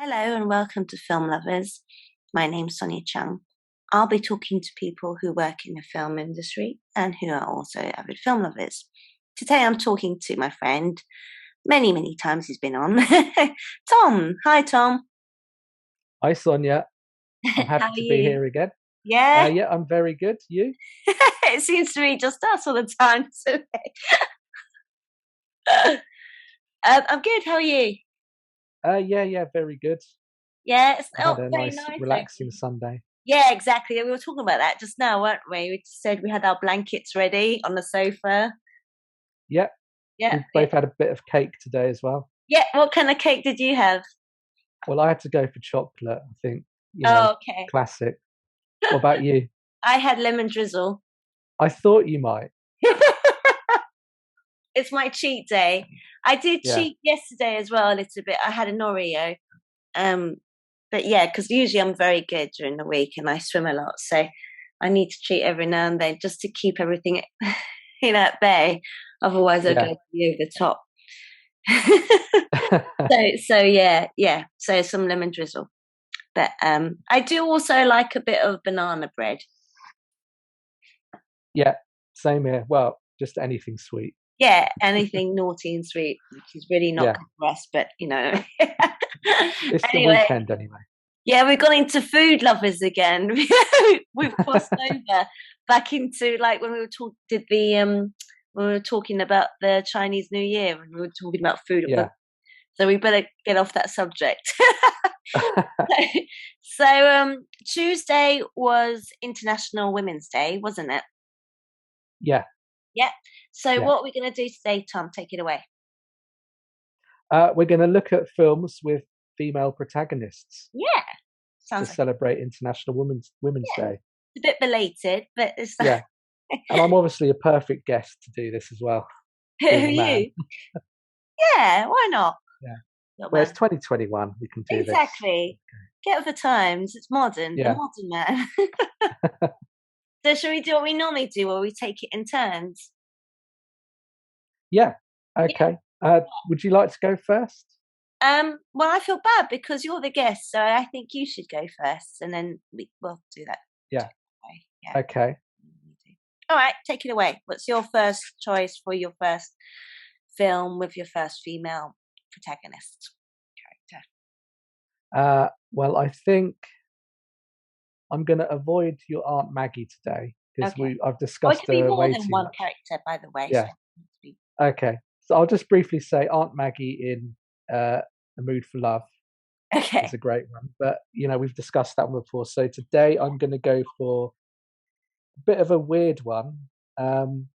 Hello and welcome to Film Lovers. My name's Sonia Chung. I'll be talking to people who work in the film industry and who are also avid film lovers. Today I'm talking to my friend. Many times he's been on. Tom. Hi, Tom. Hi, Sonia. I'm How happy are to be you? here again. Yeah? Yeah, I'm very good. You? It seems to be just us all the time. So, I'm good. How are you? Yeah, very good. Yeah, it's I had not a very nice, nice over relaxing here. Sunday. Yeah, exactly. We were talking about that just now, weren't we? We just said we had our blankets ready on the sofa. Yeah, Yeah, we've yeah. both had a bit of cake today as well. Yeah, what kind of cake did you have? Well, I had to go for chocolate, I think, Oh, okay. classic. What about you? I had lemon drizzle. I thought you might. It's my cheat day. I did Yeah, cheat yesterday as well a little bit. I had an Oreo. Um, but yeah, because usually I'm very good during the week and I swim a lot, so I need to cheat every now and then just to keep everything at bay. Otherwise, I'll go yeah. over the top. So yeah. So some lemon drizzle. But I do also like a bit of banana bread. Yeah, same here. Well, just anything sweet. Yeah, anything naughty and sweet, which is really not Yeah, good for us, but it's the Anyway, weekend anyway. yeah, we've gone into food lovers again. We've crossed over back into like when we were talking about the Chinese New Year and we were talking about food. Yeah. So we better get off that subject. So Tuesday was International Women's Day, wasn't it? Yeah, Yeah. So yeah. what are we going to do today, Tom? Take it away. We're going to look at films with female protagonists Yeah. to Sounds like celebrate International Women's yeah. Day. It's a bit belated, but it's Yeah, and I'm obviously a perfect guest to do this as well, who are being a man. you? Yeah, why not? Yeah. Not Well, it's man. 2021. We can do this. Exactly. Get with the times. It's modern. The Yeah. modern man. So shall we do what we normally do, where we take it in turns? Yeah. Yeah. Okay. Would you like to go first? Well, I feel bad because you're the guest, so I think you should go first, and then we'll do that. Yeah. Yeah. Okay. All right, take it away. What's your first choice for your first film with your first female protagonist character? Well, I think I'm going to avoid your Aunt Maggie today because Okay. I've Or it discussed could be her more way than too one much. character, by the way. So Yeah. Okay. So I'll just briefly say Aunt Maggie in A Mood for Love is okay. a great one, but we've discussed that one before. So today I'm going to go for a bit of a weird one. Um,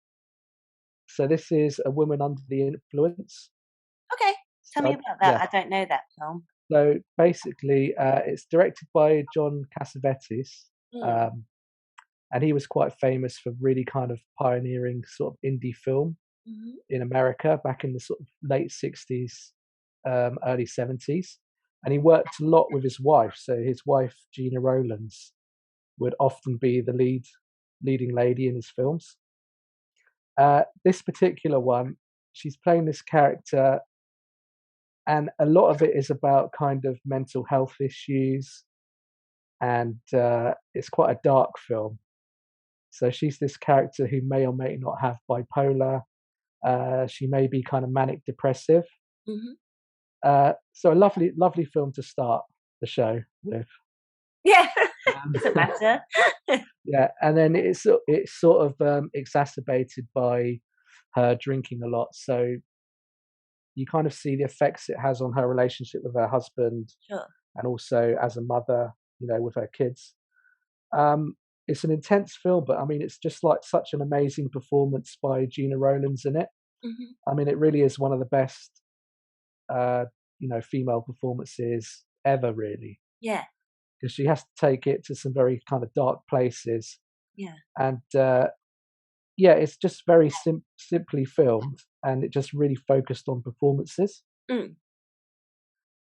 so this is A Woman Under the Influence. Okay. Tell me So, about that. yeah. I don't know that film. So basically, it's directed by John Cassavetes, Mm. um, and he was quite famous for really kind of pioneering sort of indie film Hmm. in America back in the sort of late '60s, early '70s. And he worked a lot with his wife. So his wife, Gina Rowlands, would often be the leading lady in his films. This particular one, she's playing this character, and a lot of it is about kind of mental health issues, and it's quite a dark film. So she's this character who may or may not have bipolar. She may be kind of manic depressive. Hmm. So a lovely film to start the show with. Yeah. Um, Doesn't matter. yeah, and then it's sort of exacerbated by her drinking a lot. So you kind of see the effects it has on her relationship with her husband, Sure. and also as a mother, with her kids. Um, it's an intense film, but I mean, it's just like such an amazing performance by Gina Rowlands in it. Hmm. I mean, it really is one of the best, uh, female performances ever, really, Yeah. because she has to take it to some very kind of dark places, Yeah. and yeah, it's just very simply filmed, and it just really focused on performances. Mm.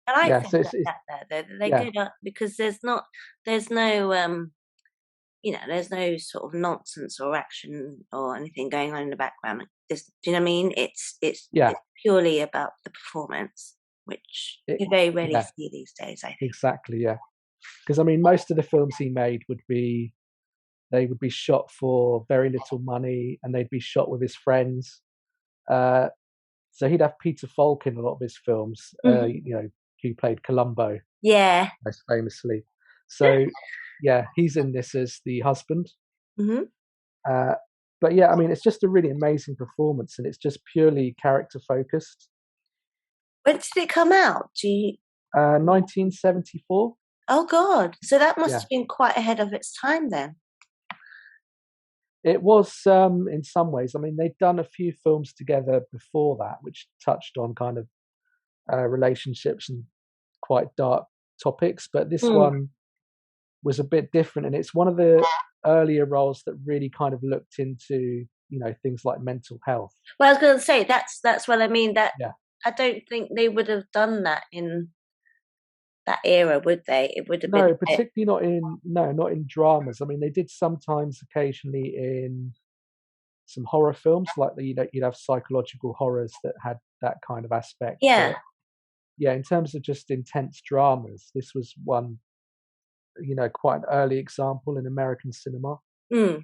I like Yeah, things so like it's that though. They're yeah, good because there's no there's no sort of nonsense or action or anything going on in the background. Do you know what I mean? It's yeah, purely about the performance, which it, you very rarely yeah, see these days, I think. exactly, yeah. Because I mean, most of the films he made they would be shot for very little money, and they'd be shot with his friends. Uh, so he'd have Peter Falk in a lot of his films. Hmm. Who played Columbo Yeah. most famously. So yeah, he's in this as the husband. Hmm. Uh, but yeah, I mean, it's just a really amazing performance, and it's just purely character focused. When did it come out? 1974. Oh God! So that must Yeah, have been quite ahead of its time then. it was in some ways. I mean, they'd done a few films together before that, which touched on kind of relationships and quite dark topics, but this Mm. one was a bit different, and it's one of the earlier roles that really kind of looked into things like mental health. Well, I was going to say that's what I mean. That Yeah, I don't think they would have done that in that era, would they? It would have been no, a bit. particularly not in dramas. I mean, they did sometimes, occasionally in some horror films, like you'd have psychological horrors that had that kind of aspect. Yeah. But yeah, in terms of just intense dramas, this was one, quite an early example in American cinema. Mm.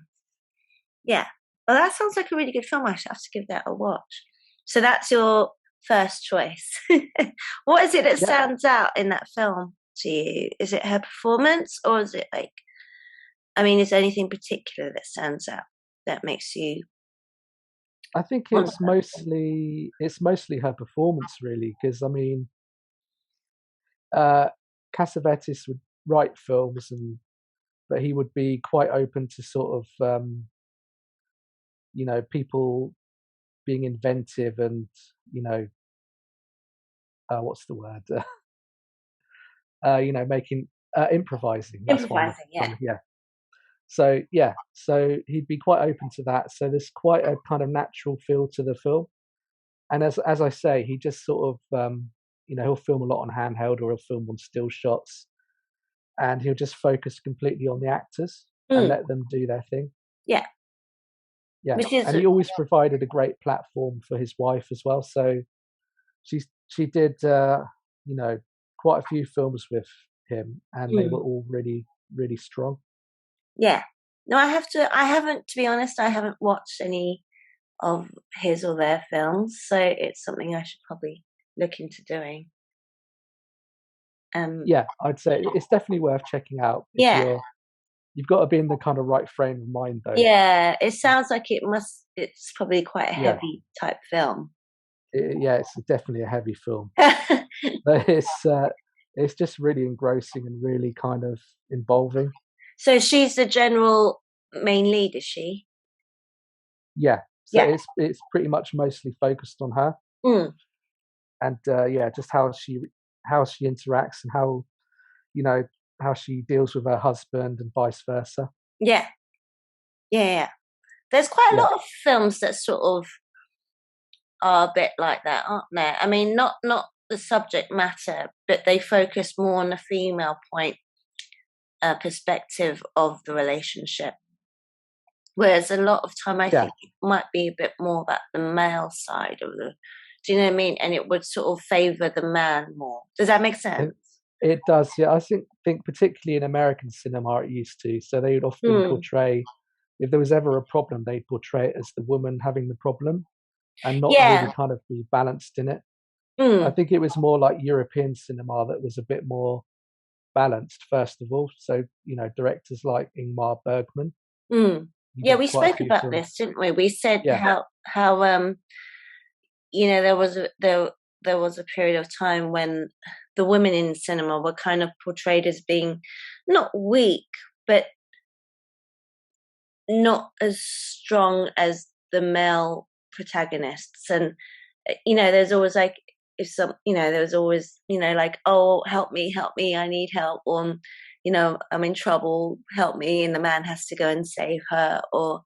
Yeah. Well, that sounds like a really good film. I should have to give that a watch. So that's your first choice. What is it that Yeah, stands out in that film to you? Is it her performance, or is it like? I mean, is there anything particular that stands out that makes you I think want it's mostly her performance, really, because I mean, uh, Cassavetes would write films, but he would be quite open to sort of people being inventive and what's the word? Making improvising. That's what I'm improvising? Yeah. trying to, yeah. So yeah, so he'd be quite open to that. So there's quite a kind of natural feel to the film. And as I say, he just sort of he'll film a lot on handheld, or he'll film on still shots, and he'll just focus completely on the actors and Mm. let them do their thing. Yeah. Yeah, Which is and he always provided a great platform for his wife as well. So she did quite a few films with him, and they were mm. all really really strong. Yeah. No, I haven't, to be honest, I haven't watched any of his or their films, so it's something I should probably look into doing. Um, Yeah, I'd say it's definitely worth checking out if yeah, you've got to be in the kind of right frame of mind though. yeah, it sounds like it's probably quite a Yeah, heavy type film. yeah, it's definitely a heavy film, but it's just really engrossing and really kind of involving. So she's the general main lead, is she? Yeah, so Yeah. it's pretty much mostly focused on her, Mm. and yeah, just how she interacts, and you know how she deals with her husband and vice versa. Yeah, yeah, yeah. There's quite a Yeah, lot of films that sort of are a bit like that, aren't there? I mean, not the subject matter, but they focus more on the female point perspective of the relationship. Whereas a lot of time, I yeah, think it might be a bit more about the male side of the. Do you know what I mean? And it would sort of favour the man more. Does that make sense? it, it does. Yeah, I think particularly in American cinema it used to. So they would often Mm. portray, if there was ever a problem, they'd portray it as the woman having the problem, and not really Yeah. kind of be balanced in it. I Mm. think it was more like European cinema that was a bit more balanced, first of all. So, directors like Ingmar Bergman, Mm. he Yeah, did we quite a spoke few about films. this, didn't we? We said Yeah, how there was a period of time when the women in cinema were kind of portrayed as being not weak, but not as strong as the male protagonists. And there's always like, if some there was always like, oh, help me, I need help, or I'm in trouble, help me, and the man has to go and save her, or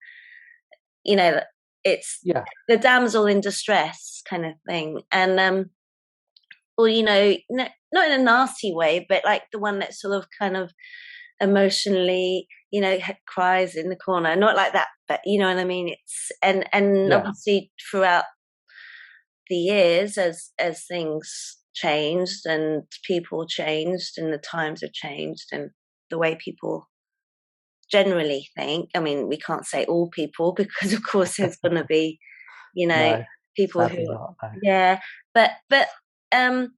you know it's yeah, the damsel in distress kind of thing. And or not in a nasty way, but like the one that sort of kind of emotionally cries in the corner, not like that, but you know what I mean. It's and yeah, obviously throughout the years, as things changed and people changed and the times have changed and the way people generally think. I mean, we can't say all people because of course there's going to be, you know, No, people who, sadly not. No. yeah, but um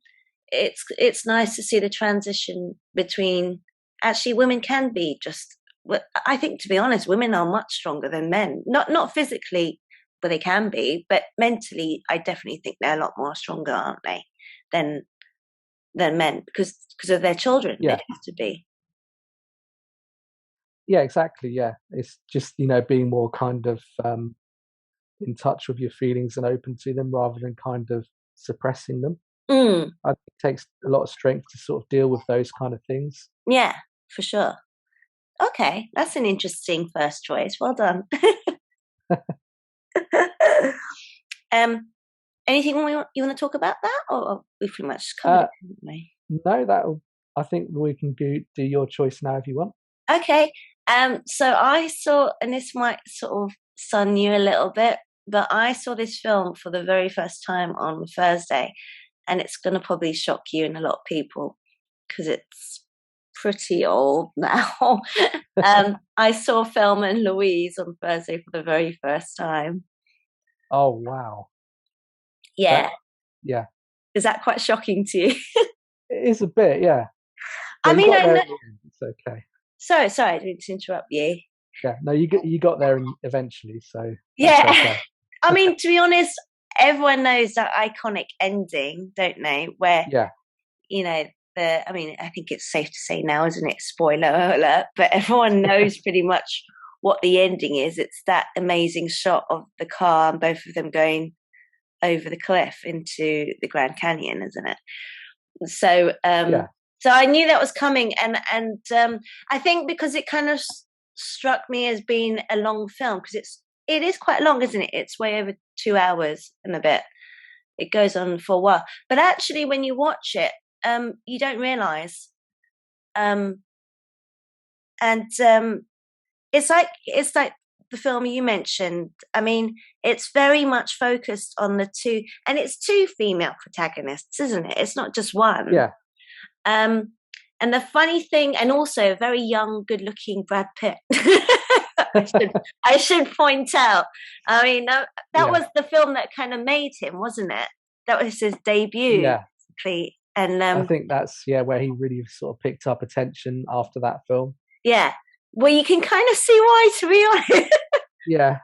it's nice to see the transition between actually women can be just, I think, to be honest, women are much stronger than men, not physically, but they can be, but mentally I definitely think they're a lot more stronger, aren't they, than men, because of their children. They Yeah, have to be. yeah, exactly. Yeah, it's just being more kind of in touch with your feelings and open to them rather than kind of suppressing them. Mm, I think it takes a lot of strength to sort of deal with those kind of things. yeah, for sure. Okay, that's an interesting first choice. Well done. um, anything you want to talk about that, or we pretty much covered Uh, it, haven't we? no, I think we can do your choice now if you want. Okay. So I saw, and this might sort of sun you a little bit, but I saw this film for the very first time on Thursday, and it's going to probably shock you and a lot of people because it's pretty old now. I saw Thelma and Louise on Thursday for the very first time. Oh wow, Yeah. that yeah, Is that quite shocking to you? it is a bit, yeah. I But you mean, got I there know. in the end. It's okay. Sorry, I didn't interrupt you. Yeah, no, you got there eventually, so that's Yeah. okay. I mean, to be honest, everyone knows that iconic ending, don't they? Where, Yeah, you know, I mean, I think it's safe to say now, isn't it? Spoiler alert, but everyone knows pretty much what the ending is. It's that amazing shot of the car and both of them going over the cliff into the Grand Canyon, isn't it? So, yeah, so I knew that was coming, and I think because it kind of struck me as being a long film, because it is quite long, isn't it? It's way over 2 hours and a bit. It goes on for a while, but actually, when you watch it, you don't realize, um, and it's like the film you mentioned. I mean, it's very much focused on the two, and it's two female protagonists, isn't it? It's not just one. yeah, Um, and the funny thing, and also a very young, good-looking Brad Pitt. I should point out. I mean, that yeah, was the film that kind of made him, wasn't it? That was his debut, yeah. basically. And I think that's where he really sort of picked up attention after that film. yeah, well, you can kind of see why, to be honest. Yeah,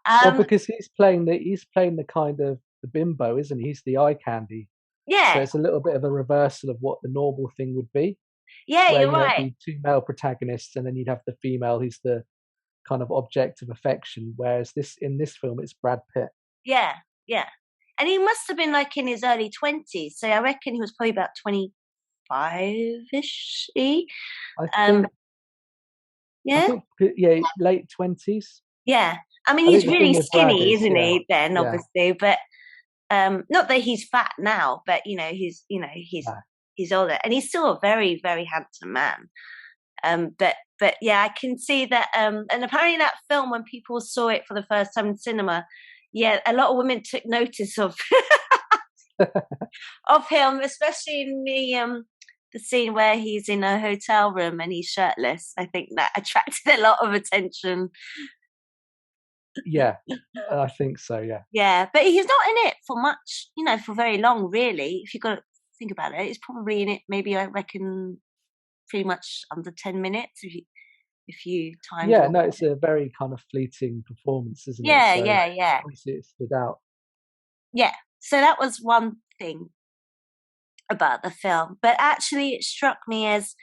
well, um, because he's playing the kind of the bimbo, isn't he? He's the eye candy. So yeah, it's a little bit of a reversal of what the normal thing would be, yeah, where you're it'd right. be two male protagonists, and then you'd have the female who's the kind of object of affection. Whereas in this film, it's Brad Pitt. Yeah, yeah. And he must have been like in his early 20s. So I reckon he was probably about 25-ish. I Um, think, I yeah, think, yeah, late 20s. yeah. I mean, I he's think the really thing with Brad skinny, is, isn't yeah, he, Ben, yeah, obviously, but not that he's fat now, but yeah, he's older and he's still a very, very handsome man. But yeah, I can see that. And apparently, that film, when people saw it for the first time in cinema, yeah, a lot of women took notice of of him, especially in the scene where he's in a hotel room and he's shirtless. I think that attracted a lot of attention. yeah. I think so. Yeah, Yeah, but he's not in it for much, for very long, really. If you've got to think about it, he's probably in it, maybe I reckon, pretty much under 10 minutes if you timed it yeah. all. No, it's a very kind of fleeting performance, isn't it? Yeah, So yeah, yeah, obviously it stood out. yeah. So that was one thing about the film, but actually, it struck me as,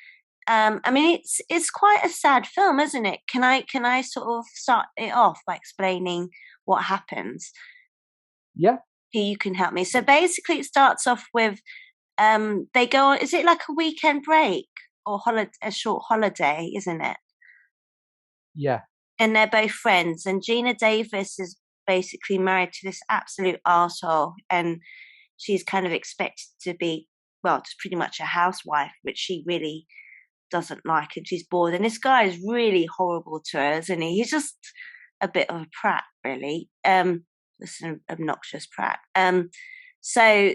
I mean, it's quite a sad film, isn't it? Can I sort of start it off by explaining what happens? Yeah, You can help me. So basically, it starts off with, they go on. Is it like a weekend break or a short holiday? Isn't it? yeah, And they're both friends. And Gina Davis is basically married to this absolute arsehole, and she's kind of expected to be, well, just pretty much a housewife, which she really doesn't like, and she's bored. And this guy is really horrible to her, isn't he? He's just a bit of a prat, really. Just an obnoxious prat. So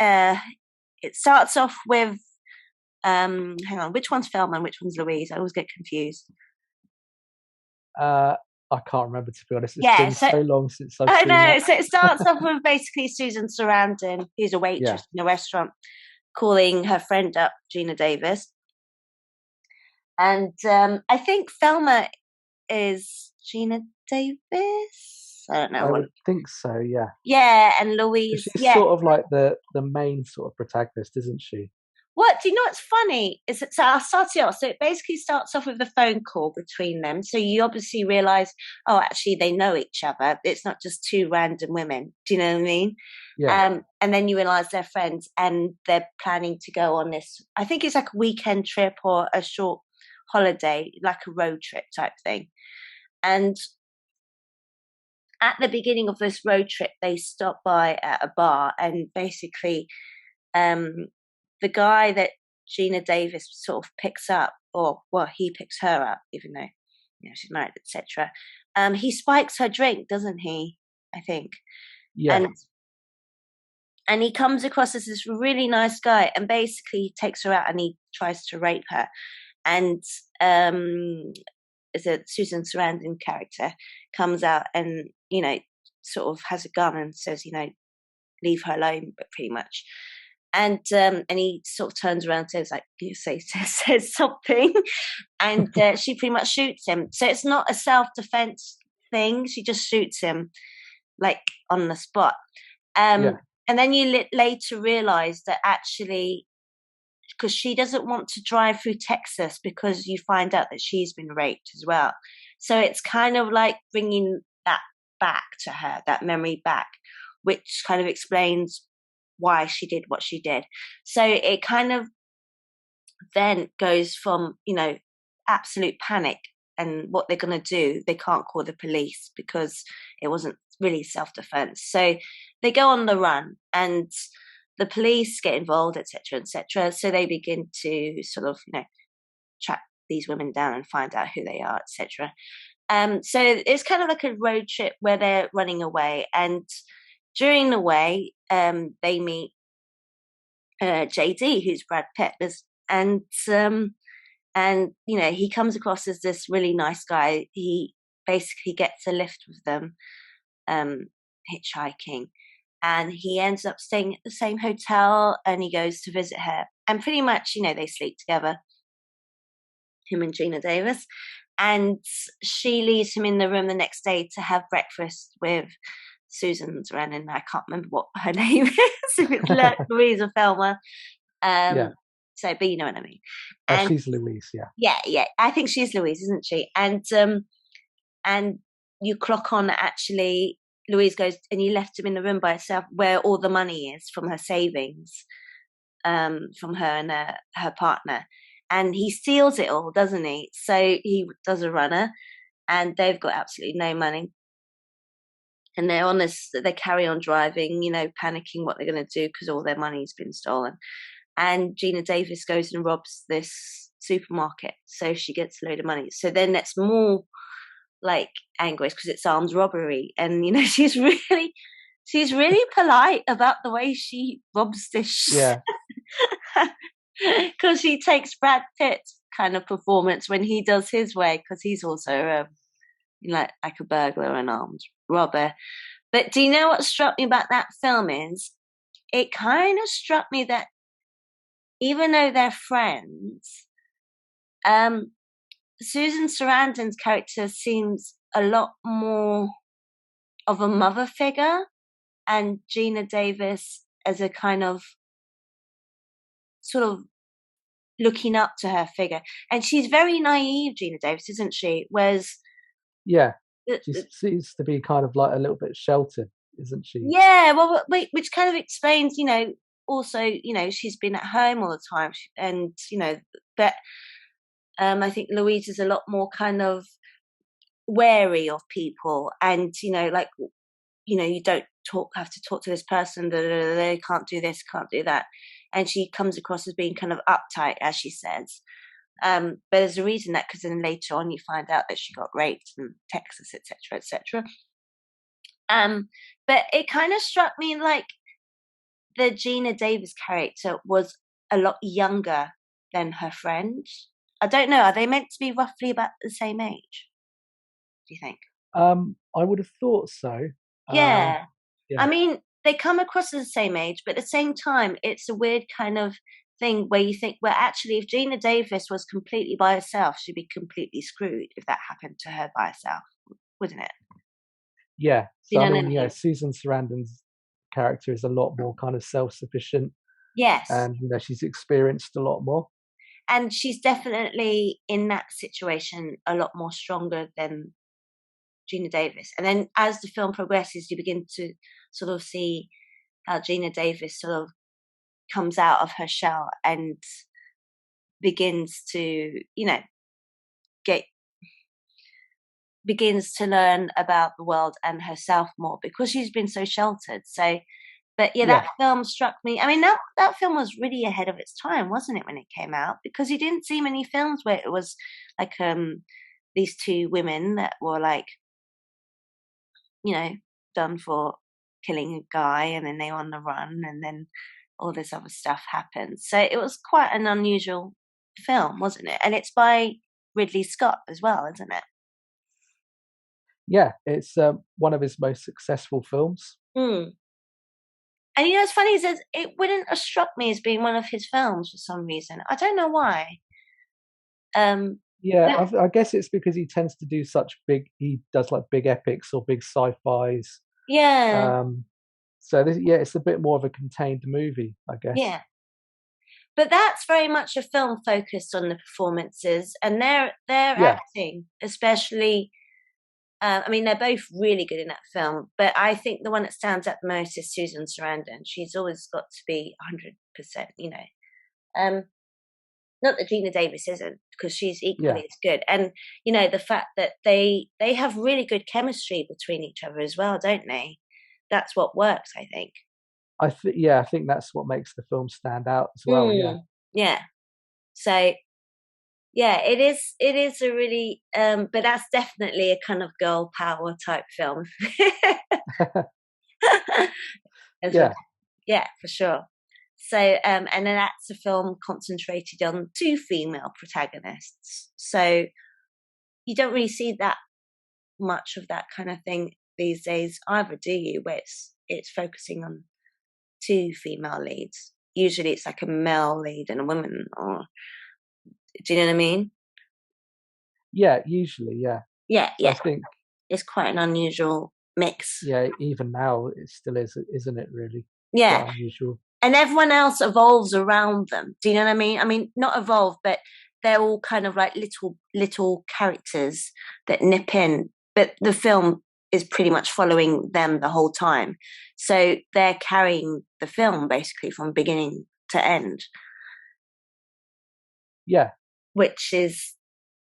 it starts off with hang on, which one's Thelma and which one's Louise? I always get confused. I can't remember, to be honest. It's Yeah, been so so long since I've I seen know. that. So it starts off with basically Susan Sarandon, who's a Yeah. waitress in a restaurant, calling her friend up, Gina Davis. And I think Thelma is Gina Davis. I don't know I what. would think so, yeah. Yeah, and Because Louise. she's Yeah. sort of like the main sort of protagonist, isn't she? What do you know? What's funny is that, so I'll start it off. So it basically starts off with a phone call between them. So you obviously realise, oh, actually they know each other. It's not just two random women. Do you know what I mean? Yeah. And then you realise they're friends and they're planning to go on this. I think it's like a weekend trip or a short holiday, like a road trip type thing. And at the beginning of this road trip, they stop by at a bar, and basically, the guy that Gina Davis sort of picks up, or well, he picks her up, even though she's married, etc. He spikes her drink, doesn't he? I think, Yeah. and he comes across as this really nice guy, and basically he takes her out and he tries to rape her, and the Susan Sarandon character comes out and sort of has a gun and says, leave her alone, but pretty much. And he sort of turns around and says, like, says something, and she pretty much shoots him. So it's not a self-defense thing. She just shoots him, like, on the spot. Yeah. And then you later realise that actually, because she doesn't want to drive through Texas because you find out that she's been raped as well. So it's kind of like bringing that back to her, that memory back, which kind of explains why she did what she did. So it kind of then goes from, absolute panic and what they're going to do. They can't call the police because it wasn't really self-defense. So they go on the run and the police get involved, etc., etc. So they begin to sort of, track these women down and find out who they are, etc. So it's kind of like a road trip where they're running away, and during the way, they meet JD, who's Brad Pitt, and he comes across as this really nice guy. He basically gets a lift with them, hitchhiking, and he ends up staying at the same hotel, and he goes to visit her, and pretty much, they sleep together, him and Gina Davis, and she leaves him in the room the next day to have breakfast with Susan Sarandon. I can't remember what her name is, if it's Louise or Thelma. Yeah. So, but you know what I mean. And she's Louise, yeah. Yeah. I think she's Louise, isn't she? And you clock on that actually Louise goes, and you left him in the room by herself where all the money is from her savings, from her and her partner. And he steals it all, doesn't he? So he does a runner, and they've got absolutely no money. And they're on this, they carry on driving, panicking what they're going to do because all their money's been stolen. And Gina Davis goes and robs this supermarket, so she gets a load of money. So then that's more like anguish because it's armed robbery, and she's really polite about the way she robs this. Yeah. Because she takes Brad Pitt's kind of performance when he does his way, because he's also like a burglar and armed robber. But do you know what struck me about that film is it kind of struck me that even though they're friends, Susan Sarandon's character seems a lot more of a mother figure, and Gina Davis as a kind of sort of looking up to her figure. And she's very naive, Gina Davis, isn't she? Whereas she seems to be kind of like a little bit sheltered, isn't she? Yeah, well, which kind of explains, also, she's been at home all the time, and but I think Louise is a lot more kind of wary of people, and like you don't have to talk to this person, they can't do this, can't do that, and she comes across as being kind of uptight, as she says. But there's a reason that, because then later on you find out that she got raped in Texas, etc., etc. But it kind of struck me like the Gina Davis character was a lot younger than her friend. I don't know. Are they meant to be roughly about the same age? Do you think? I would have thought so. Um, Yeah. I yeah, mean, they come across as the same age, but at the same time, it's a weird kind of thing where you think, well, actually, if Gina Davis was completely by herself, she'd be completely screwed if that happened to her by herself, wouldn't it? yeah. Do So you I know what I mean, yeah, mean? Susan Sarandon's character is a lot more kind of self-sufficient, Yes. and she's experienced a lot more. And she's definitely in that situation a lot more stronger than Gina Davis. And then as the film progresses, you begin to sort of see how Gina Davis sort of comes out of her shell and begins to, get begins to learn about the world and herself more because she's been so sheltered. So, but yeah, Yeah, that film struck me. I mean, that film was really ahead of its time, wasn't it, when it came out? Because you didn't see many films where it was like these two women that were like, you know, done for killing a guy and then they were on the run and then all this other stuff happened. So it was quite an unusual film, wasn't it? And it's by Ridley Scott as well, isn't it? yeah. It's one of his most successful films. Mm. And it's funny, is that it wouldn't have struck me as being one of his films for some reason. I don't know why. Um, Yeah, but I guess it's because he tends to do such big. He does like big epics or big sci-fis. yeah, Um, so this, yeah, it's a bit more of a contained movie, I guess. yeah. But that's very much a film focused on the performances and their Yeah, acting, especially. I mean, they're both really good in that film, but I think the one that stands out the most is Susan Sarandon. She's always got to be 100%. Um, Not that Gina Davis isn't, because she's yeah. equally as good. And the fact that they have really good chemistry between each other as well, don't they? That's what works, I think. I think that's what makes the film stand out as well. Yeah, Mm, yeah. So yeah, it is a really but that's definitely a kind of girl power type film. As well. yeah, Yeah, for sure. So and then that's a film concentrated on two female protagonists. So you don't really see that much of that kind of thing these days either, do you? Where it's focusing on two female leads. Usually it's like a male lead and a woman, or do you know what I mean? yeah. Usually, yeah. Yeah, So I yeah. think, It's quite an unusual mix. yeah, even now it still is, isn't it? Really, Yeah. quite unusual. And everyone else evolves around them. Do you know what I mean? I mean, not evolve, but they're all kind of like little characters that nip in. But the film is pretty much following them the whole time. So they're carrying the film basically from beginning to end, Yeah. which is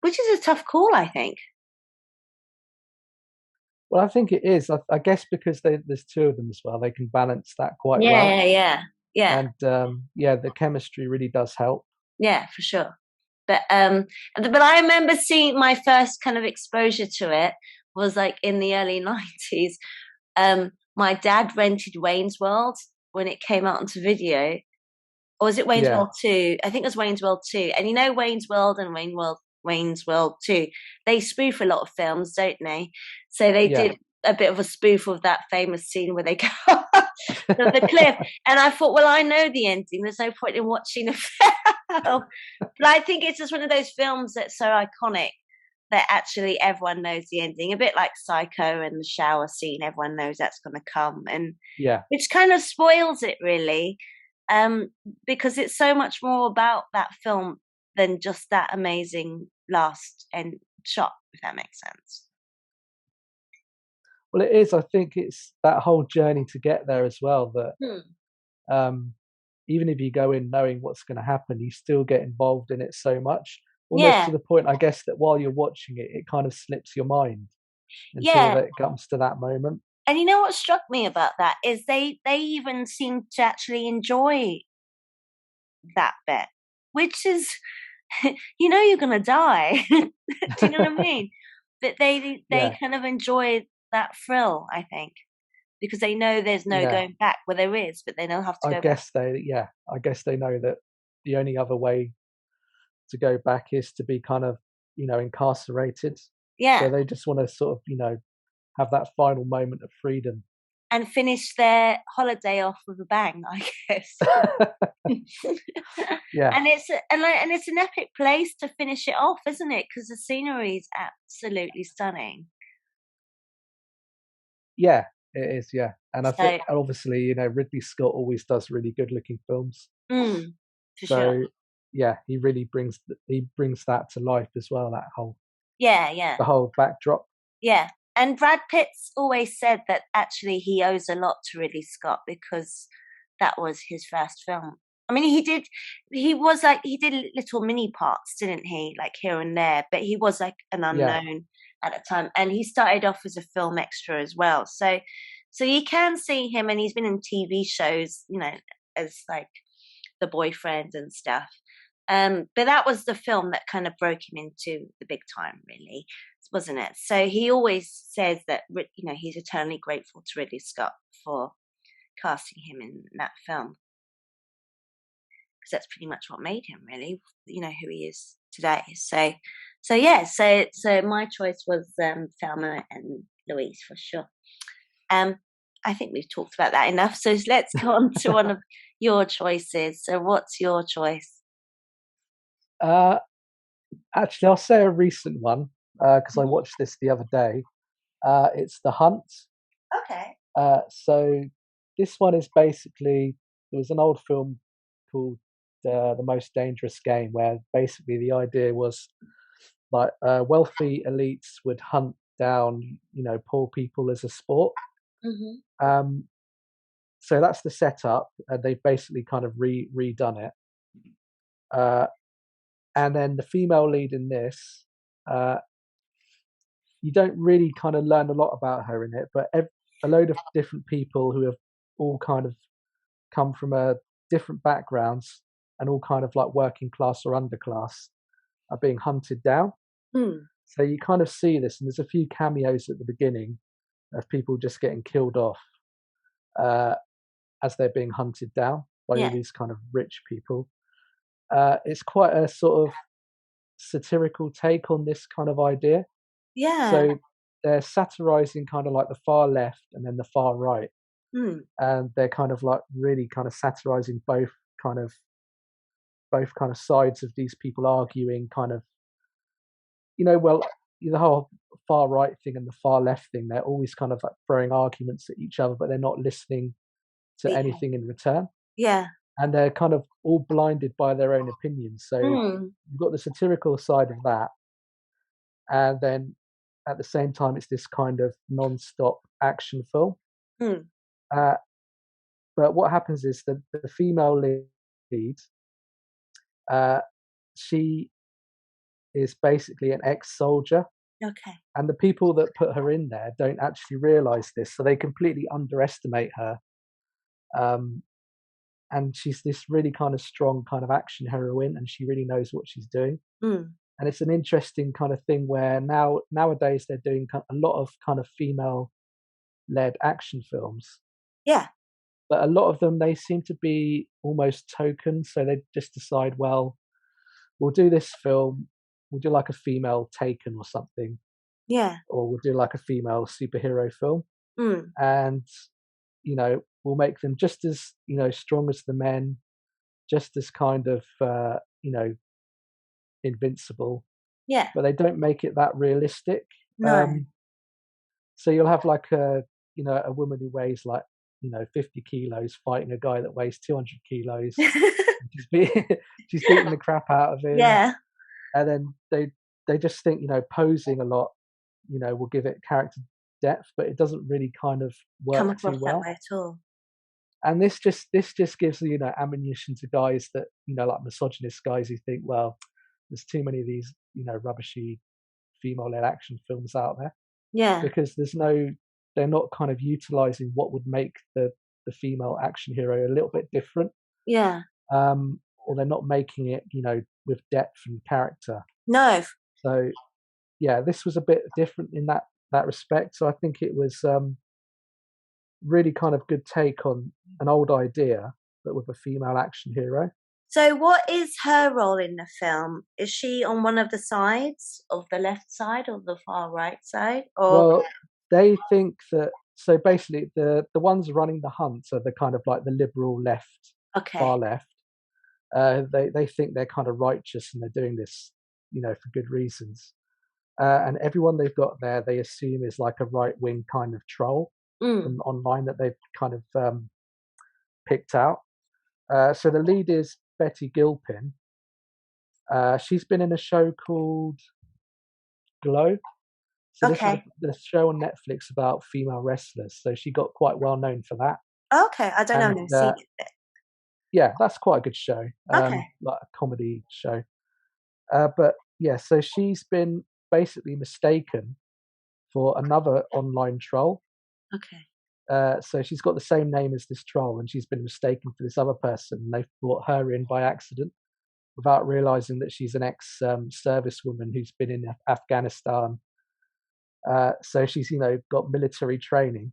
a tough call, I think. Well, I think it is. I guess because there's two of them as well, they can balance that quite Yeah, well. yeah, yeah, yeah, And yeah, the chemistry really does help. yeah, for sure. But I remember seeing my first kind of exposure to it was like in the early 90s. My dad rented Wayne's World when it came out onto video. Or was it Wayne's Yeah, World 2? I think it was Wayne's World 2. And Wayne's World and Wayne's World 2, they spoof a lot of films, don't they? So they yeah, did a bit of a spoof of that famous scene where they go off the cliff. And I thought, well, I know the ending. There's no point in watching the film. But I think it's just one of those films that's so iconic that actually everyone knows the ending. A bit like Psycho and the shower scene, everyone knows that's going to come, and yeah, which kind of spoils it really, because it's so much more about that film than just that amazing last end shot, if that makes sense. well, it is. I think it's that whole journey to get there as well. That Hmm. um, even if you go in knowing what's going to happen, you still get involved in it so much, almost Yeah, to the point, I guess, that while you're watching it, it kind of slips your mind until yeah. it comes to that moment. And what struck me about that is they even seem to actually enjoy that bit, which is, you're gonna die. Do you know what I mean? But they Yeah, kind of enjoy that thrill, I think, because they know there's no Yeah, going back. Well, there is, but they don't have to I go back. guess they know that the only other way to go back is to be kind of, incarcerated. So Yeah, they just want to sort of, have that final moment of freedom. and finish their holiday off with a bang, I guess. Yeah, And it's an epic place to finish it off, isn't it? Because the scenery is absolutely stunning. yeah, it is. Yeah, and I think So, obviously, Ridley Scott always does really good looking films. for sure. So yeah, he brings that to life as well. Yeah, yeah. The whole backdrop. Yeah. And Brad Pitt's always said that actually he owes a lot to Ridley Scott because that was his first film. I mean, he did little mini parts, didn't he? Like here and there, but he was like an Yeah, unknown at the time. And he started off as a film extra as well. So you can see him, and he's been in TV shows, as like the boyfriend and stuff. But that was the film that kind of broke him into the big time, really, wasn't it? So he always says that he's eternally grateful to Ridley Scott for casting him in that film, because that's pretty much what made him really, who he is today. So yeah, so my choice was Thelma and Louise for sure. I think we've talked about that enough. So let's go on to one of your choices. So what's your choice? uh, actually, I'll say a recent one because I Mhm. watched this the other day. It's The Hunt. Okay. So this one is basically there was an old film called The Most Dangerous Game, where basically the idea was like wealthy elites would hunt down poor people as a sport. Hmm. Um, so that's the setup, and they've basically kind of redone it. Uh, and then the female lead in this, uh, you don't really kind of learn a lot about her in it, but a load of different people who have all kind of come from different backgrounds and all kind of like working class or underclass are being hunted down. Mm. So you kind of see this, and there's a few cameos at the beginning of people just getting killed off uh, as they're being hunted down by all Yeah. these kind of rich people. It's quite a sort of satirical take on this kind of idea. Yeah. So they're satirizing kind of like the far left and then the far right, Mm. and they're kind of like really kind of satirizing kind of both kind of sides of these people arguing kind of well, the whole far right thing and the far left thing, they're always kind of like throwing arguments at each other, but they're not listening to Yeah. anything in return, Yeah. and they're kind of all blinded by their own opinions. So Mm. you've got the satirical side of that, and then at the same time it's this kind of non-stop action film. Mm. uh, but what happens is that the female lead, uh, she is basically an ex-soldier, Okay. and the people that put her in there don't actually realize this, so they completely underestimate her. um, and she's this really kind of strong kind of action heroine, and she really knows what she's doing. Mm. And it's an interesting kind of thing where nowadays they're doing a lot of kind of female led action films, Yeah. but a lot of them they seem to be almost token, so they just decide, well, we'll do this film, we'll do like a female Taken or something, Yeah. or we'll do like a female superhero film, Mm. and we'll make them just as strong as the men, just as kind of invincible, Yeah. but they don't make it that realistic. No. um so you'll have like a woman who weighs like 50 kilos fighting a guy that weighs 200 kilos. She's, she's beating the crap out of him, Yeah. and then they just think posing a lot will give it character depth, but it doesn't really kind of Come work too across that well. way at all. And this just gives ammunition to guys that like misogynist guys who think, well, there's too many of these rubbishy female-led action films out there, Yeah. because they're not kind of utilizing what would make the female action hero a little bit different, Yeah. or they're not making it with depth and character. No. So yeah, this was a bit different in that respect. So I think really kind of good take on an old idea, but with a female action hero. So, what is her role in the film? Is she on one of the sides, of the left side or the far right side? Or Well, they think that, so basically the ones running the hunt are the kind of like the liberal left, okay, far left. They think they're kind of righteous and they're doing this, for good reasons. And everyone they've got there, they assume is like a right wing kind of troll mm, from online that they've kind of picked out. So the lead is Betty Gilpin. She's been in a show called Glow. So this is okay, the show on Netflix about female wrestlers. So she got quite well known for that. okay. I don't know. I've And never seen it. yeah, that's quite a good show, Okay, like a comedy show. But yeah, so she's been basically mistaken for another online troll. okay. So she's got the same name as this troll, and she's been mistaken for this other person. They've brought her in by accident without realizing that she's an ex servicewoman who's been in Afghanistan. So she's, got military training,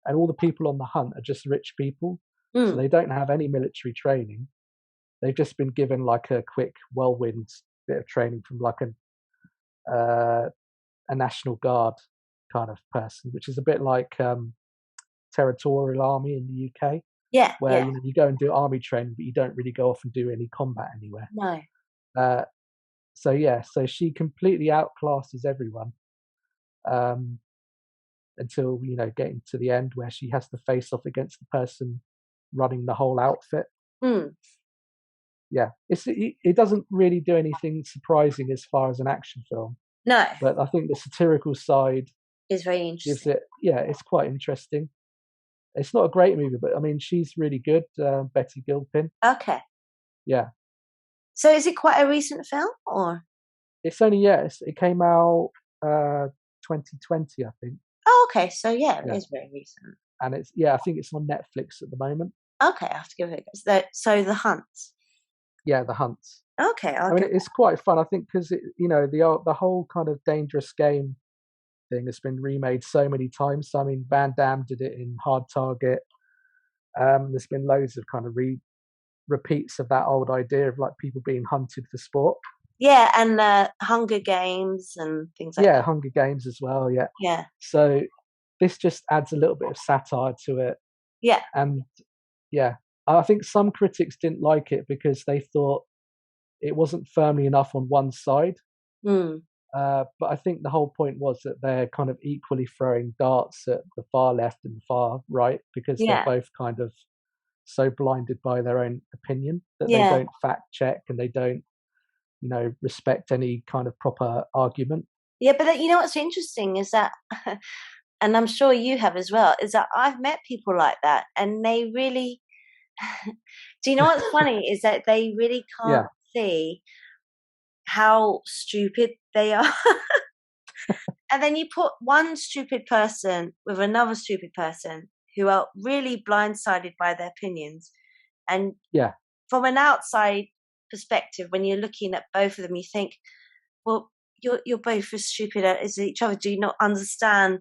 and all the people on the hunt are just rich people. So Mm, they don't have any military training. They've just been given like a quick whirlwind bit of training from like a National Guard kind of person, which is a bit like Territorial Army in the UK, yeah, where yeah. you go and do army training, but you don't really go off and do any combat anywhere. No. Uh, so yeah, so she completely outclasses everyone um, until getting to the end where she has to face off against the person running the whole outfit. Mm, Yeah, it doesn't really do anything surprising as far as an action film, no. but I think the satirical side It's very gives interesting. it. Yeah, it's quite interesting. It's not a great movie, but I mean, she's really good, Betty Gilpin. Okay. Yeah, So, is it quite a recent film, or? it's only it came out 2020, I think. Oh, okay. So, yeah, it Yeah, is very recent. and I think it's on Netflix at the moment. Okay, I have to give it a go. So, The Hunt. Yeah, The Hunt. Okay, I'll I mean, give. it's quite fun. I think because the whole kind of Dangerous Game thing has been remade so many times. So, I mean, Van Damme did it in Hard Target. There's been loads of kind of repeats of that old idea of like people being hunted for sport. Yeah, and Hunger Games and things like Yeah, that. Hunger Games as well. Yeah. Yeah, So this just adds a little bit of satire to it, yeah. and yeah, I think some critics didn't like it because they thought it wasn't firmly enough on one side. Mm, But I think the whole point was that they're kind of equally throwing darts at the far left and the far right because they're yeah, both kind of so blinded by their own opinion that they yeah, don't fact check and they don't, respect any kind of proper argument. yeah. But you know what's interesting is that, and I'm sure you have as well, is that I've met people like that, and they really. Do you know what's funny is that they really can't Yeah, see how stupid they are. And then you put one stupid person with another stupid person who are really blindsided by their opinions. And yeah, from an outside perspective, when you're looking at both of them, you think, well, you're both as stupid as each other. Do you not understand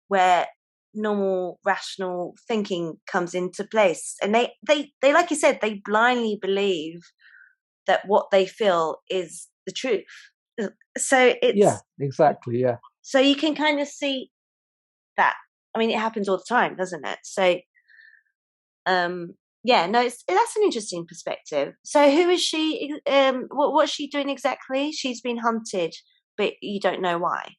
where normal rational thinking comes into place? And they like you said, they blindly believe that what they feel is the truth. So yeah, it's exactly. Yeah. so you can kind of see that. I mean, it happens all the time, doesn't it? So, um, yeah, no, that's an interesting perspective. So, who is she? What's she doing exactly? She's been hunted, but you don't know why.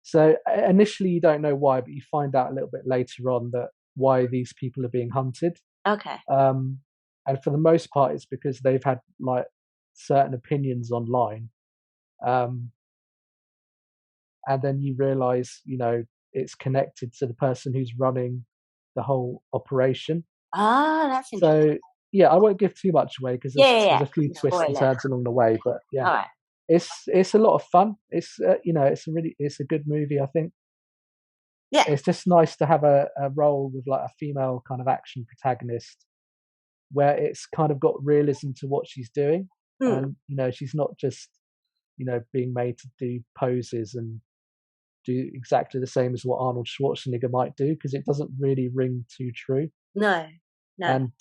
So initially you don't know why, but you find out a little bit later on that why these people are being hunted. Okay. Um, and for the most part, it's because they've had like certain opinions online. Um, and then you realize, it's connected to the person who's running the whole operation. Ah, that's interesting. So yeah, I won't give too much away because Yeah, there's yeah, there's yeah. a few twists and Spoiler. turns along the way. But yeah, All right. it's a lot of fun. It's it's a good movie. I think Yeah. it's just nice to have a role with like a female kind of action protagonist where it's kind of got realism to what she's doing, Hmm. and she's not just being made to do poses and do exactly the same as what Arnold Schwarzenegger might do, because it doesn't really ring too true. No, no. And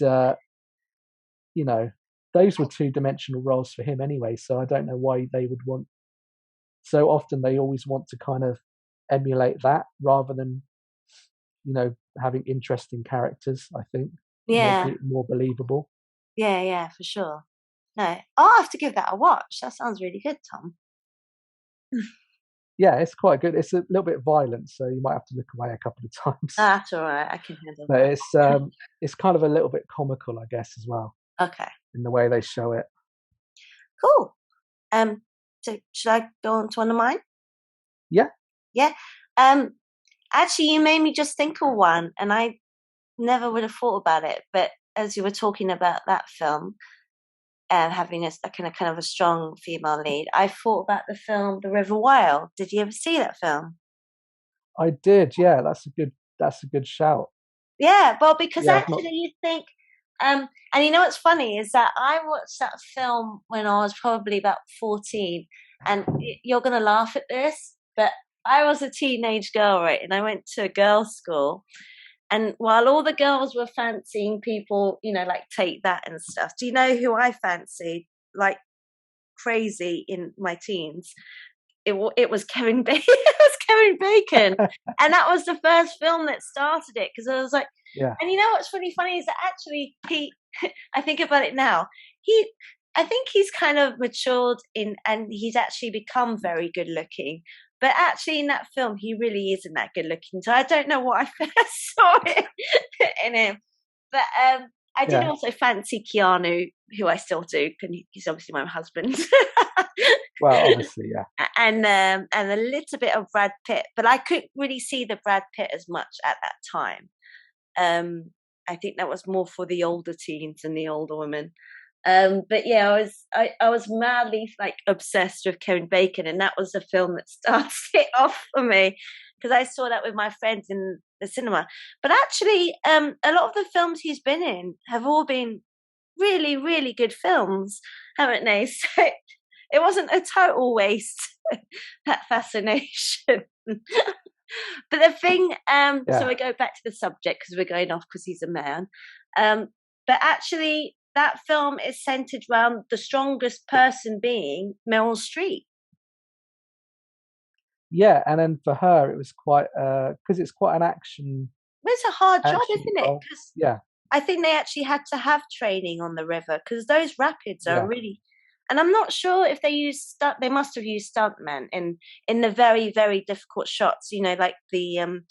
you know, those were two-dimensional roles for him anyway. So I don't know why they would want. So often they always want to kind of emulate that rather than having interesting characters. I think Yeah, making it more believable. yeah, yeah, for sure. No, I'll have to give that a watch. That sounds really good, Tom. Yeah, it's quite good. It's a little bit violent, so you might have to look away a couple of times. That's all right. I can handle But that. it's kind of a little bit comical, I guess, as well, Okay, in the way they show it. cool. So should I go on to one of mine? Yeah. Yeah. Actually, you made me just think of one, and I never would have thought about it. But as you were talking about that film, having a kind of a strong female lead, I thought about the film The River Wild. Did you ever see that film? I did, yeah. That's a good shout. Yeah, well, because Yeah, I've not. actually you think, and you know what's funny is that I watched that film when I was probably about 14, and you're going to laugh at this, but I was a teenage girl, right? And I went to a girls' school, and while all the girls were fancying people, like Take That and stuff, do you know who I fancied like crazy in my teens? It was Kevin Bacon. It was Kevin Bacon, and that was the first film that started it because I was like, Yeah, and you know what's really funny is that actually he, I think about it now, I think he's kind of matured and he's actually become very good looking. But actually, in that film, he really isn't that good looking. So I don't know what I first saw in him. But I did yeah. also fancy Keanu, who I still do, and he's obviously my husband. Well, obviously, yeah, And a little bit of Brad Pitt, but I couldn't really see the Brad Pitt as much at that time. I think that was more for the older teens and the older women. But yeah, I was madly like obsessed with Kevin Bacon, and that was the film that started it off for me because I saw that with my friends in the cinema. But actually, a lot of the films he's been in have all been really, really good films, haven't they? So it wasn't a total waste, that fascination. But the thing, so yeah, we go back to the subject because we're going off because he's a man. But actually, that film is centered around the strongest person being Meryl Streep. yeah. And then for her, it was quite because it's quite an It's a hard job, action isn't it? role. Because Yeah, I think they actually had to have training on the river because those rapids are yeah, really. And I'm not sure if they used stunt. They must have used stuntmen in the very very difficult shots. Like the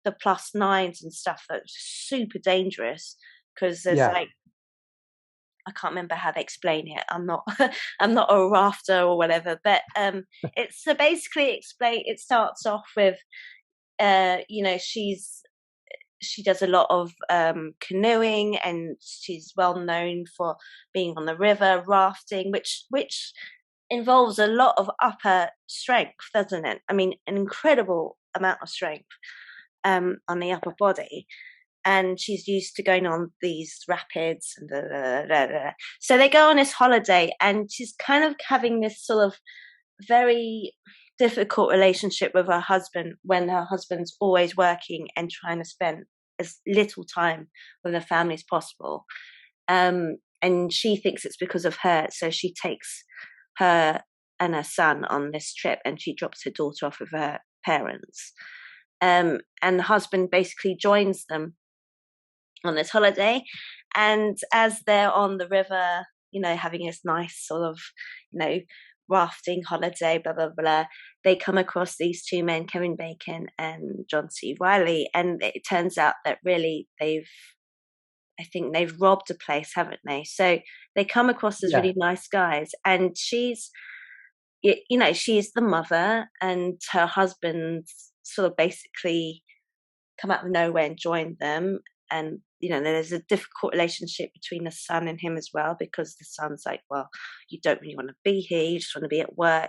+9s and stuff that's super dangerous because there's yeah, like I can't remember how they explain it. I'm not I'm not a rafter or whatever. But it's so basically explain. It starts off with she does a lot of canoeing, and she's well known for being on the river rafting, which involves a lot of upper strength, doesn't it? I mean, an incredible amount of strength on the upper body. And she's used to going on these rapids and so they go on this holiday, and she's kind of having this sort of very difficult relationship with her husband when her husband's always working and trying to spend as little time with the family as possible. And she thinks it's because of her, so she takes her and her son on this trip, and she drops her daughter off with her parents. And the husband basically joins them on this holiday, and as they're on the river, having this nice sort of, rafting holiday, blah blah blah, they come across these two men, Kevin Bacon and John C. Reilly, and it turns out that really I think they've robbed a place, haven't they? So they come across as yeah, really nice guys, and she's she's the mother, and her husband's sort of basically come out of nowhere and joined them. And there's a difficult relationship between the son and him as well, because the son's like, well, you don't really want to be here, you just want to be at work.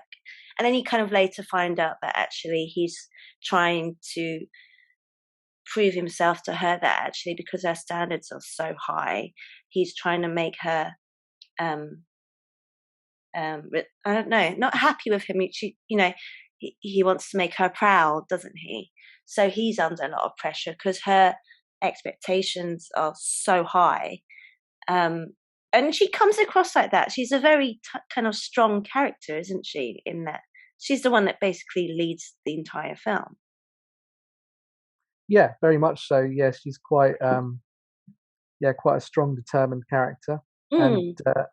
And then you kind of later find out that actually he's trying to prove himself to her, that actually because her standards are so high, he's trying to make her I don't know, not happy with him. She he wants to make her proud, doesn't he? So he's under a lot of pressure because her expectations are so high. And she comes across like that. She's a very kind of strong character, isn't she? In that she's the one that basically leads the entire film. Yeah, very much so. Yeah, she's quite quite a strong, determined character, and Mm,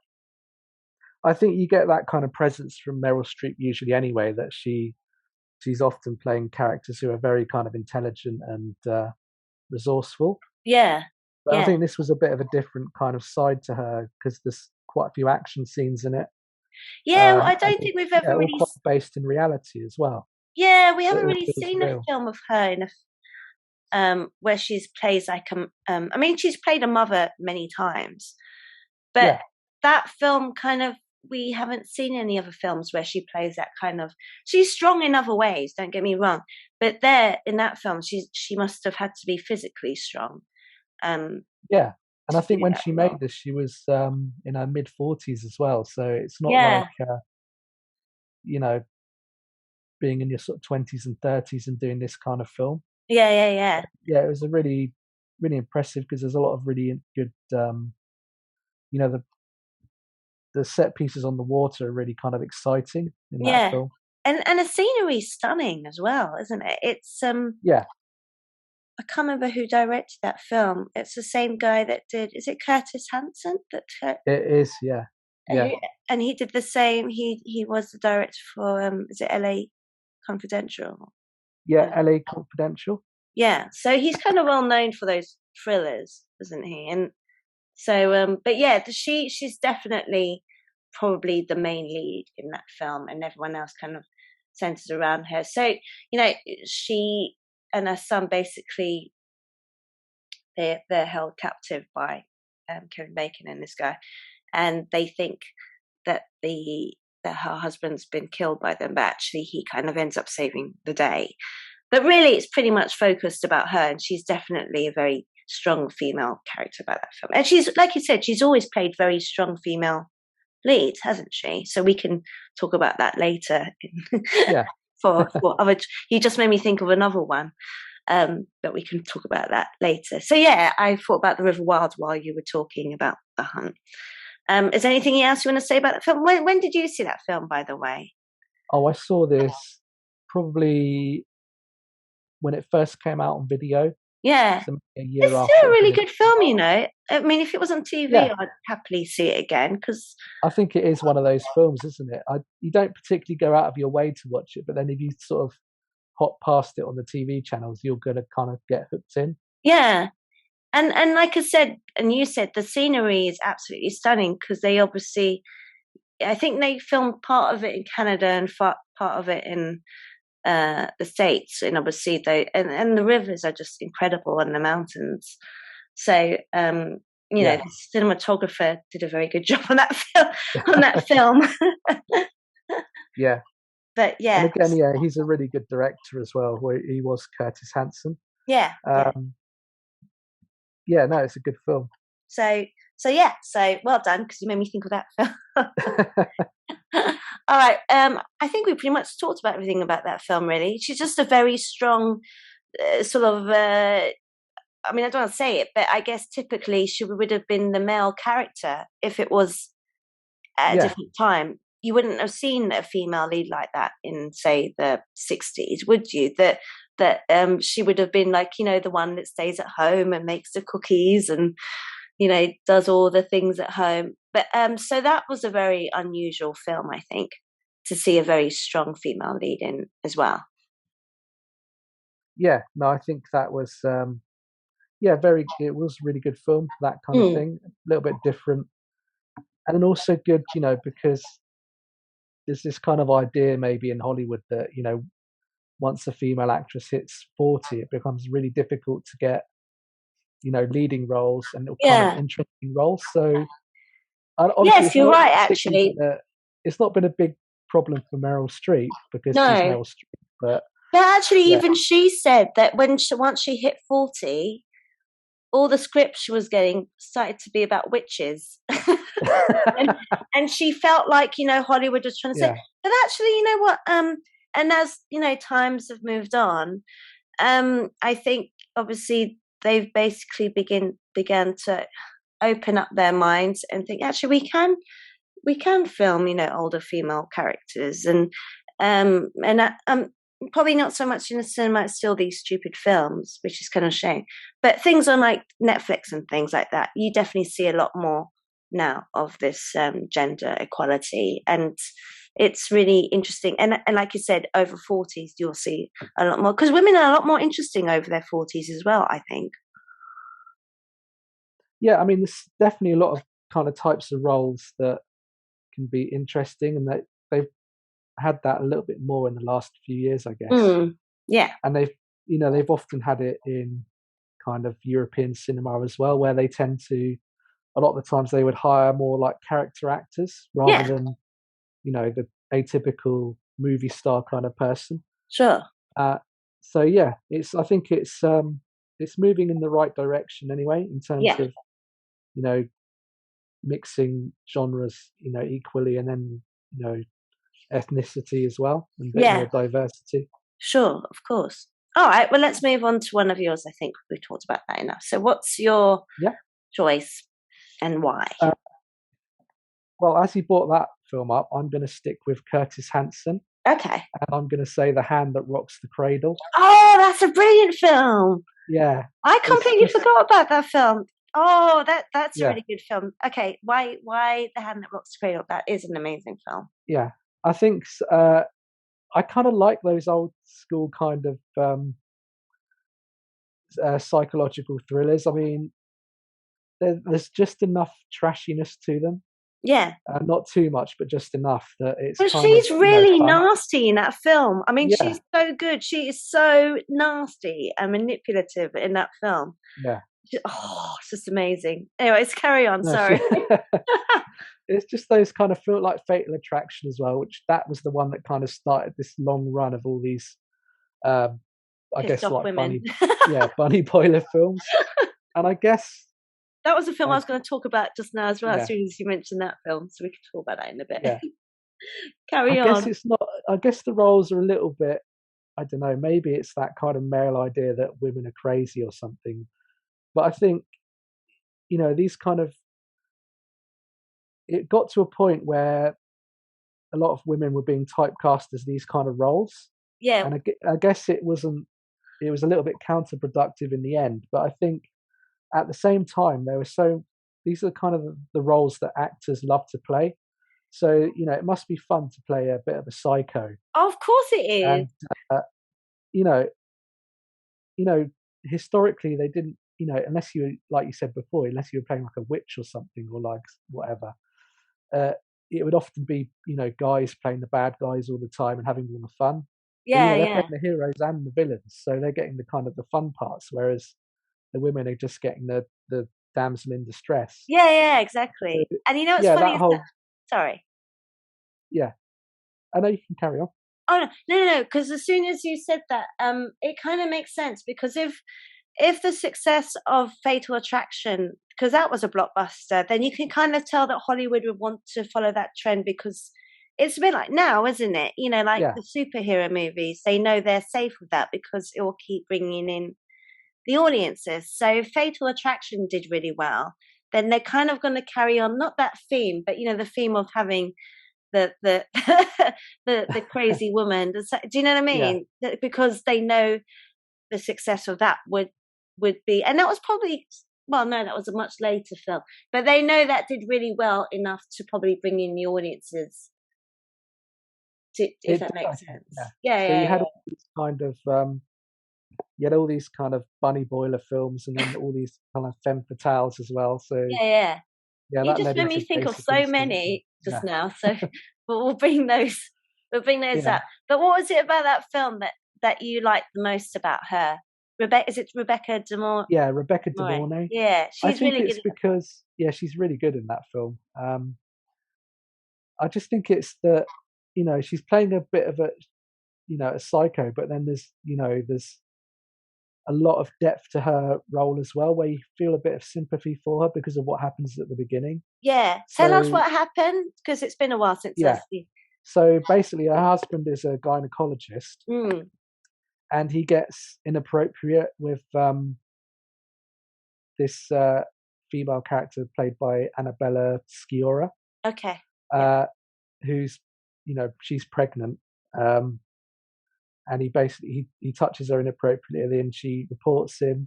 I think you get that kind of presence from Meryl Streep usually anyway. That she's often playing characters who are very kind of intelligent and resourceful. yeah, But I yeah, think this was a bit of a different kind of side to her because there's quite a few action scenes in it, yeah. Well, I and don't think we've yeah, ever all really. quite based in reality as well. Yeah, we So it haven't all really feels seen a real. film of her in a where she's plays like I mean, she's played a mother many times, but Yeah, that film kind of we haven't seen any other films where she plays that kind of. She's strong in other ways. Don't get me wrong, but there in that film, she must have had to be physically strong um yeah. And I to do think when that she made role. this, she was in her mid 40s as well. So it's not like Yeah, you know being in your sort of 20s and 30s and doing this kind of film. yeah, yeah, yeah, Yeah, it was a really impressive because there's a lot of really good you know the set pieces on the water are really kind of exciting in that yeah. film. And the scenery's stunning as well, isn't it? It's Yeah, I can't remember who directed that film. It's the same guy that did. Is it Curtis Hanson that? it is. Yeah, yeah, Who, and he did the same. He was the director for is it L.A. Confidential? yeah. Uh, LA Confidential. yeah, so he's kind of well known for those thrillers, isn't he? And so, but yeah, she's definitely probably the main lead in that film, and everyone else kind of centers around her. So you know, she and her son basically they're held captive by Kevin Bacon and this guy, and they think that that her husband's been killed by them, but actually he kind of ends up saving the day. But really, it's pretty much focused about her, and she's definitely a very strong female character about that film. And she's, like you said, she's always played very strong female leads, hasn't she? So we can talk about that later. Yeah, For other, you just made me think of another one, but we can talk about that later. So yeah, I thought about the River Wild while you were talking about The Hunt. Is there anything else you want to say about that film? When did you see that film, by the way? oh, I saw this probably when it first came out on video, Yeah, so maybe a year it's after still it a had been really in good film, you cinemas. know. I mean, if it was on TV, Yeah, I'd happily see it again because, I think it is one of those films, isn't it? You don't particularly go out of your way to watch it, but then if you sort of hop past it on the TV channels, you're going to kind of get hooked in. yeah. And like I said, and you said, the scenery is absolutely stunning because they obviously, I think they filmed part of it in Canada and part of it in the States, and obviously and the rivers are just incredible and the mountains. So you know, Yeah, the cinematographer did a very good job on that film. On that film, yeah. but And yeah, again, yeah, he's a really good director as well. Where he was Curtis Hanson. yeah, yeah. Um, yeah, no, it's a good film. So yeah, so well done because you made me think of that film. All right, I think we pretty much talked about everything about that film. Really, she's just a very strong sort of. I mean, I don't want to say it, but I guess typically she would have been the male character if it was at a Yeah, different time. You wouldn't have seen a female lead like that in, say, the 60s, would you? That she would have been like, you know, the one that stays at home and makes the cookies and, you know, does all the things at home. But so that was a very unusual film, I think, to see a very strong female lead in as well. yeah. No, I think that was yeah, very. It was a really good film, that kind of Mm. thing. A little bit different, and then also good, because there's this kind of idea maybe in Hollywood that once a female actress hits 40, it becomes really difficult to get leading roles and kind of Yeah. interesting roles. So and obviously, Yes, it's you're not right, particularly actually. been a big problem for Meryl Streep because she's No. Meryl Streep. But But actually, yeah, even she said that once she hit 40, all the scripts she was getting started to be about witches. and, and she felt like, you know, Hollywood was trying to say, yeah, but actually, you know what? and as you know, times have moved on. I think obviously they've basically began to open up their minds and think actually we can film, older female characters, and probably not so much in the cinema. It's still these stupid films, which is kind of a shame. But things on like Netflix and things like that, you definitely see a lot more now of this gender equality, and it's really interesting. And like you said, over 40s, you'll see a lot more because women are a lot more interesting over their 40s as well, I think. Yeah, I mean, there's definitely a lot of kind of types of roles that can be interesting, and they've had that a little bit more in the last few years, I guess. Yeah. And they've often had it in kind of European cinema as well, where they tend to, a lot of the times they would hire more like character actors rather Yeah. than, the atypical movie star kind of person. Sure. So yeah, I think it's moving in the right direction anyway, in terms Yeah. of, mixing genres, equally, and then, ethnicity as well, and a bit Yeah. more diversity. Sure, of course. All right, well, let's move on to one of yours. I think we talked about that enough. So what's your choice and why? Well, as you brought that film up, I'm going to stick with Curtis Hanson. Okay. And I'm going to say The Hand That Rocks the Cradle. Oh, that's a brilliant film. Yeah. I completely forgot about that film. Oh, that's a really good film. Okay, why The Hand That Rocks the Cradle? That is an amazing film. Yeah. I think I kind of like those old school kind of psychological thrillers. I mean, there's just enough trashiness to them. Yeah. Not too much, but just enough that it's But kind she's of, really fun. nasty in that film. I mean, she's so good. She is so nasty and manipulative in that film. Yeah. It's just amazing. Anyway, let's carry on. Sorry. It's just those kind of feel like Fatal Attraction as well, which that was the one that kind of started this long run of all these, I guess, like women. bunny boiler films. And I guess that was a film I was going to talk about just now as well, as soon as you mentioned that film, so we can talk about that in a bit. Yeah. Carry on. I guess it's not. I guess the roles are a little bit. I don't know. Maybe it's that kind of male idea that women are crazy or something. But I think, these kind of. It got to a point where a lot of women were being typecast as these kind of roles. Yeah. And I guess it wasn't. It was a little bit counterproductive in the end. But I think at the same time, these are kind of the roles that actors love to play. So, it must be fun to play a bit of a psycho. Of course it is. And, historically they didn't, unless you were, like you said before, unless you were playing like a witch or something, or like whatever, it would often be, guys playing the bad guys all the time and having all the fun. Yeah, they're playing the heroes and the villains, so they're getting the kind of the fun parts, whereas the women are just getting the damsel in distress. Yeah, exactly. So, and it's funny. Sorry. Yeah, I know, you can carry on. Oh no! Because as soon as you said that, it kind of makes sense, because if the success of Fatal Attraction, because that was a blockbuster, then you can kind of tell that Hollywood would want to follow that trend, because it's a bit like now, isn't it? The superhero movies, they know they're safe with that because it will keep bringing in the audiences. So if Fatal Attraction did really well, then they're kind of going to carry on, not that theme, but the theme of having the the crazy woman. Do you know what I mean? Yeah. Because they know the success of that would be, and that was probably, well, no, that was a much later film, but they know that did really well enough to probably bring in the audiences. If that makes sense. Yeah. So you had all these kind of you had all these kind of bunny boiler films, and then all these kind of femme fatales as well. So yeah. You just made me think of so many just now. So we'll bring those up. But what was it about that film that you liked the most about her? Is it Rebecca De Mornay? Yeah, Rebecca De Mornay. Yeah, she's really good. It's because she's really good in that film. I just think it's that she's playing a bit of a psycho, but then there's a lot of depth to her role as well, where you feel a bit of sympathy for her because of what happens at the beginning. Yeah, tell us what happened, because it's been a while since I've seen. So basically, her husband is a gynecologist, Mm. and he gets inappropriate with this female character played by Annabella Sciorra, Okay. Yeah. uh, who's, she's pregnant, um, and he basically he touches her inappropriately, and she reports him.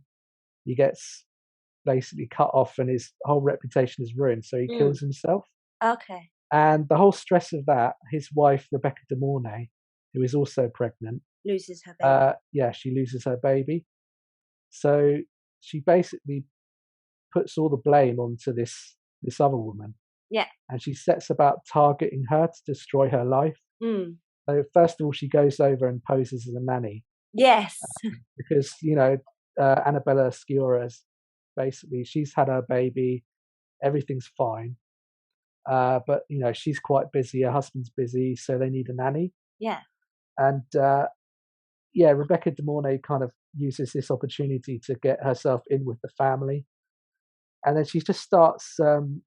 He gets basically cut off, and his whole reputation is ruined. So he Mm. kills himself. Okay. And the whole stress of that, his wife Rebecca De Mornay, who is also pregnant, Loses her baby. yeah, she loses her baby. So she basically puts all the blame onto this other woman, Yeah. and she sets about targeting her to destroy her life. Mm. So first of all, she goes over and poses as a nanny Yes. because Annabella Sciorra's basically she's had her baby, everything's fine, but she's quite busy. Her husband's busy, so they need a nanny. Yeah. And yeah, Rebecca De Mornay kind of uses this opportunity to get herself in with the family, and then she just starts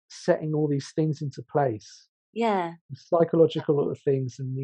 setting all these things into place, Yeah. psychological little things, and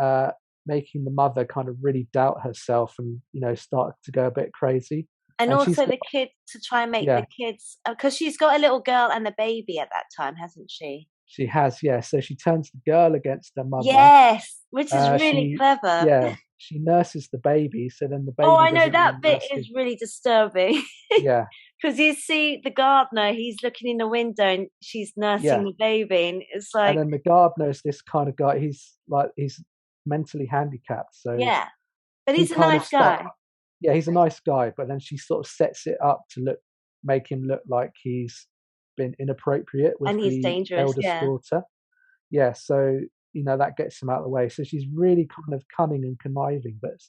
uh, making the mother kind of really doubt herself, and start to go a bit crazy. And And she's also got, the kid to try and make yeah, the kids because she's got a little girl and a baby at that time, hasn't she? she has, yeah. So she turns the girl against her mother. Yes, which is really She, clever. yeah, she nurses the baby, so then the Oh, baby I know doesn't that want to bit nurse is really disturbing yeah, because you see the gardener, he's looking in the window and she's nursing yeah. the baby, and it's And like, then the gardener is this kind of guy. He's mentally handicapped, so yeah, but he he's a kind of nice start. guy Yeah, he's a nice guy, but then she sort of sets it up to make him look like he's been inappropriate with and he's the dangerous. eldest Yeah, daughter. Yeah, so that gets him out of the way. So she's really kind of cunning and conniving. But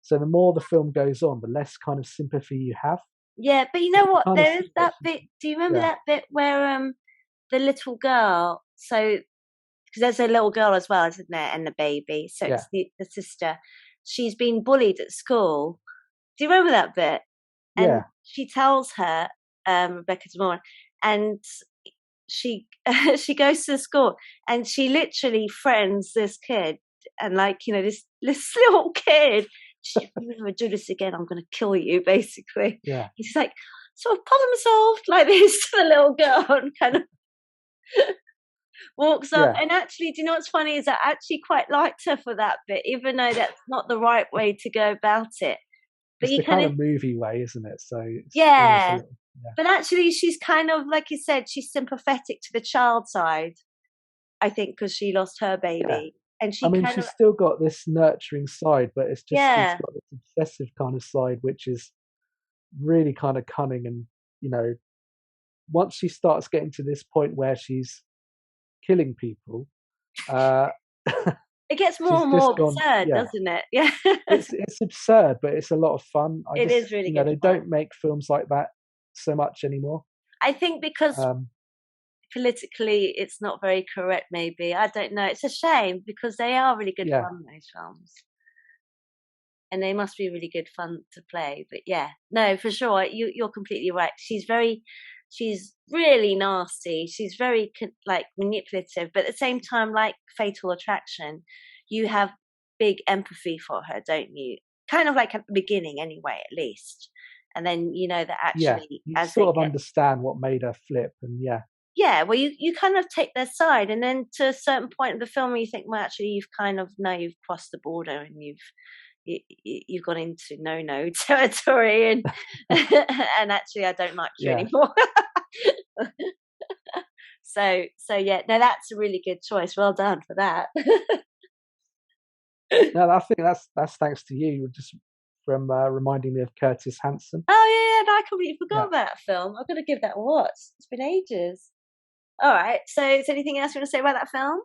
so the more the film goes on, the less kind of sympathy you have. yeah, but you But know you what? kind of There is see what that bit. Do you remember yeah, that bit where the little girl? So because there's a little girl as well, isn't there, and the baby. So yeah, it's the sister. She's been bullied at school. Do you remember that bit? And yeah, she tells her, Rebecca De Mornay, and she she goes to the school and she literally friends this kid, and like this little kid. She, if you ever do this again, I'm going to kill you. Basically, yeah, he's like, sort of problem solved, like this to the little girl, and kind of walks off. yeah. And actually, do you know what's funny is I actually quite liked her for that bit, even though that's not the right way to go about it. But It's you the kind kind of, of movie way, isn't it? So it's almost a yeah. little, yeah, But actually, she's kind of, like you said, she's sympathetic to the child side, I think, because she lost her yeah. baby. And I she mean, kind of, she's still got this nurturing side, but it's just she's yeah, got this obsessive kind of side, which is really kind of cunning. And you know, once she starts getting to this point where she's killing people, uh, it gets more she's and just more gone. absurd, Yeah, doesn't it? Yeah. it's absurd, but it's a lot of fun. I It just, is really good they fun. don't make films like that so much anymore. I think because Um, politically it's not very correct, maybe. I don't know. It's a shame because they are really good yeah, fun, those films. And they must be really good fun to play. But yeah, no, for sure, you're completely right. She's really nasty. She's very like manipulative, but at the same time, like Fatal Attraction, you have big empathy for her, don't you? Kind of like at the beginning, anyway, at least. And then you know that yeah, actually, you as they sort of get, understand what made her flip, and yeah, yeah, well, you kind of take their side, and then to a certain point of the film, you think, well, actually, you've kind of now you've crossed the border, and you've gone into no territory, and and actually I don't like you yeah. anymore. So yeah, no, that's a really good choice. Well done for that. No, I think that's thanks to you, just from reminding me of Curtis Hanson. Oh yeah, no, I completely forgot Yeah. about that film. I've got to give that a watch. It's been ages. All right, so is there anything else you want to say about that film?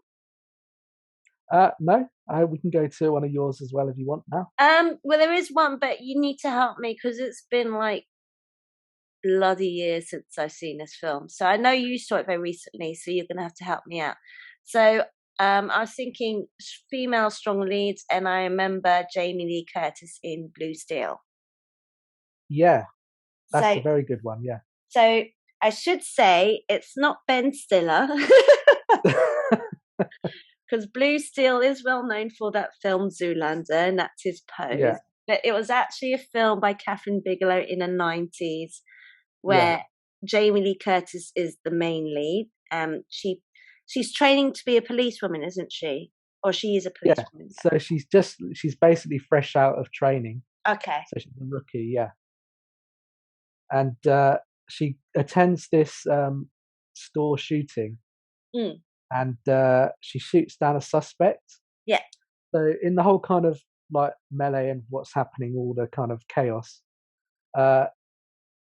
No, we can go to one of yours as well if you want now. Well, there is one, but you need to help me because it's been like bloody years since I've seen this film. So I know you saw it very recently, so you're going to have to help me out. So I was thinking female strong leads, and I remember Jamie Lee Curtis in Blue Steel. Yeah, that's So, a very good one. Yeah. so I should say it's not Ben Stiller. Because Blue Steel is well known for that film Zoolander, and that's his pose. Yeah, But it was actually a film by Catherine Bigelow in the 90s yeah, where Jamie Lee Curtis is the main lead. She's training to be a policewoman, isn't she? Or she is a yeah. policewoman. So she's basically fresh out of training. Okay. So she's a rookie, yeah. And she attends this store shooting, Mm. and she shoots down a suspect. Yeah. So in the whole kind of like melee and what's happening, all the kind of chaos, uh,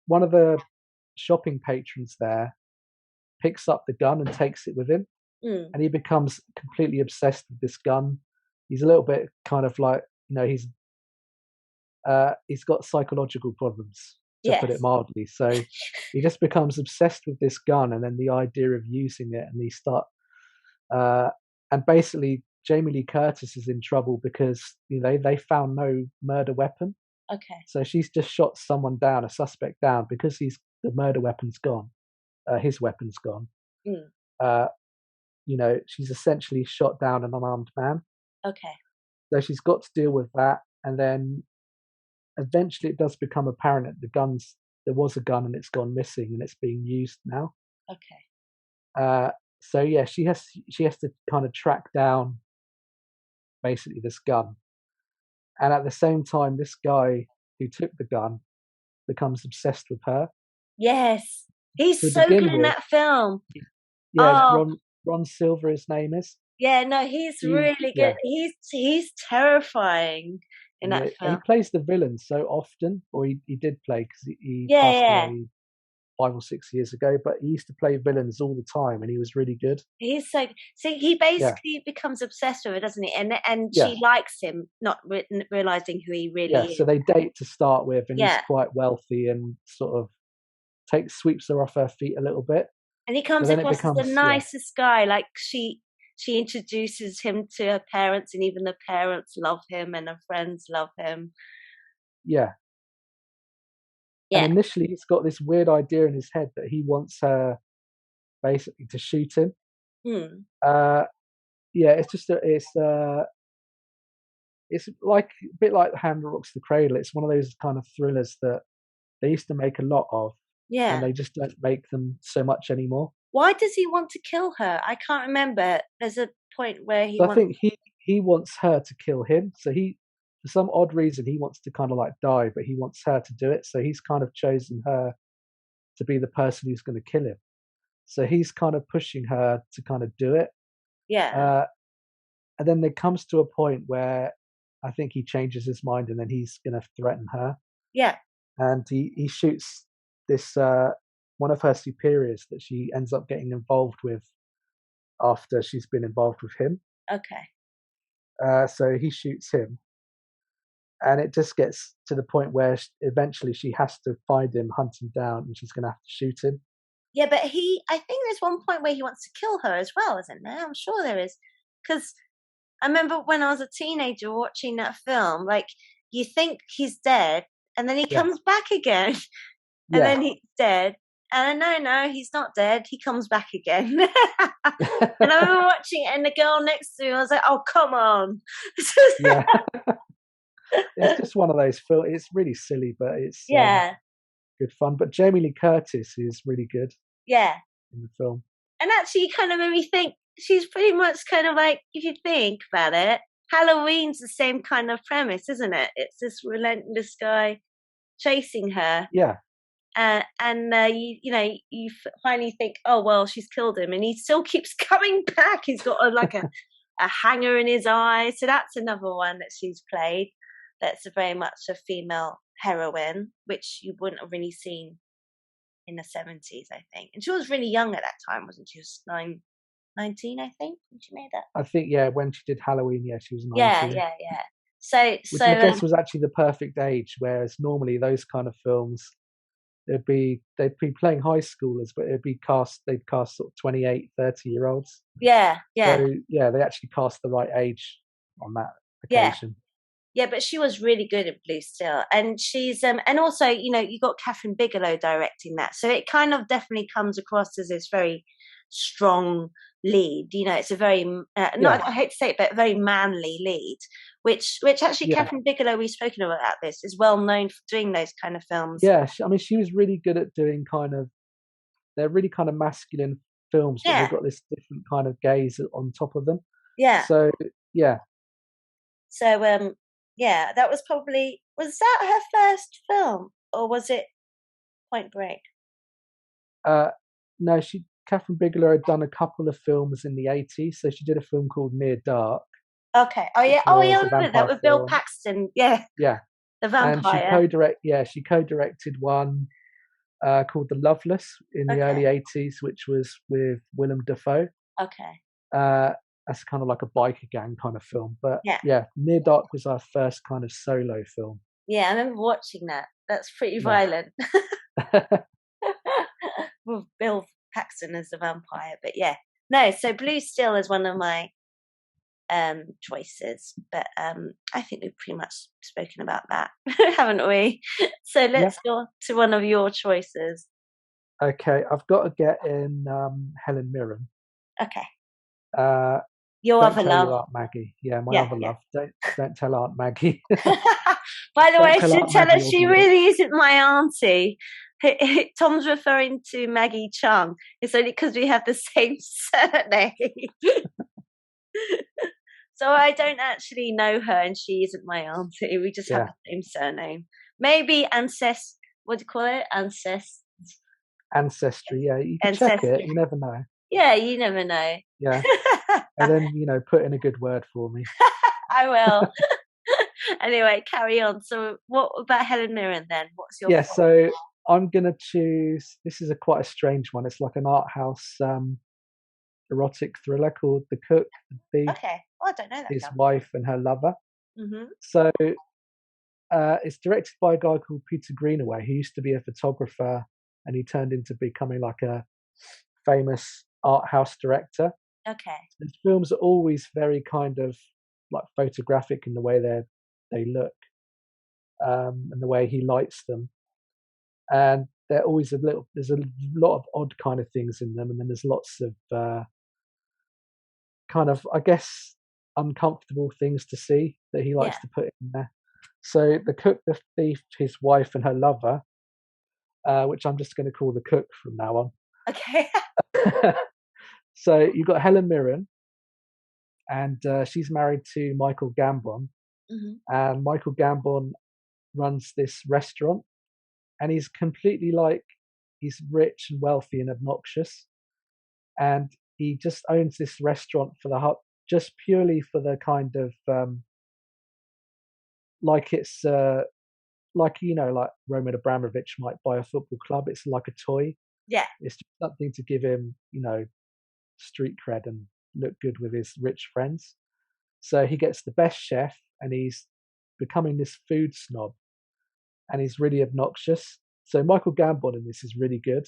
one of the shopping patrons there picks up the gun and takes it with him, Mm. and he becomes completely obsessed with this gun. He's a little bit kind of like, he's got psychological problems, to put it Yes. mildly. So he just becomes obsessed with this gun, and then the idea of using it, and uh, and basically Jamie Lee Curtis is in trouble because they found no murder weapon. Okay. So she's just shot someone down, a suspect down, because the murder weapon's gone, his weapon's gone. Mm. She's essentially shot down an unarmed man. Okay. So she's got to deal with that, and then eventually it does become apparent that there was a gun and it's gone missing and it's being used now. Okay. So yeah, she has to kind of track down basically this gun, and at the same time, this guy who took the gun becomes obsessed with her. Yes. He's To so good begin in with, that film. yeah, it's Oh, Ron Silver. His name is. yeah, no, he's really good. Yeah, He's terrifying in that he film. plays the villain so often, or he did play because he Yeah, passed yeah. away 5 or 6 years ago. But he used to play villains all the time, and he was really good. He's so see. He Yeah, basically becomes obsessed with her, doesn't he? And yeah, she likes him, not realizing who he yeah. really So is. they date to start with, and he's Yeah, quite wealthy and sort of sweeps her off her feet a little bit. and he But comes then it across as the becomes, yeah, nicest guy. Like she introduces him to her parents, and even the parents love him, and her friends love him. yeah. And Yeah. initially, he's got this weird idea in his head that he wants her basically to shoot him. Hmm. Uh, yeah, it's like a bit like Hand That Rocks the Cradle. It's one of those kind of thrillers that they used to make a lot of, and Yeah. they just don't make them so much anymore. Why does he want to kill her? I can't remember. There's a point where he So I wants. think he wants her to kill him. So for some odd reason, he wants to kind of like die, but he wants her to do it. So he's kind of chosen her to be the person who's going to kill him. So he's kind of pushing her to kind of do it. Yeah. Uh, and then there comes to a point where I think he changes his mind, and then he's going to threaten her. Yeah. And he shoots this one of her superiors that she ends up getting involved with after she's been involved with him. Okay. So he shoots him, and it just gets to the point where eventually she has to find him, hunt him down, and she's going to have to shoot him. Yeah, but I think there's one point where he wants to kill her as well, isn't there? I'm sure there is. Because I remember when I was a teenager watching that film, like, you think he's dead, and then he Yeah, comes back again, and yeah. then he's dead. And no, he's not dead. He comes back again. And I remember watching it, and the girl next to me, I was like, oh, come on. Yeah. It's just one of those films. It's really silly, but it's Yeah, good fun. But Jamie Lee Curtis is really good yeah. in the film. And actually, it kind of made me think she's pretty much kind of like, if you think about it, Halloween's the same kind of premise, isn't it? It's this relentless guy chasing her, Yeah, you finally think, oh well, she's killed him, and he still keeps coming back. He's got a hanger in his eye. So that's another one that she's played. That's very much a female heroine, which you wouldn't have really seen in the 70s, I think. And she was really young at that time, wasn't she? She was 19, I think, when she made that. I think when she did Halloween, she was Yeah, 19. yeah, yeah. So, Which I guess was actually the perfect age, whereas normally those kind of films, they'd be playing high schoolers, but they'd cast sort of 28, 30-year-olds. yeah, yeah, So yeah, they actually cast the right age on that yeah. occasion. Yeah, but she was really good at Blue Steel, and she's and also you got Catherine Bigelow directing that, so it kind of definitely comes across as this very strong lead. You know, it's a very Yeah, not, I hate to say it, but a very manly lead. Which actually, yeah, Catherine Bigelow, we've spoken about this, is well known for doing those kind of films. yeah. I mean, she was really good at doing kind of, they're really kind of masculine films, but they've Yeah, got this different kind of gaze on top of them. yeah. So yeah, So yeah, that was probably, was that her first film or was it Point Break? uh, no, Catherine Bigelow had done a couple of films in the 80s. So she did a film called Near Dark, Okay. which Oh yeah, I was a remember that vampire with Bill film. Paxton. Yeah, Yeah, the and vampire. she co-directed one called The Loveless in the Okay. early 80s, which was with Willem Dafoe. Okay. Uh, that's kind of like a biker gang kind of film. But Yeah. yeah, Near Dark was our first kind of solo film. Yeah, I remember watching that. That's pretty Yeah. violent. With Bill Paxton as the vampire. But yeah. No, so Blue Steel is one of my choices. But I think we've pretty much spoken about that, haven't we? So Yeah. let's go to one of your choices. Okay, I've got to get in Helen Mirren. Okay. Uh, Your don't other tell love. your Aunt Maggie. Yeah, my Yeah, other yeah. love. Don't tell Aunt Maggie. By the way, Don't I tell should Aunt tell her Maggie or she Gloria. really isn't my auntie. Tom's referring to Maggie Chung. It's only because we have the same surname. So I don't actually know her and she isn't my auntie. We just have Yeah, the same surname. Maybe what do you call it? ancestry. Yeah, you could check it. Ancestry. You never know. Yeah, you never know. Yeah, and then put in a good word for me. I will. Anyway, carry on. So what about Helen Mirren then? What's your Yeah, fault? so I'm gonna choose. This is a quite a strange one. It's like an art house erotic thriller called The Cook, the Thief, Okay. Oh, I don't know that His film. Wife, and Her Lover. Mm-hmm. So it's directed by a guy called Peter Greenaway, who used to be a photographer, and he turned into becoming like a famous art house director. Okay. His films are always very kind of like photographic in the way they look, and the way he lights them, and they're always there's a lot of odd kind of things in them, and then there's lots of kind of, I guess, uncomfortable things to see that he Yeah. likes to put in there. So The Cook, the Thief, His Wife, and Her Lover, which I'm just going to call The Cook from now Okay. on. So you've got Helen Mirren, and she's married to Michael Gambon, Mm-hmm. and Michael Gambon runs this restaurant, and he's completely like, he's rich and wealthy and obnoxious, and he just owns this restaurant for just purely for the kind of like it's like like Roman Abramovich might buy a football club. It's like a toy. Yeah. It's just something to give him street cred and look good with his rich friends. So he gets the best chef, and he's becoming this food snob, and he's really obnoxious. So Michael Gambon in this is really good.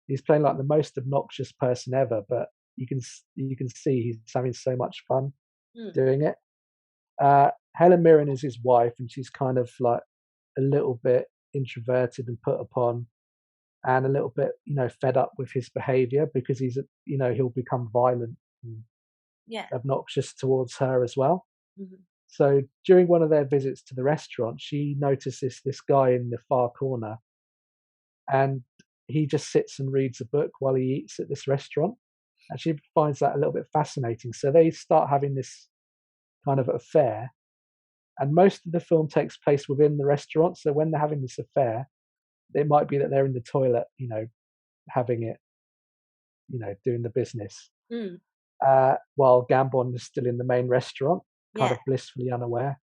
He's playing like the most obnoxious person ever, but you can see he's having so much fun Mm. doing it. Helen Mirren is his wife, and she's kind of like a little bit introverted and put upon, and a little bit fed up with his behavior, because he'll become violent and Yeah. obnoxious towards her as well. Mm-hmm. So during one of their visits to the restaurant, she notices this guy in the far corner, and he just sits and reads a book while he eats at this restaurant. And she finds that a little bit fascinating. So they start having this kind of affair. And most of the film takes place within the restaurant. So when they're having this affair, it might be that they're in the toilet, having it, doing the business, Mm. while Gambon is still in the main restaurant, kind Yeah. of blissfully unaware.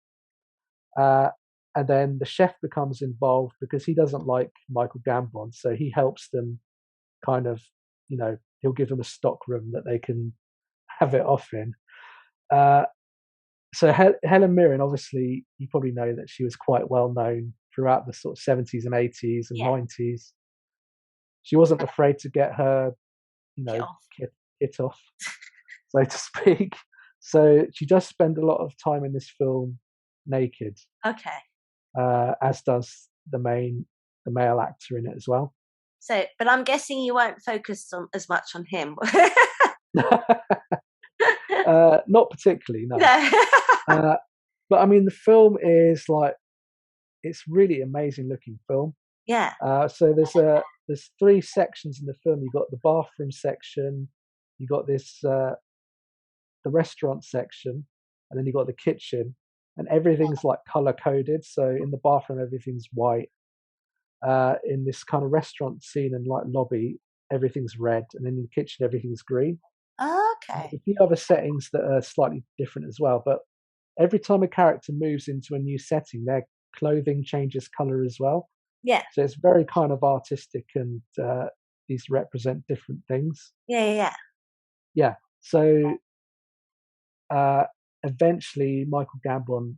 Uh, and then the chef becomes involved because he doesn't like Michael Gambon. So he helps them kind of, he'll give them a stock room that they can have it off in. So Helen Mirren, obviously, you probably know that she was quite well known throughout the sort of 70s and 80s and Yeah. 90s. She wasn't afraid to get her, Get off. kit off, so to speak. So she does spend a lot of time in this film naked, Okay. as does the male actor in it as well. So, but I'm guessing you weren't focused on as much on him. Not particularly, no. No. But I mean, the film is like, it's really amazing looking film. Yeah. So there's three sections in the film. You got the bathroom section, you got this the restaurant section, and then you got the kitchen, and everything's like color coded. So in the bathroom, everything's white. In this kind of restaurant scene and like lobby, everything's red, and then in the kitchen, everything's green. And Okay. there's a few other settings that are slightly different as well. But every time a character moves into a new setting, their clothing changes color as well. Yeah. So it's very kind of artistic, and these represent different things. Yeah. Yeah. Yeah. So uh, eventually, Michael Gambon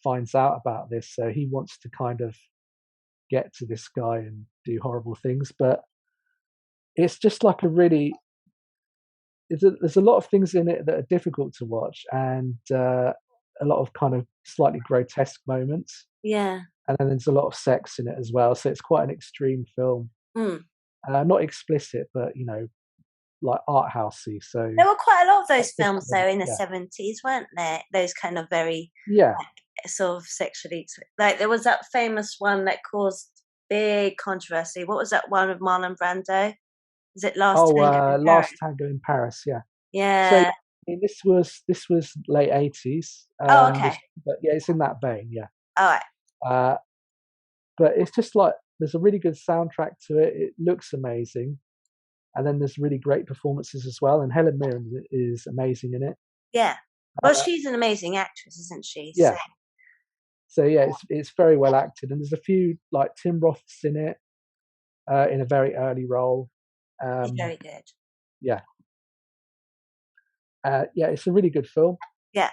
finds out about this, so he wants to kind of get to this guy and do horrible things. But it's just like a really, there's a lot of things in it that are difficult to watch, and a lot of kind of slightly grotesque moments. Yeah. And then there's a lot of sex in it as well. So it's quite an extreme film. Mm. Not explicit, but like art housey. So There were quite a lot of those it's films kind though of, in the yeah, 70s, weren't there? Those kind of very yeah. sort of sexually like there was that famous one that caused big controversy. What was that one with Marlon Brando? Is it Last Oh, Tango in Last Paris? Tango in Paris. Yeah. So yeah, Yeah. I mean, this was late 80s. Oh, okay. But yeah, it's in that vein. Yeah. All right. Uh, but it's just like there's a really good soundtrack to it. It looks amazing, and then there's really great performances as well. And Helen Mirren is amazing in it. Yeah. Well, Uh, she's an amazing actress, isn't she? So, yeah. So yeah, it's very well acted, and there's a few like Tim Roth's in it in a very early role. she's very good. Yeah, yeah, it's a really good film. Yeah.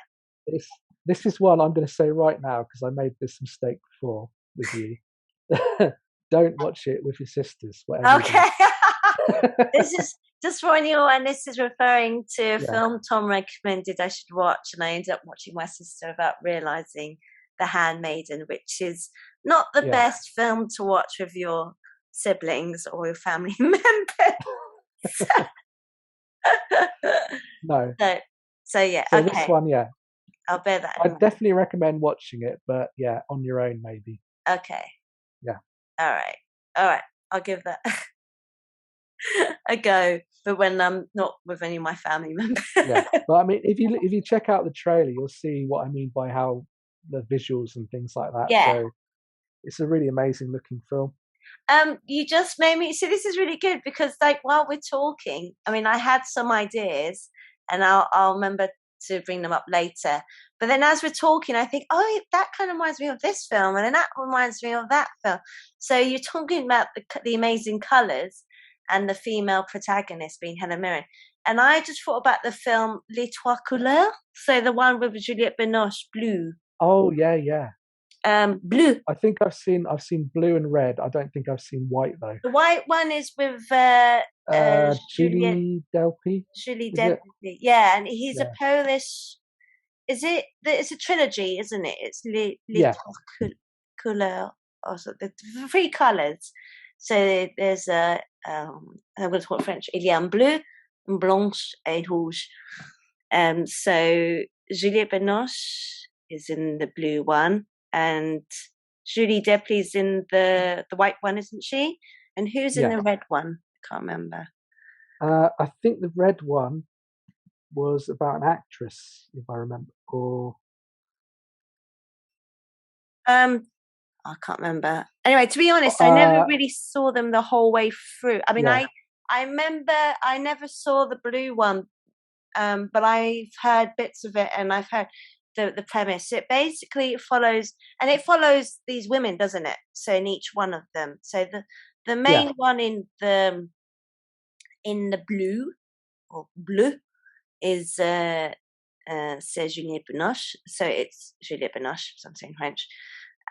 It's, this is one I'm going to say right now because I made this mistake before with you. Don't watch it with your sisters, whatever. Okay. This is just for anyone. This is referring to a Yeah. film Tom recommended I should watch, and I ended up watching my sister without realizing The Handmaiden, which is not the Yeah. best film to watch with your siblings or your family members. No. So yeah, So okay. this one, yeah, I'll bear that in I mind. definitely recommend watching it, but yeah, on your own maybe. Okay. Yeah. All right. I'll give that a go, but when I'm not with any of my family members. Yeah, but I mean, if you check out the trailer, you'll see what I mean by how the visuals and things like that. Yeah. So it's a really amazing looking film. You just made me see. This is really good because, like, while we're talking, I mean, I had some ideas, and I'll remember to bring them up later. But then, as we're talking, I think, oh, that kind of reminds me of this film, and then that reminds me of that film. So you're talking about the amazing colours and the female protagonist being Helen Mirren, and I just thought about the film Les Trois Couleurs, so the one with Juliette Binoche, Blue. Oh yeah. Blue. I think I've seen blue and red. I don't think I've seen white though. The white one is with Julie Delpy. Julie Is it? Delpy. Yeah, and he's Yeah. a Polish. Is it? It's a trilogy, isn't it? It's Les Yeah. Trois Couleurs, also the three colours. So there's a I'm going to talk French. Il y a un bleu, un blanche, et rouge. So Juliette Binoche is in the blue one, and Julie Delpy's in the white one, isn't she? And who's in Yeah. the red one? I can't remember. I think the red one was about an actress, if I remember. Or I can't remember. Anyway, to be honest, I never really saw them the whole way through. I mean, yeah. I remember I never saw the blue one, but I've heard bits of it, and I've heard the premise. It basically follows these women, doesn't it? So in each one of them. So the main one in the blue or bleu is c'est Juliette Binoche. So it's Juliette Binoche, so I'm saying French.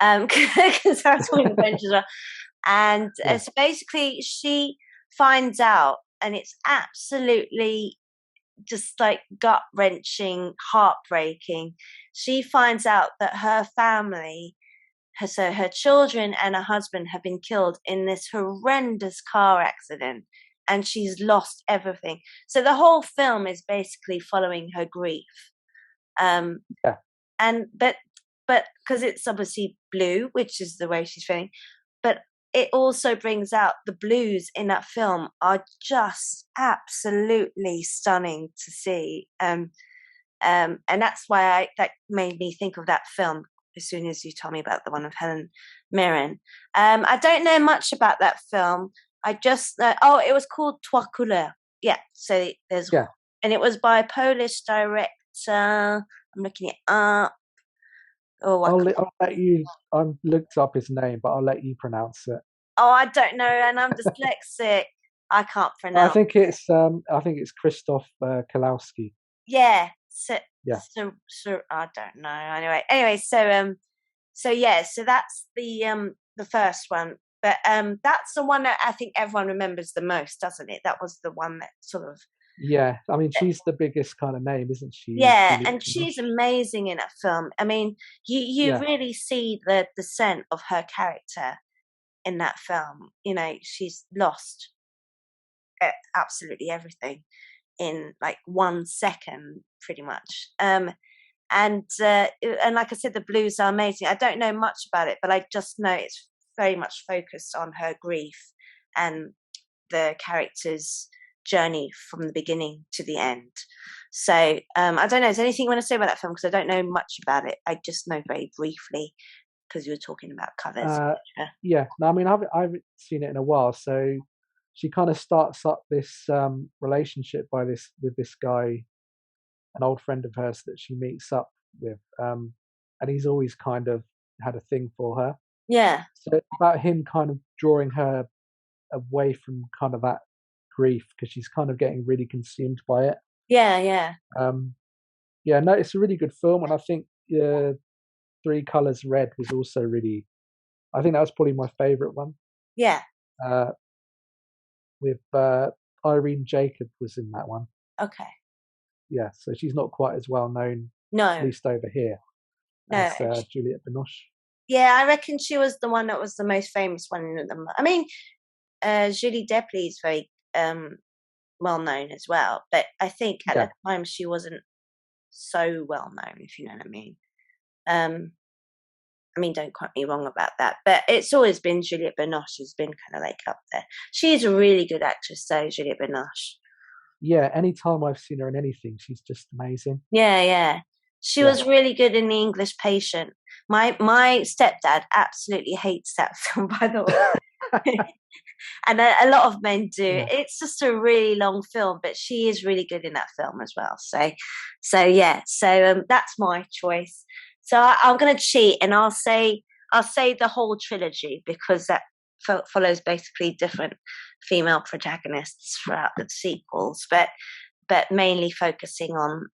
Because that's all in French as well. And so basically she finds out, and it's absolutely just like gut-wrenching, heartbreaking. She finds out that her family so her children and her husband have been killed in this horrendous car accident, and she's lost everything. So the whole film is basically following her grief. Um, Yeah. and but because it's obviously blue, which is the way she's feeling, but it also brings out the blues in that film are just absolutely stunning to see. And that's why that made me think of that film as soon as you told me about the one of Helen Mirren. I don't know much about that film. I just it was called Trois Couleurs. Yeah, so there's Yeah. and it was by a Polish director. I'm looking it up. I'll let you. I looked up his name, but I'll let you pronounce it. I don't know, and I'm dyslexic. I can't I pronounce. think it's Krzysztof Kalowski. Yeah. Yeah. So I don't know. Anyway, so yeah, so that's the first one. But that's the one that I think everyone remembers the most, doesn't it? That was the one that sort of. Yeah, I mean, she's the biggest kind of name, isn't she? Yeah, Juliette and she's Binoche. amazing in that film. I mean, you Yeah, really see the descent of her character in that film. You know, she's lost absolutely everything in like 1 second, pretty much. And like I said, the blues are amazing. I don't know much about it, but I just know it's very much focused on her grief and the character's journey from the beginning to the end. So I don't know. Is there anything you want to say about that film? Because I don't know much about it. I just know very briefly because you were talking about covers. yeah. No, I mean, I've seen it in a while. So she kind of starts up this relationship with this guy, an old friend of hers that she meets up with, and he's always kind of had a thing for her. Yeah, So it's about him kind of drawing her away from kind of that grief because she's kind of getting really consumed by it. yeah. Um, yeah, no, it's a really good film, and I think Three Colors Red was also really. I think that was probably my favorite one. Yeah. Uh, with Irene Jacob was in that one. Okay. Yeah, so she's not quite as well known, at No, least over here, no. as Juliette Binoche. Yeah, I reckon she was the one that was the most famous one in them. I mean, Julie Delpy is very well known as well, but I think at Yeah, the time she wasn't so well known, if you know what I mean. Um, I mean, don't quote me wrong about that, but it's always been Juliette Binoche who's been kind of like up there. She's a really good actress, though, Juliette Binoche. yeah. Anytime I've seen her in anything, she's just amazing. Yeah. She Yeah, was really good in The English Patient. My stepdad absolutely hates that film, by the way. And a lot of men do. yeah. It's just a really long film, but she is really good in that film as well. So yeah. So that's my choice. So I'm going to cheat, and I'll say the whole trilogy because that follows basically different female protagonists throughout the sequels, but mainly focusing on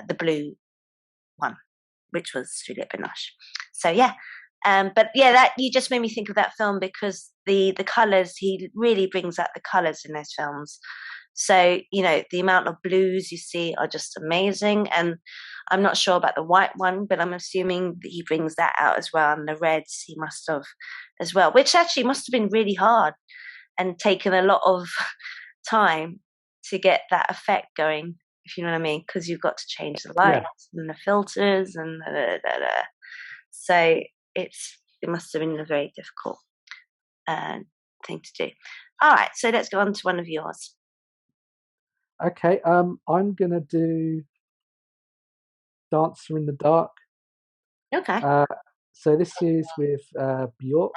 the blue one, which was Juliette Binoche. So yeah, but yeah, that you just made me think of that film because the colors, he really brings out the colors in those films. So the amount of blues you see are just amazing, and I'm not sure about the white one, but I'm assuming that he brings that out as well, and the reds he must have as well, which actually must have been really hard and taken a lot of time to get that effect going, if you know what I mean, because you've got to change the Yeah. lights and the filters and so it must have been a very difficult thing to do. All right, so let's go on to one of yours. Okay. I'm gonna do Dancer in the Dark. Okay. So this is with Bjork.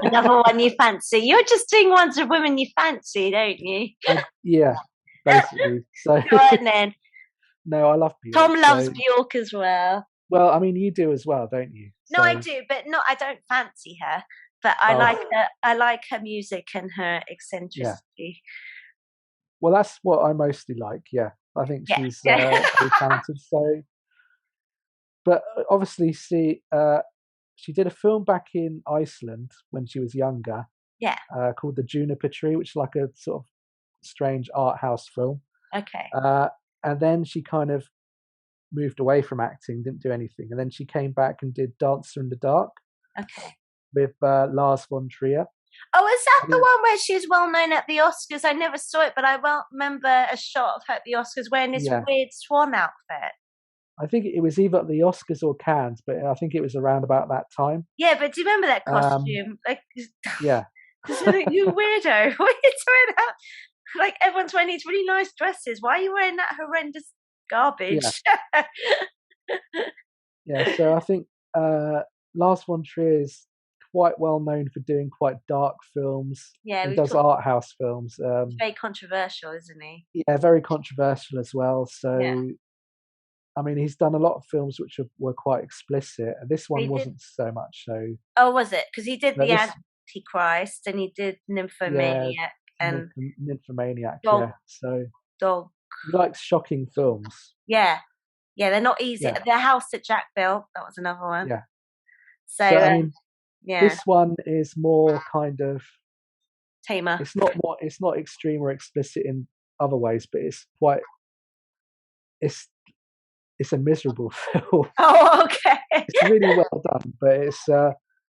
Another one you fancy. You're just doing ones of women you fancy, don't you? Yeah, basically. So Go on then. no, I love Bjork. Tom loves Bjork as well. Well, I mean, you do as well, don't you? No, I do, but I don't fancy her. But I like her. I like her music and her eccentricity. Yeah. Well, that's what I mostly like. Yeah, I think she's very talented. So, but obviously, she did a film back in Iceland when she was younger. Yeah. Called The Juniper Tree, which is like a sort of strange art house film. Okay. And then she kind of moved away from acting, didn't do anything, and then she came back and did Dancer in the Dark Okay. with Lars von Trier. Oh, is that I the mean, one where she's well known at the Oscars? I never saw it, but I well remember a shot of her at the Oscars wearing this yeah, weird swan outfit. I think it was either at the Oscars or Cannes, but I think it was around about that time. Yeah, but do you remember that Um, costume? Like, yeah, you weirdo. What are you doing that? Like, everyone's wearing these really nice dresses. Why are you wearing that horrendous yeah, garbage? yeah. So I think Lars von Trier is quite well known for doing quite dark films Yeah, and we've does talked. art house films. He's very controversial, isn't he? Yeah, very controversial as well. Yeah. So I mean, he's done a lot of films which were quite explicit, and this one He did. wasn't so much so. Oh, was it? Because he did But the this, Antichrist and he did yeah, Nymphomaniac and Nymphomaniac, Dog. yeah. So Dog. he likes shocking films. Yeah. Yeah, they're not easy. Yeah, The House that Jack built, that was another one. yeah. So, But I mean, yeah, this one is more kind of. tamer. It's not extreme or explicit in other ways, but it's quite. It's it's a miserable film. Oh, okay. It's really well done, but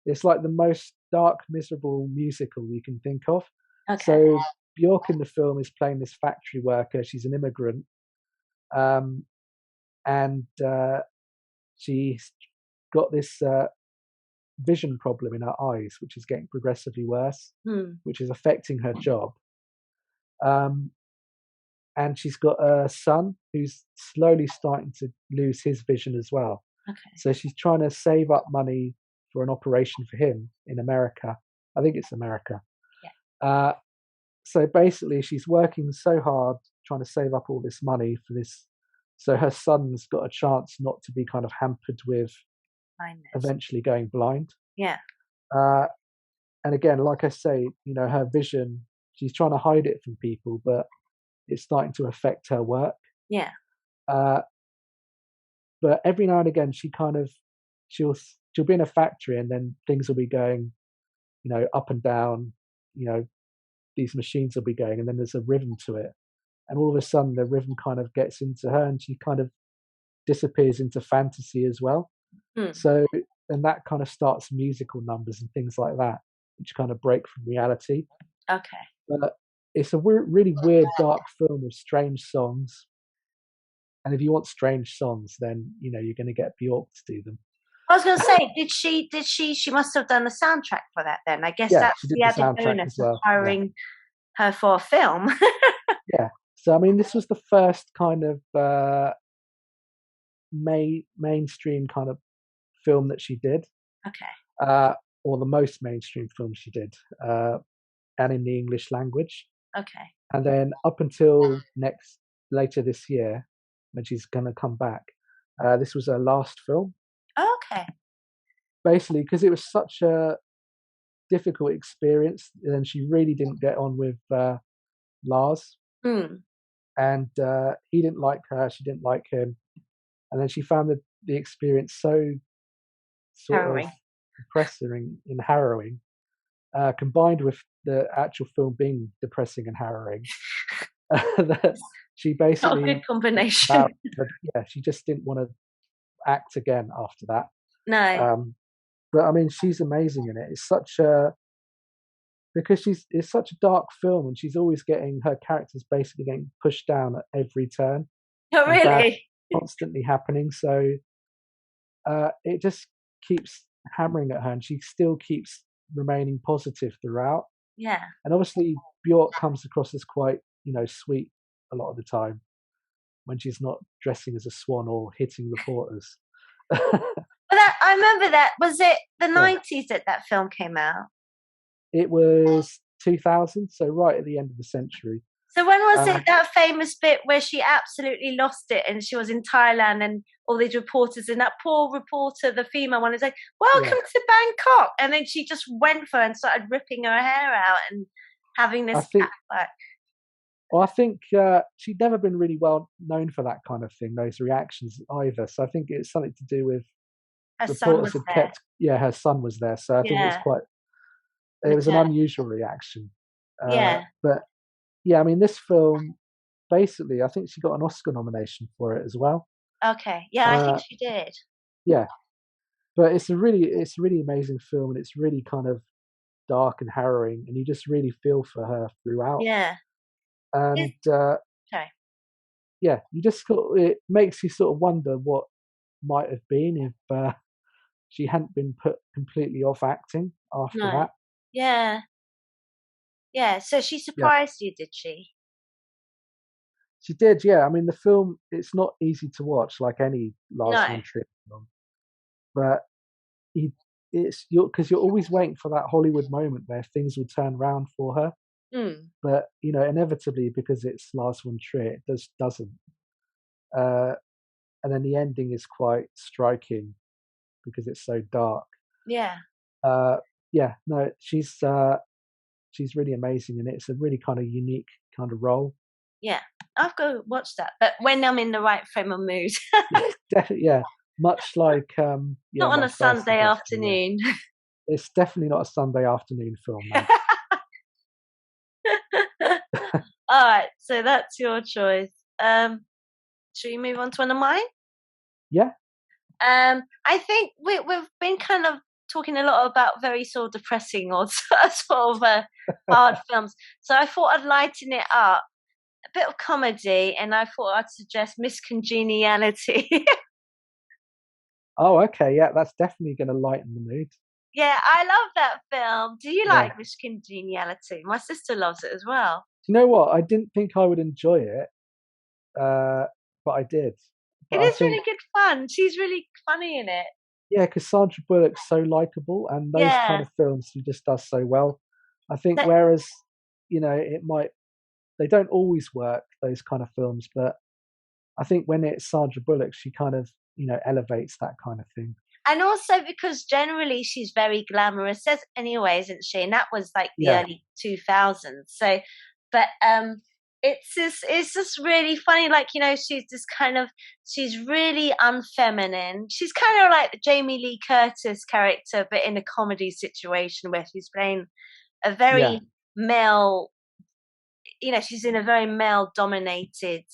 it's like the most dark, miserable musical you can think of. Okay. So Bjork in the film is playing this factory worker. She's an immigrant, um, and she's got this vision problem in her eyes, which is getting progressively worse, Hmm. which is affecting her job. Um, and she's got a son who's slowly starting to lose his vision as well. Okay. So she's trying to save up money for an operation for him in America. I think it's America. Yeah. So basically, she's working so hard trying to save up all this money for this. So her son's got a chance not to be kind of hampered with Blindness. eventually going blind. Yeah. Uh, and again, like I say, her vision, she's trying to hide it from people, but it's starting to affect her work. Yeah. Uh, but every now and again, she'll be in a factory, and then things will be going, up and down. These machines will be going, and then there's a rhythm to it, and all of a sudden the rhythm kind of gets into her, and she kind of disappears into fantasy as well. Hmm. So, and that kind of starts musical numbers and things like that, which kind of break from reality. Okay. But it's a really weird, dark film with strange songs. And if you want strange songs, then you're going to get Bjork to do them. I was going to say, she must have done the soundtrack for that then. I guess Yeah, that's she did the the added soundtrack bonus as well. of hiring her for a film. Yeah. So I mean, this was the first kind of mainstream kind of film that she did. Okay. Or the most mainstream film she did, and in the English language. Okay. And then up until later this year, when she's going to come back, this was her last film. Okay. Basically, because it was such a difficult experience, and she really didn't get on with Lars. Mm. And he didn't like her, she didn't like him. And then she found the experience so sort Harrowing. of depressing and harrowing, combined with the actual film being depressing and harrowing, that she basically Not a good combination. she just didn't want to act again after that. No. But I mean, she's amazing in it. It's such a because it's such a dark film, and she's always getting her characters basically getting pushed down at every turn. Oh, really? Constantly happening. So it just keeps hammering at her, and she still keeps remaining positive throughout. Yeah. And obviously, Bjork comes across as quite, sweet a lot of the time when she's not dressing as a swan or hitting reporters. I remember that. Was it the 90s that film came out? It was 2000, so right at the end of the century. So when was it that famous bit where she absolutely lost it and she was in Thailand and all these reporters and that poor reporter, the female one, was like, "Welcome to Bangkok," and then she just went for her and started ripping her hair out and having this. I think she'd never been really well known for that kind of thing, those reactions either. So I think it's something to do with her son was there. Her son was there. So I think it was an unusual reaction. But yeah, I mean, this film, basically, I think she got an Oscar nomination for it as well. Okay. Yeah, I think Uh, she did. yeah, but it's a really amazing film, and it's really kind of dark and harrowing, and you just really feel for her throughout. Yeah. And It's, sorry. yeah, you just it makes you sort of wonder what might have been if she hadn't been put completely off acting after No. that. Yeah. Yeah. So she Yeah, surprised you, did she? she did. Yeah, I mean the film it's not easy to watch like any Lars No. von Trier film, but he it's you're always waiting for that Hollywood moment where things will turn around for her. Mm. But inevitably because it's Lars von Trier, it doesn't. Uh, and then the ending is quite striking because it's so dark. Yeah. Uh, yeah, no, she's really amazing, and it's a really kind of unique kind of role. Yeah. I've got to watch that, but when I'm in the right frame of mood, Definitely, yeah, much like not on my a first Sunday suggestion. Yeah, afternoon. it's definitely not a Sunday afternoon film. No. All right, so that's your choice. Should we move on to one of mine? Yeah, I think we've been kind of talking a lot about very sort of depressing or sort of hard films. So I thought I'd lighten it up, a bit of comedy, and I thought I'd suggest Miss Congeniality. oh, okay, yeah, that's definitely going to lighten the mood. Yeah, I love that film. Do you Yeah, like Miss Congeniality? My sister loves it as well. you know what? I didn't think I would enjoy it, uh, but I did. But It I is think really good fun. She's really funny in it. yeah, because Sandra Bullock's so likable, and those kind Yeah. of films she just does so well. I think That, whereas it might they don't always work those kind of films, but I think when it's Sandra Bullock, she kind of elevates that kind of thing. and also because generally she's very glamorous as anyway, isn't she? And that was like the Yeah, early 2000s. So, but it's just really funny. Like she's really unfeminine. She's kind of like the Jamie Lee Curtis character, but in a comedy situation where she's playing a yeah, very male. She's in a very male dominated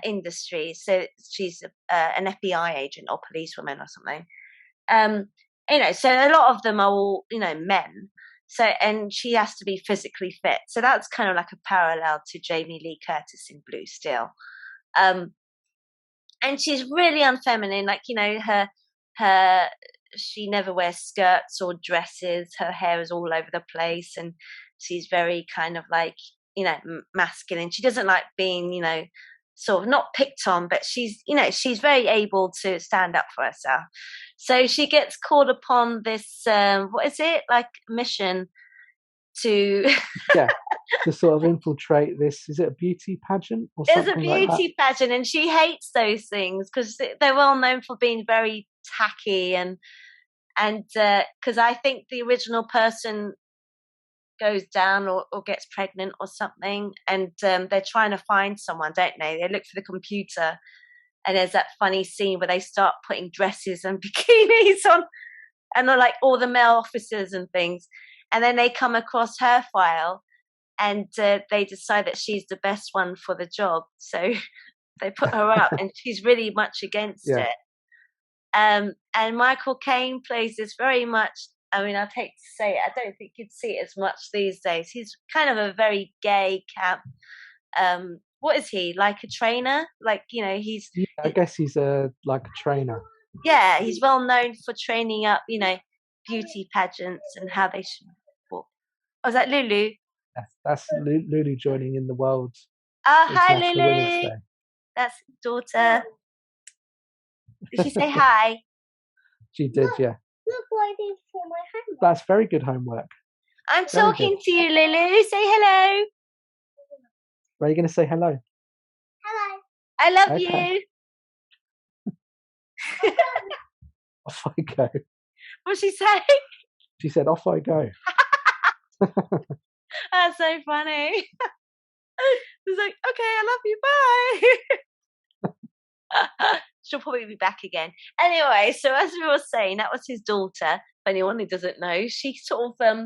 industry. So she's an FBI agent or policewoman or something. Um, so a lot of them are all, men. So, and she has to be physically fit. So that's kind of like a parallel to Jamie Lee Curtis in Blue Steel. Um, and she's really unfeminine. Like, her, she never wears skirts or dresses. Her hair is all over the place. And she's very kind of like, masculine. She doesn't like being, sort of not picked on, but she's very able to stand up for herself. So she gets called upon this, what is it, like mission to. yeah. To sort of infiltrate this, is it a beauty pageant or There's a something like that? beauty pageant, and she hates those things because they're well known for being very tacky and because I think the original person goes down or gets pregnant or something, and they're trying to find someone, don't they? They look for the computer, and there's that funny scene where they start putting dresses and bikinis on, and they're like all the male officers and things, and then they come across her file, and they decide that she's the best one for the job, so they put her up, and she's really much against Yeah, it. And Michael Caine plays this very much. I mean, I'd hate to say it. I don't think you'd see it as much these days. He's kind of a very gay camp. What is he like? A trainer? Like he's yeah. I guess he's a like a trainer. yeah. He's well known for training up beauty pageants and how they should walk. Oh, is that Lulu? That's Lulu joining in the World Oh, hi, International Women's Lulu. Day. That's daughter. Did she say hi? She did, yeah. Look what I did for my homework. That's very good homework. I'm Very good. talking to you, Lulu. Say hello. Are you going to say hello? Hello. I love Okay. you. Off I go. What'd she say? She said, "Off I go." That's so funny. She's like, okay, I love you. Bye. She'll probably be back again. Anyway, so as we were saying, that was his daughter. For anyone who doesn't know, she sort of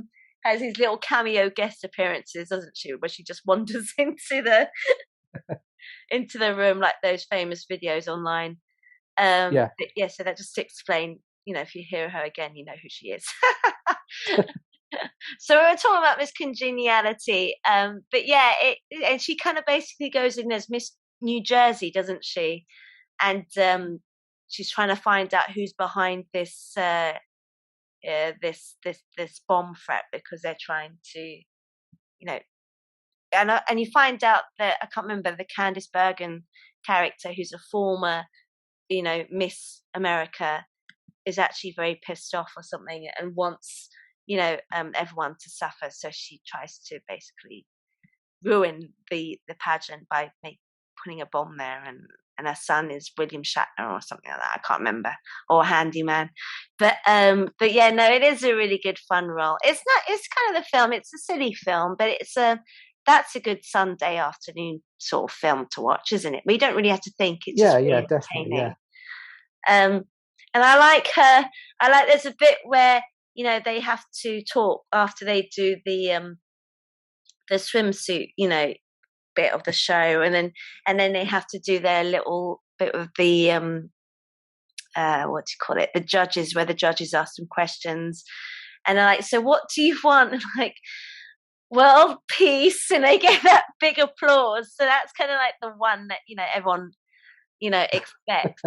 has these little cameo guest appearances, doesn't she? Where she just wanders into the room, like those famous videos online. Yeah. But yeah, so that just to explain, if you hear her again, you know who she is. So we were talking about Miss Congeniality, but yeah, and she kind of basically goes in as Miss New Jersey, doesn't she? And she's trying to find out who's behind this bomb threat, because they're trying to, and you find out that, I can't remember, the Candice Bergen character, who's a former, Miss America, is actually very pissed off or something, and wants, everyone to suffer. So she tries to basically ruin the pageant by putting a bomb there, and her son is William Shatner or something like that. I can't remember, or Handyman. But yeah, no, it is a really good fun role. It's kind of the film. It's a silly film, but that's a good Sunday afternoon sort of film to watch, isn't it? We don't really have to think. It's just really definitely, entertaining. And I like her. There's a bit where they have to talk after they do the swimsuit, bit of the show, and then they have to do their little bit of the what do you call it? The judges, where the judges ask them questions, and they're like, "So what do you want?" And like, "World peace," and they get that big applause. So that's kind of like the one that everyone expects.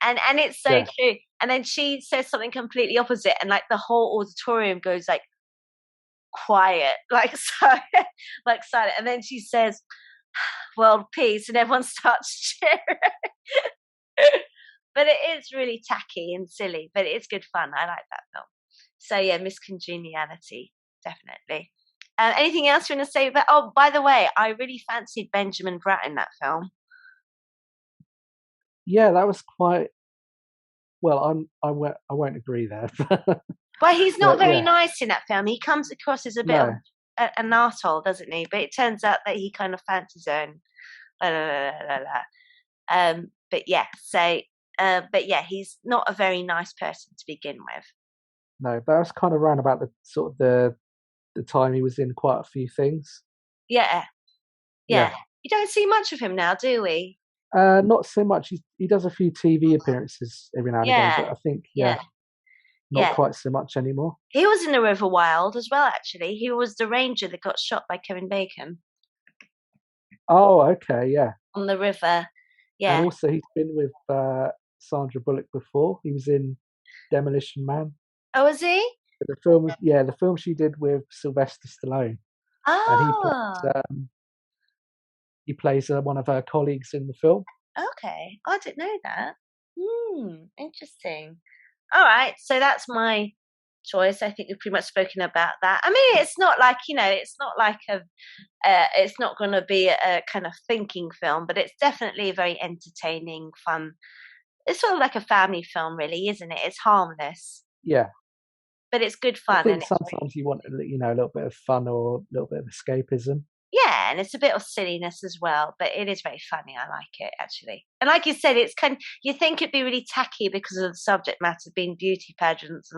And it's so true. And then she says something completely opposite, and like the whole auditorium goes like quiet, like silent, like silent. And then she says, "World peace," and everyone starts cheering. But it is really tacky and silly, but it's good fun. I like that film. So yeah, Miss Congeniality, definitely. Anything else you want to say about? Oh, by the way, I really fancied Benjamin Bratt in that film. Yeah, that was quite. Well, I won't agree there. Well, he's not But, very nice in that film. He comes across as a bit of an arsehole, doesn't he? But it turns out that he kind of fancies her. But yeah, but yeah, he's not a very nice person to begin with. No, that was kind of around about the sort of the time he was in quite a few things. Yeah. You don't see much of him now, do we? Not so much. He does a few TV appearances every now and again, but I think not quite so much anymore. He was in The River Wild as well, actually. He was the ranger that got shot by Kevin Bacon. Oh, okay, yeah. On the river, yeah. And also he's been with Sandra Bullock before. He was in Demolition Man. Oh, was he? The film she did with Sylvester Stallone. Oh. And he plays one of her colleagues in the film. Okay, I didn't know that. Interesting. All right, so that's my choice. I think we've pretty much spoken about that. I mean, it's not like it's not like it's not going to be a kind of thinking film, but it's definitely a very entertaining, fun. It's sort of like a family film, really, isn't it? It's harmless. Yeah. But it's good fun. I think sometimes you want a little bit of fun or a little bit of escapism. Yeah, and it's a bit of silliness as well, but it is very funny. I like it, actually. And like you said, it's you think it'd be really tacky because of the subject matter being beauty pageants,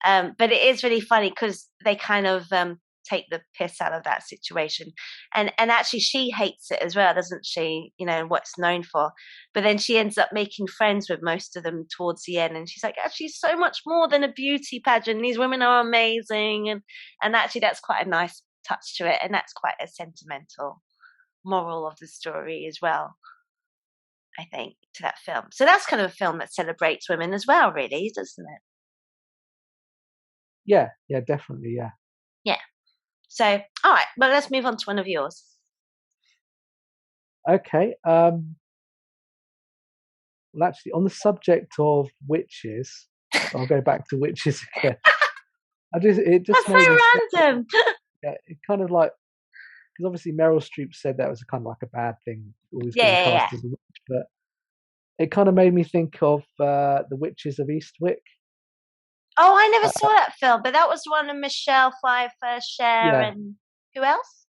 but it is really funny because they kind of take the piss out of that situation, and actually she hates it as well, doesn't she? What it's known for, but then she ends up making friends with most of them towards the end, and she's like, actually, so much more than a beauty pageant. These women are amazing, and actually that's quite a nice touch to it, and that's quite a sentimental moral of the story as well, I think, to that film. So that's kind of a film that celebrates women as well, really, doesn't it? Yeah, definitely, yeah. So, all right, well, let's move on to one of yours. Okay. Well, actually, on the subject of witches, I'll go back to witches again. It just That's so random. Yeah, it kind of like, because obviously Meryl Streep said that was a kind of like a bad thing, always being cast as a witch, but it kind of made me think of The Witches of Eastwick. Oh, I never saw that film, but that was the one of Michelle Pfeiffer, Cher, and who else?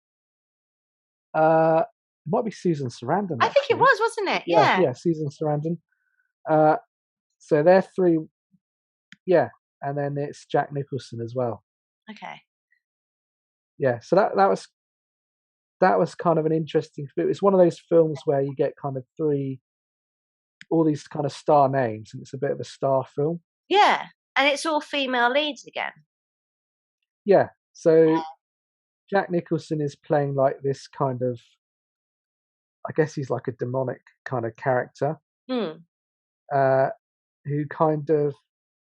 It might be Susan Sarandon. I think it was, wasn't it? Yeah, Susan Sarandon. So they're three. Yeah, and then it's Jack Nicholson as well. Okay. Yeah, so that was kind of an interesting. It was one of those films where you get kind of three all these kind of star names, and it's a bit of a star film. Yeah, and it's all female leads again. Yeah, so Jack Nicholson is playing like this kind of, I guess he's like a demonic kind of character, Hmm. uh, who kind of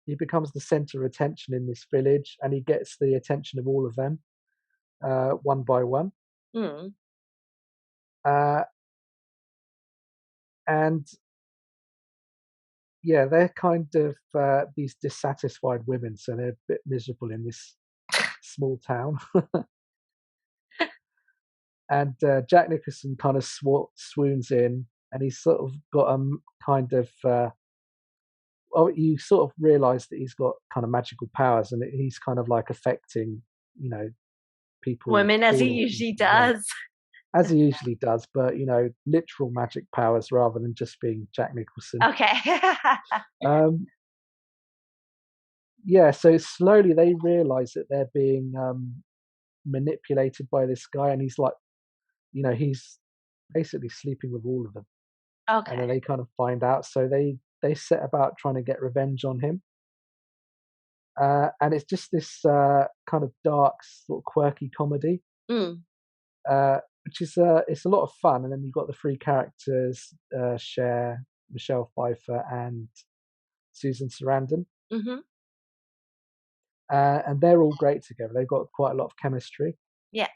he becomes the center of attention in this village, and he gets the attention of all of them, one by one. Hmm. Uh, and yeah, they're kind of these dissatisfied women, so they're a bit miserable in this small town. And Jack Nicholson kind of swoons in, and he's sort of got a kind of well, you sort of realise that he's got kind of magical powers, and he's kind of like affecting, you know, people Women, as he falling usually in love, does. as he usually does, but literal magic powers rather than just being Jack Nicholson. Okay. Um, yeah, so slowly they realise that they're being manipulated by this guy, and he's like, he's basically sleeping with all of them, and Okay. then they kind of find out, so they set about trying to get revenge on him. And it's just this kind of dark, sort of quirky comedy, Mm. which is it's a lot of fun. And then you've got the three characters: Cher, Michelle Pfeiffer, and Susan Sarandon, Mm-hmm. and they're all great together. They've got quite a lot of chemistry, Yeah.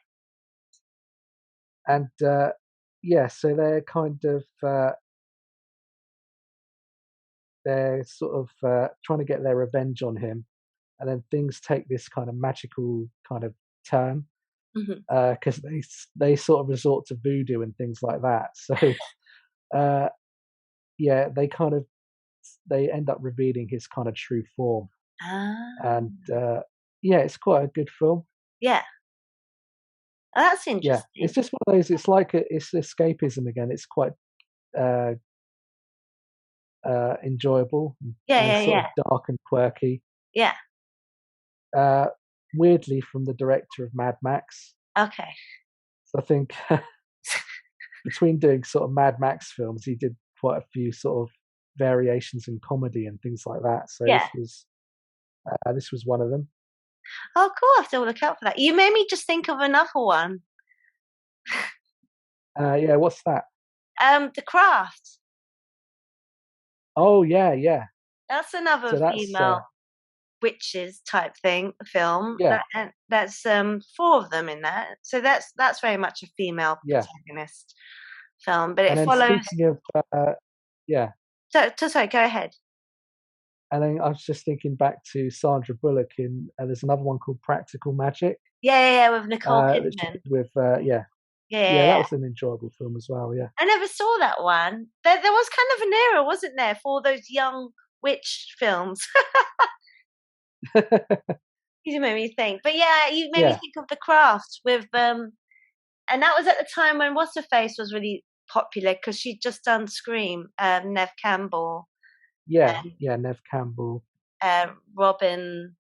and yeah, so they're kind of they're sort of trying to get their revenge on him, and then things take this kind of magical kind of turn Mm-hmm. because they sort of resort to voodoo and things like that. So uh, yeah, they end up revealing his kind of true form, Ah. and yeah, it's quite a good film. Yeah. Oh, that's Yeah, it's interesting. just one of those. It's like it's escapism again. It's quite uh, enjoyable, Yeah, and yeah, it's sort yeah. of dark and quirky. Yeah. Uh, Weirdly, from the director of Mad Max. Okay. So I think between doing sort of Mad Max films, he did quite a few sort of variations in comedy and things like that. So Yeah. this was one of them. Oh, cool. I have to look out for that. You made me just think of another one. Yeah, what's that? The Craft. Oh yeah, yeah. That's another So that's female witches type film. yeah, That's four of them in that. So that's very much a female yeah. protagonist film, but And it then follows. speaking of yeah, Sorry, go ahead. and then I was just thinking back to Sandra Bullock in there's another one called Practical Magic, Yeah, yeah, yeah, with Nicole that she Kidman. did with yeah, Yeah, yeah, yeah. That yeah. was an enjoyable film as well. Yeah, I never saw that one. There was kind of an era, wasn't there, for all those young witch films? You made me think. But yeah, you made me yeah, think of The Craft with and that was at the time when What's Her Face was really popular because she'd just done Scream, Nev Campbell yeah, and yeah. Nev Campbell. Robin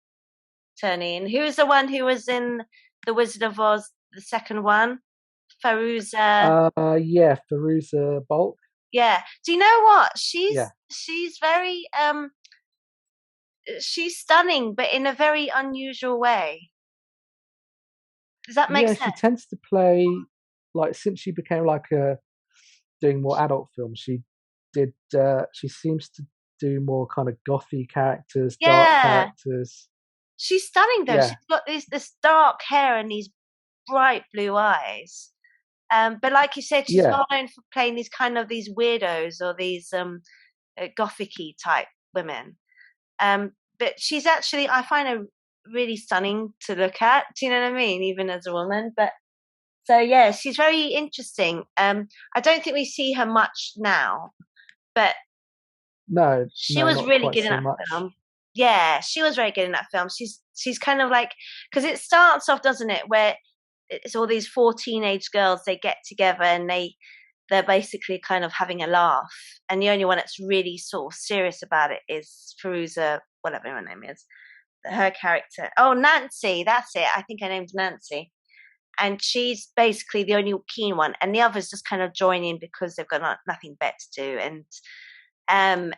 Tunney. And who was the one who was in The Wizard of Oz, the second one? Faruza. Yeah, Fairuza Balk. Yeah. Do you know what? Yeah, She's very she's stunning, but in a very unusual way. Does that make yeah. She sense? tends to play like since she became like doing more adult films. She seems to do more kind of gothy characters, dark Yeah. characters. She's stunning though. Yeah, She's got this dark hair and these bright blue eyes. But like you said, she's yeah, well known for playing these weirdos or these gothicy type women. But she's actually, I find her really stunning to look at. Do you know what I mean? Even as a woman. But so yeah, she's very interesting. I don't think we see her much now, but no, she no, was not really quite good in so that much. film. Yeah, she was very good in that film. She's kind of like, because it starts off, doesn't it, where it's all these four teenage girls, they get together and they're basically kind of having a laugh, and the only one that's really sort of serious about it is Feruza, whatever her name is, her character. Oh, Nancy, that's it. I think her name's Nancy, and she's basically the only keen one, and the others just kind of join in because they've got nothing better to do. And and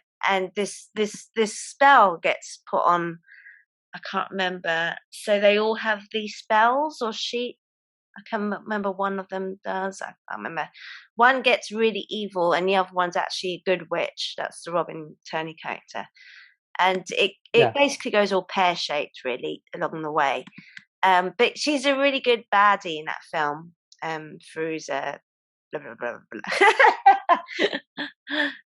this spell gets put on. I can't remember. So they all have these spells, or she. I can remember one of them does. I can't remember. One gets really evil, and the other one's actually a good witch. That's the Robin Turney character, and it Yeah. basically goes all pear shaped really along the way. But she's a really good baddie in that film. Fruza, blah blah blah blah.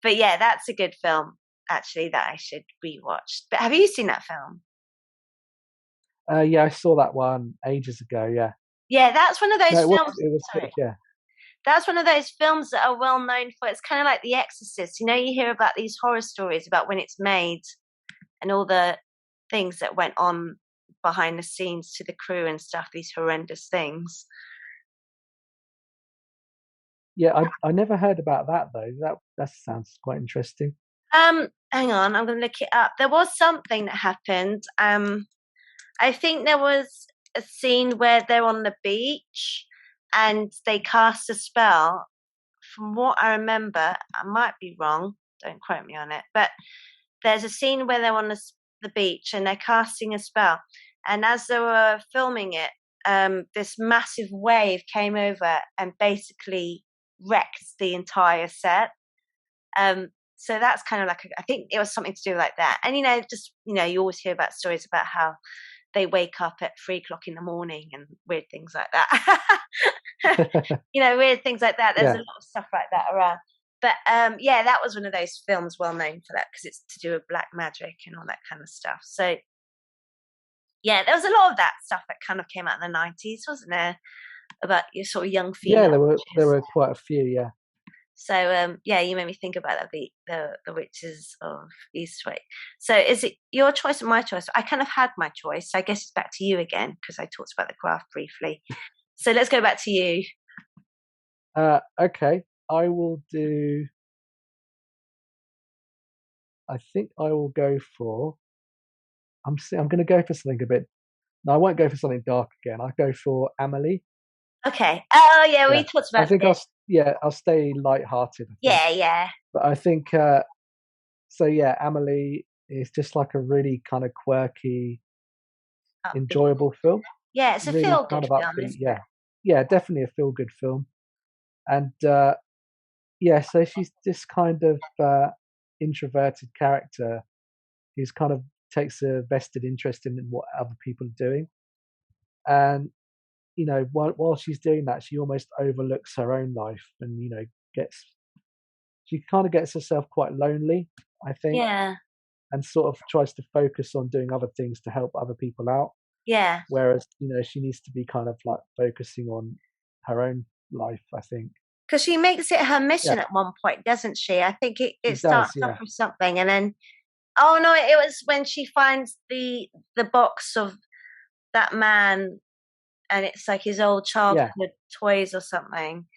But yeah, that's a good film actually that I should rewatch. But have you seen that film? Yeah, I saw that one ages ago. Yeah. Yeah, that's one of No, those it was films. it was good. Sorry, Yeah. that's one of those films that are well known for. It's kind of like The Exorcist. You know, you hear about these horror stories about when it's made and all the things that went on behind the scenes to the crew and stuff. These horrendous things. Yeah, I never heard about that though. That sounds quite interesting. Hang on, I'm going to look it up. There was something that happened. I think there was a scene where they're on the beach and they cast a spell. From what I remember, I might be wrong. Don't quote me on it. But there's a scene where they're on the beach and they're casting a spell. And as they were filming it, this massive wave came over and basically wrecked the entire set. So that's kind of like, I think it was something to do like that. And, just, you always hear about stories about how they wake up at 3:00 in the morning and weird things like that. Weird things like that. There's Yeah. a lot of stuff like that around. But yeah, that was one of those films well known for that because it's to do with black magic and all that kind of stuff. So yeah, there was a lot of that stuff that kind of came out in the 90s, wasn't there? About your sort of young female. Yeah, there were quite a few. Yeah. So yeah, you made me think about that, the Witches of Eastwick. So is it your choice or my choice? I kind of had my choice. So I guess it's back to you again because I talked about The Craft briefly. So let's go back to you. Okay, I will do. I think I will go for. I'm going to go for something a bit. No, I won't go for something dark again. I'll go for Amelie. Okay. Oh yeah, we Yeah. talked I about think this. I'll stay light-hearted. I think. Yeah. But I think so. Yeah, Amelie is just like a really kind of quirky, enjoyable film. Yeah, it's a Really feel-good kind of film, upbeat. isn't Yeah, it? yeah, definitely a feel-good film. And yeah, so she's this kind of introverted character who's kind of takes a vested interest in what other people are doing, and while she's doing that, she almost overlooks her own life, and she kind of gets herself quite lonely, I think, Yeah. and sort of tries to focus on doing other things to help other people out. Yeah. Whereas she needs to be kind of like focusing on her own life, I think. Because she makes it her Yeah, mission at one point, doesn't she? I think it she starts does. off Yeah, with something, and then oh no, it was when she finds the box of that man, and it's like his old yeah, childhood toys or something,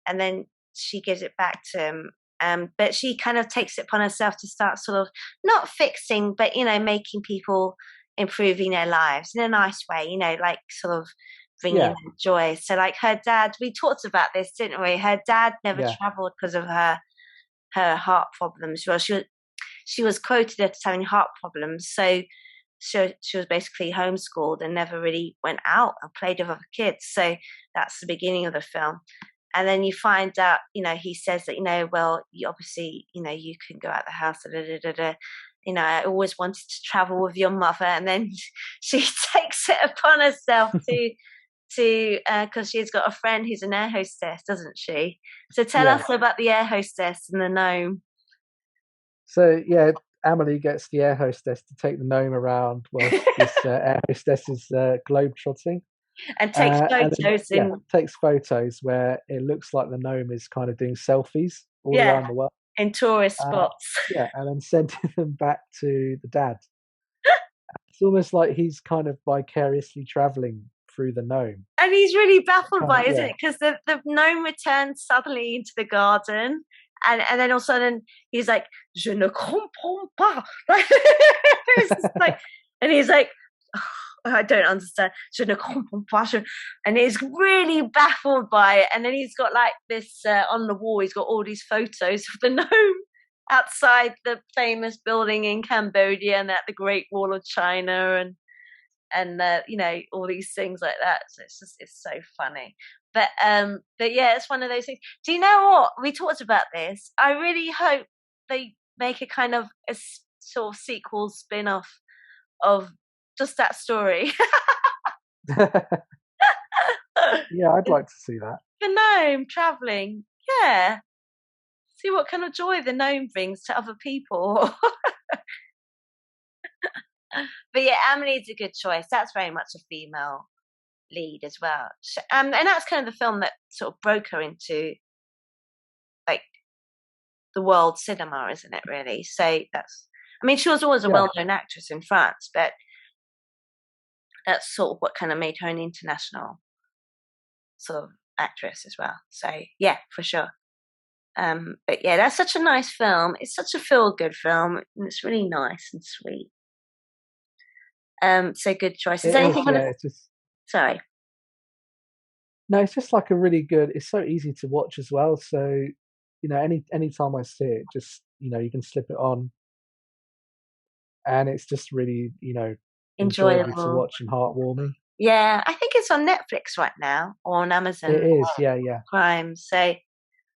and then she gives it back to him. But she kind of takes it upon herself to start sort of not fixing, but making people improving their lives in a nice way. Like sort of bringing yeah, them joy. So like her dad, we talked about this, didn't we? Her dad never yeah, travelled because of her heart problems. Well, she was quoted as having heart problems, so she was basically homeschooled and never really went out and played with other kids. So that's the beginning of the film. And then you find out, he says that, well, you obviously, you can go out the house, I always wanted to travel with your mother. And then she takes it upon herself to because she's got a friend who's an air hostess, doesn't she? So tell yeah. us about the air hostess and the gnome. So yeah, Amelie gets the air hostess to take the gnome around whilst this air hostess is globe trotting, And takes and then, photos yeah, in, takes photos where it looks like the gnome is kind of doing selfies all yeah, around the world. in tourist Uh, spots. yeah, and then sending them back to the dad. It's almost like he's kind of vicariously traveling through the gnome. And he's really baffled Kind by of, it, isn't yeah, it? Because the gnome returns suddenly into the garden, and then all of a sudden he's like, "Je ne comprends pas." It's just like, and he's like, oh, "I don't understand." Je ne comprends pas. And he's really baffled by it. And then he's got like this on the wall. He's got all these photos of the gnome. outside the famous building in Cambodia and at the Great Wall of China and all these things like that. So it's so funny. But yeah, it's one of those things. Do you know what? We talked about this. I really hope they make a kind of a sort of sequel spin-off of just that story. Yeah, I'd like to see that. The gnome traveling. Yeah. See what kind of joy the gnome brings to other people. But yeah, Amelie's a good choice. That's very much a female lead as well. And that's kind of the film that sort of broke her into like the world cinema, isn't it? Really. So she was always a well-known actress in France, but that's sort of what kind of made her an international sort of actress as well. So yeah, for sure. But yeah, that's such a nice film. It's such a feel-good film, and it's really nice and sweet. So good choice. Is there anything? It's just... Sorry. No, it's just like a really good. It's so easy to watch as well. So any time I see it, just you can slip it on, and it's just really enjoyable to watch and heartwarming. Yeah, I think it's on Netflix right now or on Amazon. It is, yeah. Prime. So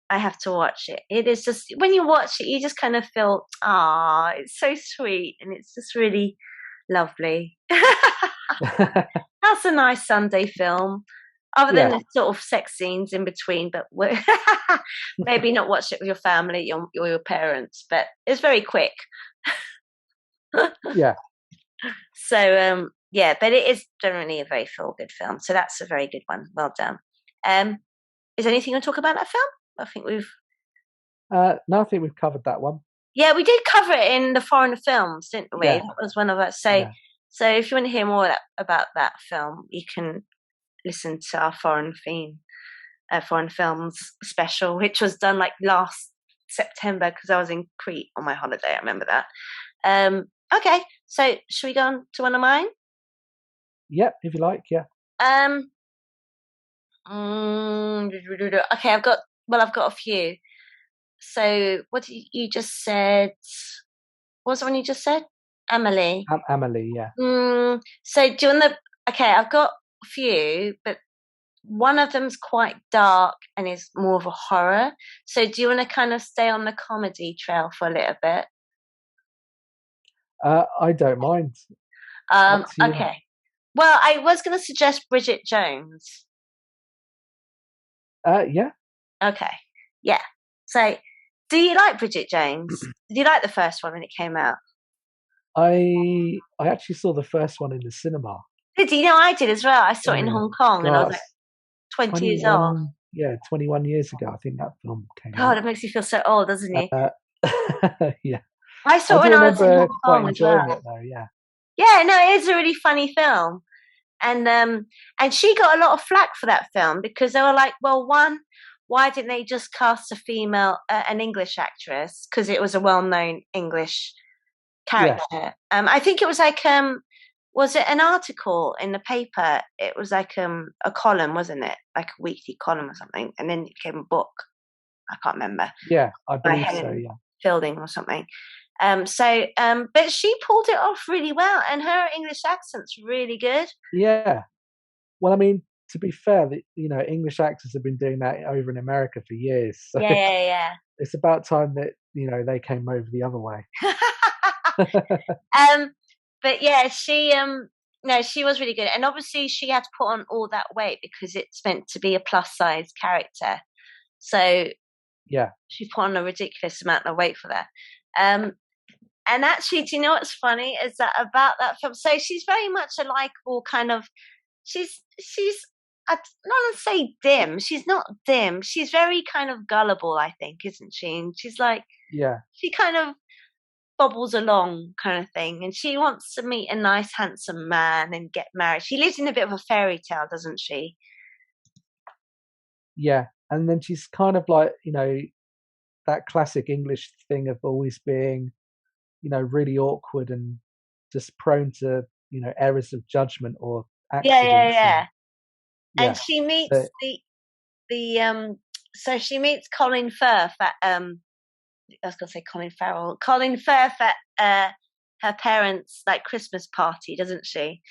I have to watch it. It is just when you watch it, you just kind of feel, it's so sweet, and it's just really lovely. That's a nice Sunday film, other than the sort of sex scenes in between. But maybe not watch it with your family or your parents. But it's very quick. Yeah. So but it is generally a very feel-good film. So that's a very good one. Well done. Is there anything you want to talk about that film? I think we've. No, I think we've covered that one. Yeah, we did cover it in the foreign films, didn't we? Yeah. That was one of us. So if you want to hear more about that film, you can listen to our foreign films special, which was done like last September because I was in Crete on my holiday. I remember that. Okay, so should we go on to one of mine? Yep, if you like, yeah. Okay, I've got a few. So what did you just said? What was the one you just said? Amelie. Amelie, yeah. So do you want the? Okay, I've got a few, but one of them's quite dark and is more of a horror. So do you want to kind of stay on the comedy trail for a little bit? I don't mind. Okay. Well, I was going to suggest Bridget Jones. Yeah. Okay. Yeah. So, do you like Bridget Jones? Did you like the first one when it came out? I actually saw the first one in the cinema. Did you know I did as well? I saw it in Hong Kong, and I was like 20 years old. Yeah, 21 years ago, I think that film came out. God, it makes you feel so old, doesn't it? Yeah. I saw it when I was in Hong Kong as well. It though, yeah. Yeah, no, it is a really funny film. And she got a lot of flack for that film because they were like, well, one, why didn't they just cast a female, an English actress? Because it was a well-known English character. Yeah. I think it was like, was it an article in the paper? It was like a column, wasn't it? Like a weekly column or something. And then it became a book. I can't remember. Yeah, I believe so, yeah. Fielding or something. But she pulled it off really well, and her English accent's really good. Yeah. Well, I mean, to be fair, English actors have been doing that over in America for years. So yeah. It's about time that they came over the other way. But yeah, she was really good, and obviously she had to put on all that weight because it's meant to be a plus size character. So yeah, she put on a ridiculous amount of weight for that. And actually, do you know what's funny is that about that film? So she's very much a likable kind of. She's I don't want to say dim. She's not dim. She's very kind of gullible, I think, isn't she? And she's like, she kind of bobbles along, kind of thing. And she wants to meet a nice, handsome man and get married. She lives in a bit of a fairy tale, doesn't she? Yeah, and then she's kind of like that classic English thing of always being, really awkward and just prone to, errors of judgment or accidents. Yeah. And she meets so she meets Colin Firth at I was going to say Colin Farrell. Colin Firth at her parents' like Christmas party, doesn't she?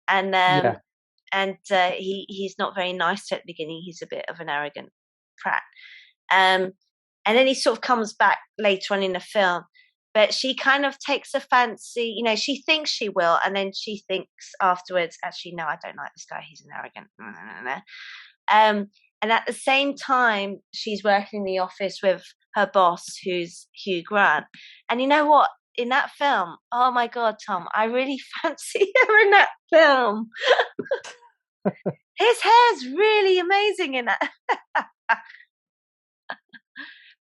And Yeah, he's not very nice at the beginning. He's a bit of an arrogant prat. And then he sort of comes back later on in the film. But she kind of takes a fancy, she thinks she will, and then she thinks afterwards, actually, no, I don't like this guy. He's an arrogant. And at the same time, she's working in the office with her boss, who's Hugh Grant. And you know what? In that film, oh my God, Tom, I really fancy him in that film. His hair's really amazing in it.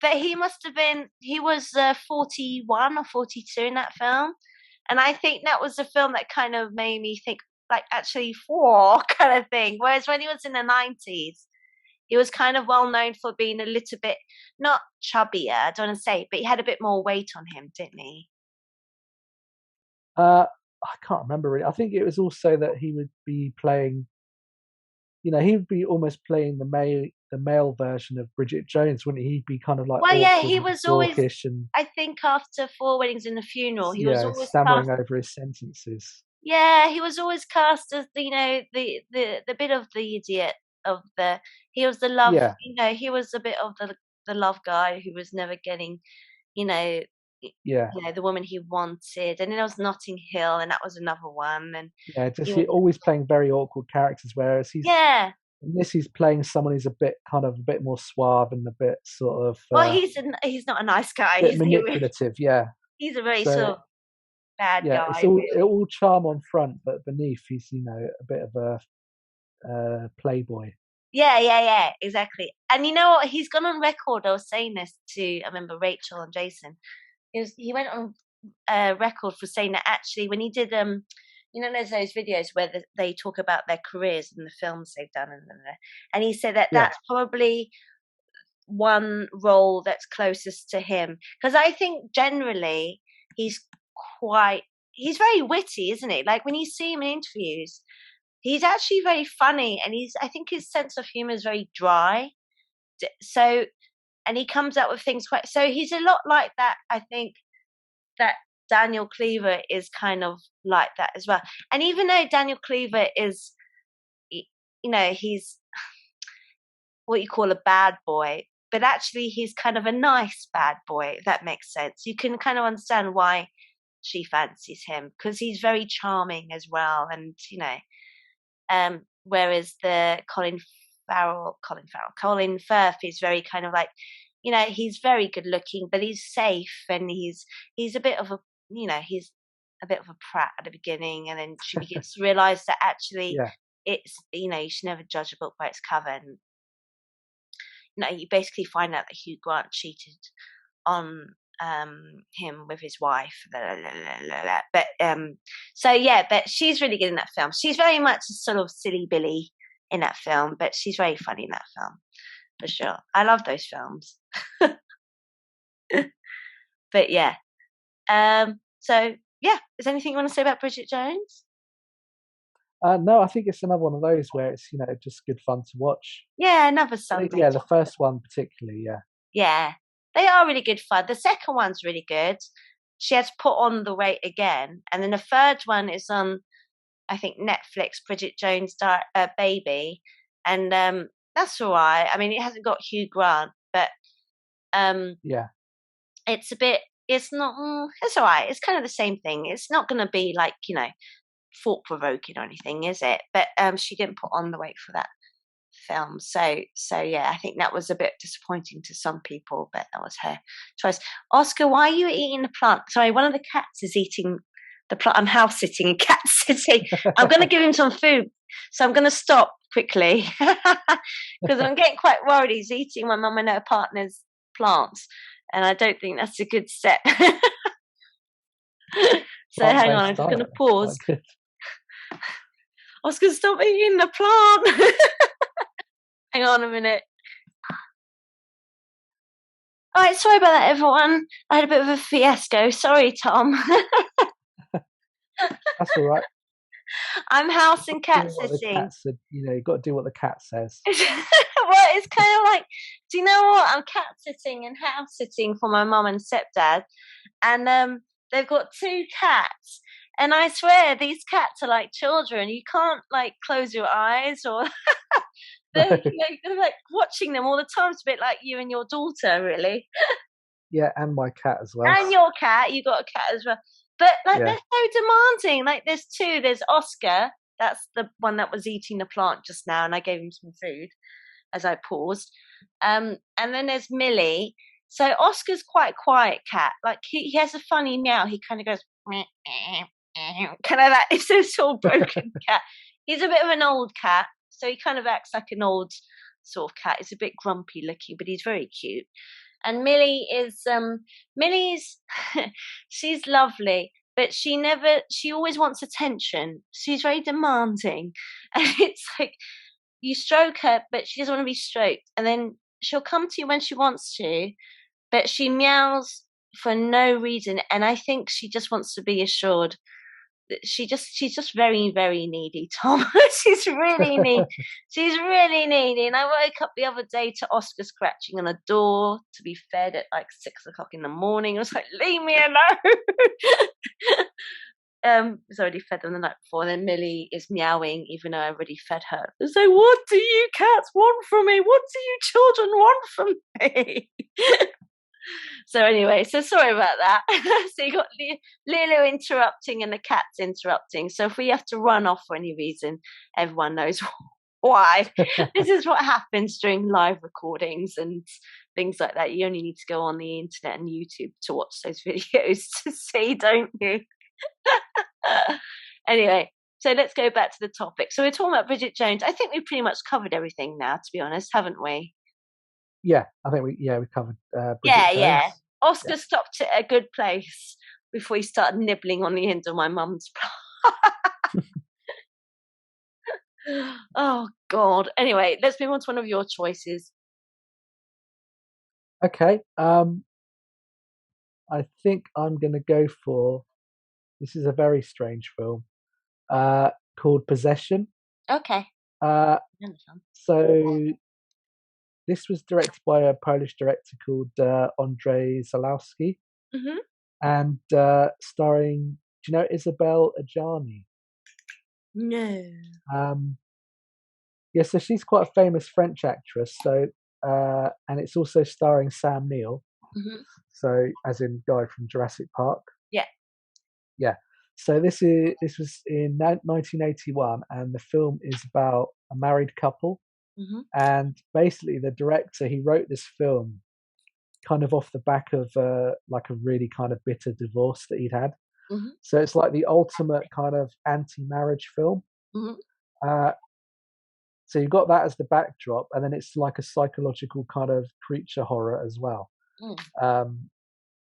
But he was 41 or 42 in that film. And I think that was the film that kind of made me think, like, actually, four kind of thing. Whereas when he was in the 90s, he was kind of well known for being a little bit, not chubbier, I don't want to say, but he had a bit more weight on him, didn't he? I can't remember really. I think it was also that he would be playing, he would be almost playing the male version of Bridget Jones, wouldn't he? He'd be kind of like Well, yeah, awkward he and was always, gawkish and I think after Four Weddings and a Funeral, he was always stammering cast. over his sentences. Yeah, he was always cast as the bit of the idiot of the. He was the love. Yeah, He was a bit of the love guy who was never getting, you know, yeah, the woman he wanted. And then there was Notting Hill, and that was another one. And yeah. Just he he was, always playing very awkward characters, whereas yeah. in this he's playing someone who's a bit more suave and a bit sort of Well, he's not a nice guy. bit manipulative. Yeah. He's a very So sort of bad yeah, it's guy, really. all charm on front, but beneath he's a bit of a playboy. Yeah, exactly. And you know what? He's gone on record. I was saying this to, I remember Rachel and Jason. He went on record for saying that actually when he did there's those videos where they talk about their careers and the films they've done, and he said that Yeah, that's probably one role that's closest to him, because I think generally he's very witty, isn't he? Like when you see him in interviews, he's actually very funny, and I think his sense of humor is very dry. So, and he comes up with things so he's a lot like that. I think that Daniel Cleaver is kind of like that as well. And even though Daniel Cleaver is, he's what you call a bad boy, but actually he's kind of a nice bad boy, if that makes sense. You can kind of understand why she fancies him, because he's very charming as well. And, whereas the Colin Firth is very kind of like, he's very good looking, but he's safe, and he's a bit of a, he's a bit of a prat at the beginning, and then she begins to realise that actually yeah, it's, you should never judge a book by its cover. And, you basically find out that Hugh Grant cheated on him with his wife. But but she's really good in that film. She's very much a sort of silly Billy in that film, but she's very funny in that film, for sure. I love those films. But yeah. So yeah, is there anything you want to say about Bridget Jones? no, I think it's another one of those where it's just good fun to watch. Yeah, another Sunday. Yeah, the first one particularly. Yeah. Yeah, they are really good fun. The second one's really good. She has put on the weight again, and then the third one is on, I think, Netflix. Bridget Jones' Baby, and that's all right. I mean, it hasn't got Hugh Grant, but yeah, it's a bit. It's not. It's all right. It's kind of the same thing. It's not going to be like thought provoking or anything, is it? But she didn't put on the weight for that film, so yeah, I think that was a bit disappointing to some people, but that was her choice. Oscar, why are you eating the plant? Sorry, one of the cats is eating the plant. I'm house sitting and cat sitting. I'm going to give him some food, so I'm going to stop quickly because I'm getting quite worried. He's eating my mum and her partner's plants, and I don't think that's a good step. So hang on, I'm just going to pause. Oscar, stop eating the plant. Hang on a minute. All right, sorry about that, everyone. I had a bit of a fiasco. Sorry, Tom. That's all right. I'm house You've and got to cat do what the sitting. cat said. You've got to do what the cat says. Well, it's kind of like, do you know what? I'm cat sitting and house sitting for my mum and stepdad, and they've got two cats. And I swear these cats are like children. You can't like close your eyes or they're, No. they're like watching them all the time. It's a bit like you and your daughter, really. Yeah, and my cat as well. And your cat, you got a cat as well. But like they're Yeah. so demanding. Like there's two. There's Oscar. That's the one that was eating the plant just now, and I gave him some food as I paused. And then there's Millie. So Oscar's quite a quiet cat. Like he has a funny meow. He kind of goes kind of that. It's this sort of broken cat. He's a bit of an old cat, so he kind of acts like an old sort of cat. He's a bit grumpy looking, but he's very cute. And Millie is Millie's she's lovely, but she always wants attention. She's very demanding. And it's like you stroke her, but she doesn't want to be stroked. And then she'll come to you when she wants to, but she meows for no reason. And I think she just wants to be assured that she's just very, very needy, Tom. She's really needy. She's really needy. And I woke up the other day to Oscar scratching on a door to be fed at like 6 o'clock in the morning. I was like, leave me alone. Was already fed them the night before, and then Millie is meowing even though I already fed her. So what do you cats want from me? What do you children want from me? So anyway, so sorry about that. So you got Lulu interrupting and the cats interrupting. So if we have to run off for any reason, everyone knows why. This is what happens during live recordings and things like that. You only need to go on the internet and YouTube to watch those videos to see, don't you? Anyway, so let's go back to the topic. So we're talking about Bridget Jones. I think we've pretty much covered everything now, to be honest, haven't we? Yeah, I think we covered Bridget Yeah, Jones. yeah. Oscar Yeah. stopped at a good place before he started nibbling on the end of my mum's. Oh God. Anyway, let's move on to one of your choices. Okay. I think I'm going to go for. This is a very strange film called Possession. Okay. Uh, so this was directed by a Polish director called Andrzej Zalowski, and starring, do you know Isabelle Adjani? No. Yeah, so she's quite a famous French actress. So and it's also starring Sam Neill. So as in guy from Jurassic Park. Yeah. Yeah. So this was in 1981, and the film is about a married couple. And basically, the director, he wrote this film kind of off the back of like a really kind of bitter divorce that he'd had. So it's like the ultimate kind of anti-marriage film. So you've got that as the backdrop, and then it's like a psychological kind of creature horror as well.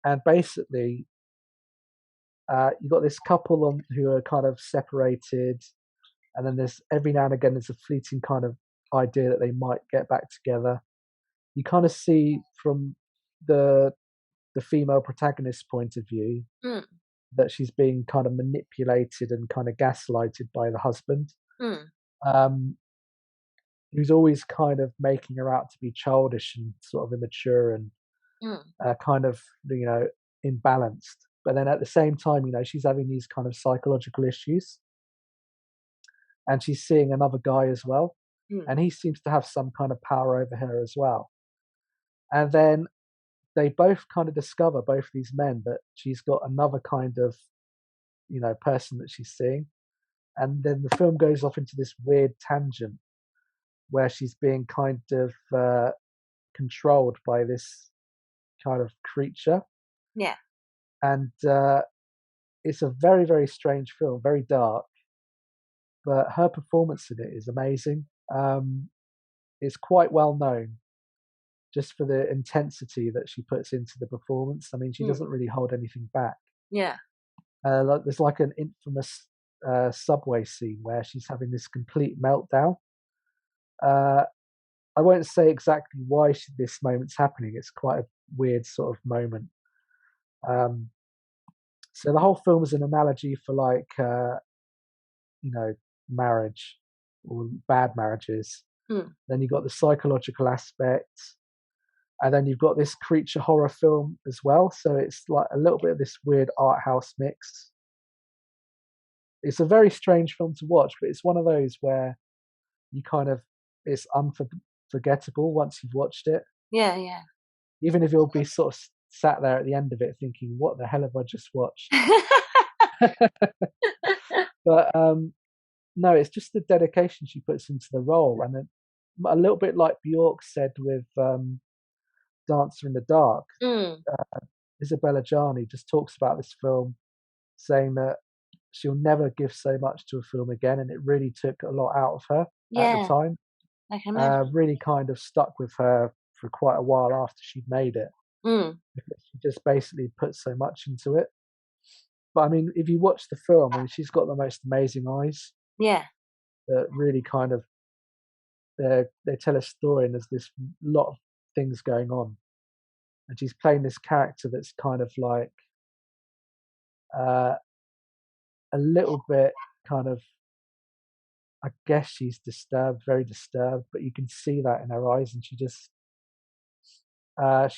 And basically, you've got this couple who are kind of separated, and then there's every now and again there's a fleeting kind of idea that they might get back together. You kind of see from the female protagonist's point of view that she's being kind of manipulated and kind of gaslighted by the husband, who's always kind of making her out to be childish and sort of immature and kind of imbalanced. But then at the same time, she's having these kind of psychological issues, and she's seeing another guy as well, and he seems to have some kind of power over her as well. And then they both kind of discover, both these men, that she's got another kind of person that she's seeing. And then the film goes off into this weird tangent where she's being kind of controlled by this kind of creature. Yeah. And it's a very, very strange film, very dark, but her performance in it is amazing. It's quite well known just for the intensity that she puts into the performance. I mean, she doesn't really hold anything back. Yeah. There's like an infamous subway scene where she's having this complete meltdown. I won't say exactly why this moment's happening. It's quite a weird sort of moment. So the whole film is an analogy for like marriage or bad marriages. Mm. Then you've got the psychological aspect, and then you've got this creature horror film as well. So it's like a little bit of this weird art house mix. It's a very strange film to watch, but it's one of those where you kind of it's unforgettable once you've watched it. Yeah, yeah. Even if you'll be sort of sat there at the end of it thinking, "What the hell have I just watched?" But no, it's just the dedication she puts into the role, and a little bit like Bjork said with Dancer in the Dark. Mm. Isabella Gianni just talks about this film, saying that she'll never give so much to a film again, and it really took a lot out of her at the Yeah, time. I can imagine. Really kind of stuck with her for quite a while after she'd made it, Mm. because she just basically put so much into it. But I mean, if you watch the film, I mean, she's got the most amazing eyes Yeah, that really kind of they tell a story, and there's this lot of things going on, and she's playing this character that's kind of like uh, a little bit kind of, I guess she's disturbed, very disturbed, but you can see that in her eyes, and she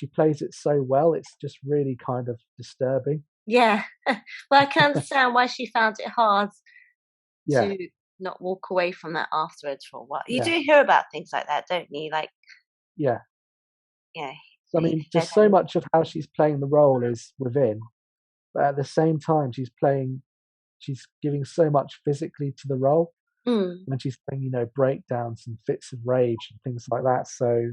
plays it so well. It's just really kind of disturbing. yeah. Well, I can understand why she found it hard Yeah, to not walk away from that afterwards for a while. You yeah, do hear about things like that, don't you? Like, yeah. yeah, So I mean, just so much of how she's playing the role is within, but at the same time, she's giving so much physically to the role Mm. when she's playing, breakdowns and fits of rage and things like that. So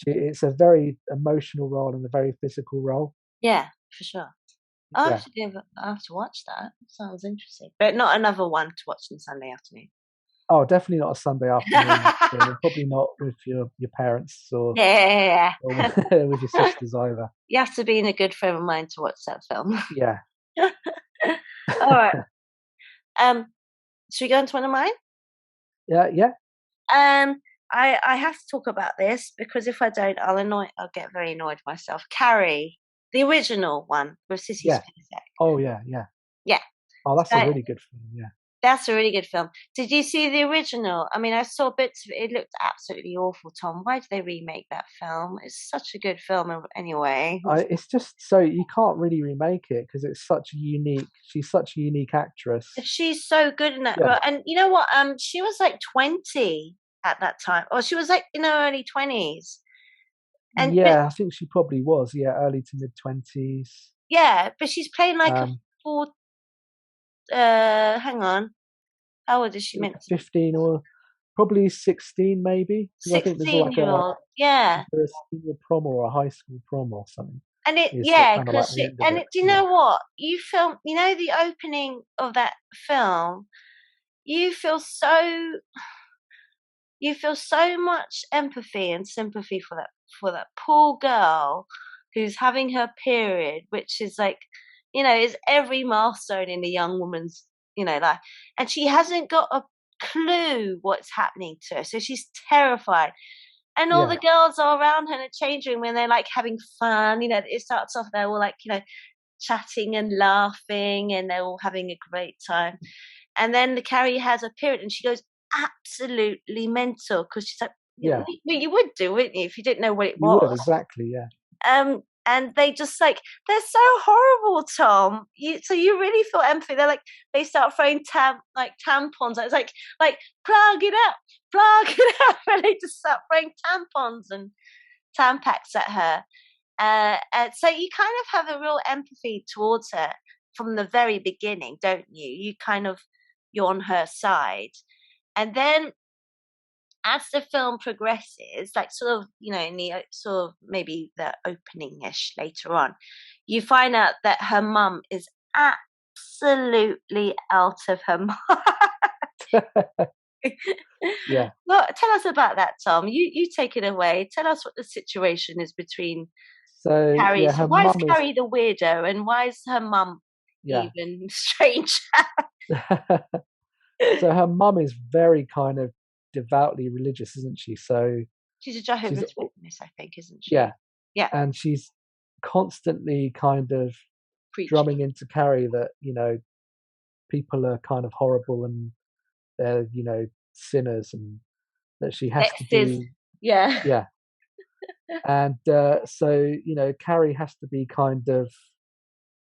it's a very emotional role and a very physical role. Yeah, for sure. Yeah. I have to watch that. Sounds interesting, but not another one to watch on Sunday afternoon. Oh, definitely not a Sunday afternoon film. Probably not with your parents Yeah. or with your sisters either. You have to be in a good frame of mind to watch that film. Yeah. All right. Should we go into one of mine? Yeah, yeah. I have to talk about this because if I don't, I'll get very annoyed myself. Carrie, the original one with Sissy Yeah. Spacek. Oh, yeah, yeah. Yeah. Oh, that's a really good film, yeah. That's a really good film. Did you see the original? I mean, I saw bits of it. It looked absolutely awful, Tom. Why did they remake that film? It's such a good film anyway. It's just so you can't really remake it because she's such a unique actress. She's so good in that. Yeah. And you know what? She was like 20 at that time. Or she was like in her early 20s. And yeah, I think she probably was. Yeah, early to mid 20s. Yeah, but she's playing like a four. Hang on. How old is she meant to be? 15 or probably 16, maybe. 16-year-old. Yeah. A senior prom or a high school prom or something. And do you know what? You know the opening of that film, you feel so much empathy and sympathy for that poor girl who's having her period, which is like, is every milestone in a young woman's, life. And she hasn't got a clue what's happening to her. So she's terrified. And all the girls are around her in a change room when they're like having fun. It starts off, they're all like, chatting and laughing and they're all having a great time. And then the Carrie has a period and she goes absolutely mental because she's like, yeah, you would do, wouldn't you, if you didn't know what it was? You would, exactly, yeah. And they just like, they're so horrible, Tom. So you really feel empathy. They're like, they start throwing tampons. It's like plug it up, and they just start throwing tampons and Tampax at her. And so you kind of have a real empathy towards her from the very beginning, don't you? You're on her side, and then as the film progresses, like sort of, in the sort of maybe the opening-ish later on, you find out that her mum is absolutely out of her mind. Yeah. Well, tell us about that, Tom. You take it away. Tell us what the situation is between Carrie. Yeah, why is Carrie the weirdo, and why is her mum even strange? So her mum is very kind of devoutly religious, isn't she? So she's a Jehovah's Witness, I think, isn't she? Yeah. Yeah. And she's constantly kind of drumming into Carrie that, people are kind of horrible and they're, sinners, and that she has to Exes. be, Yeah. yeah. And so, Carrie has to be kind of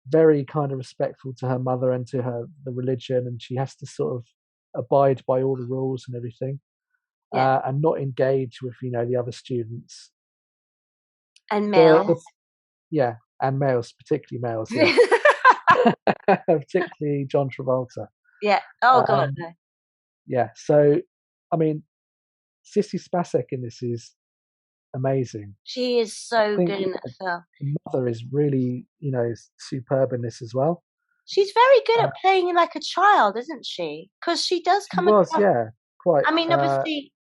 very kind of respectful to her mother and to the religion, and she has to sort of abide by all the rules and everything, Yeah. and not engage with, the other students. And The, males. the Yeah, and males, particularly males, yeah. Particularly John Travolta. Yeah. Oh God, Um, no. yeah, so I mean, Sissy Spacek in this is amazing. She is I so think good in that film. the mother is really, superb in this as well. She's very good Uh, at playing like a child, isn't she? Because she does she come was, across. yeah, quite, I mean, obviously,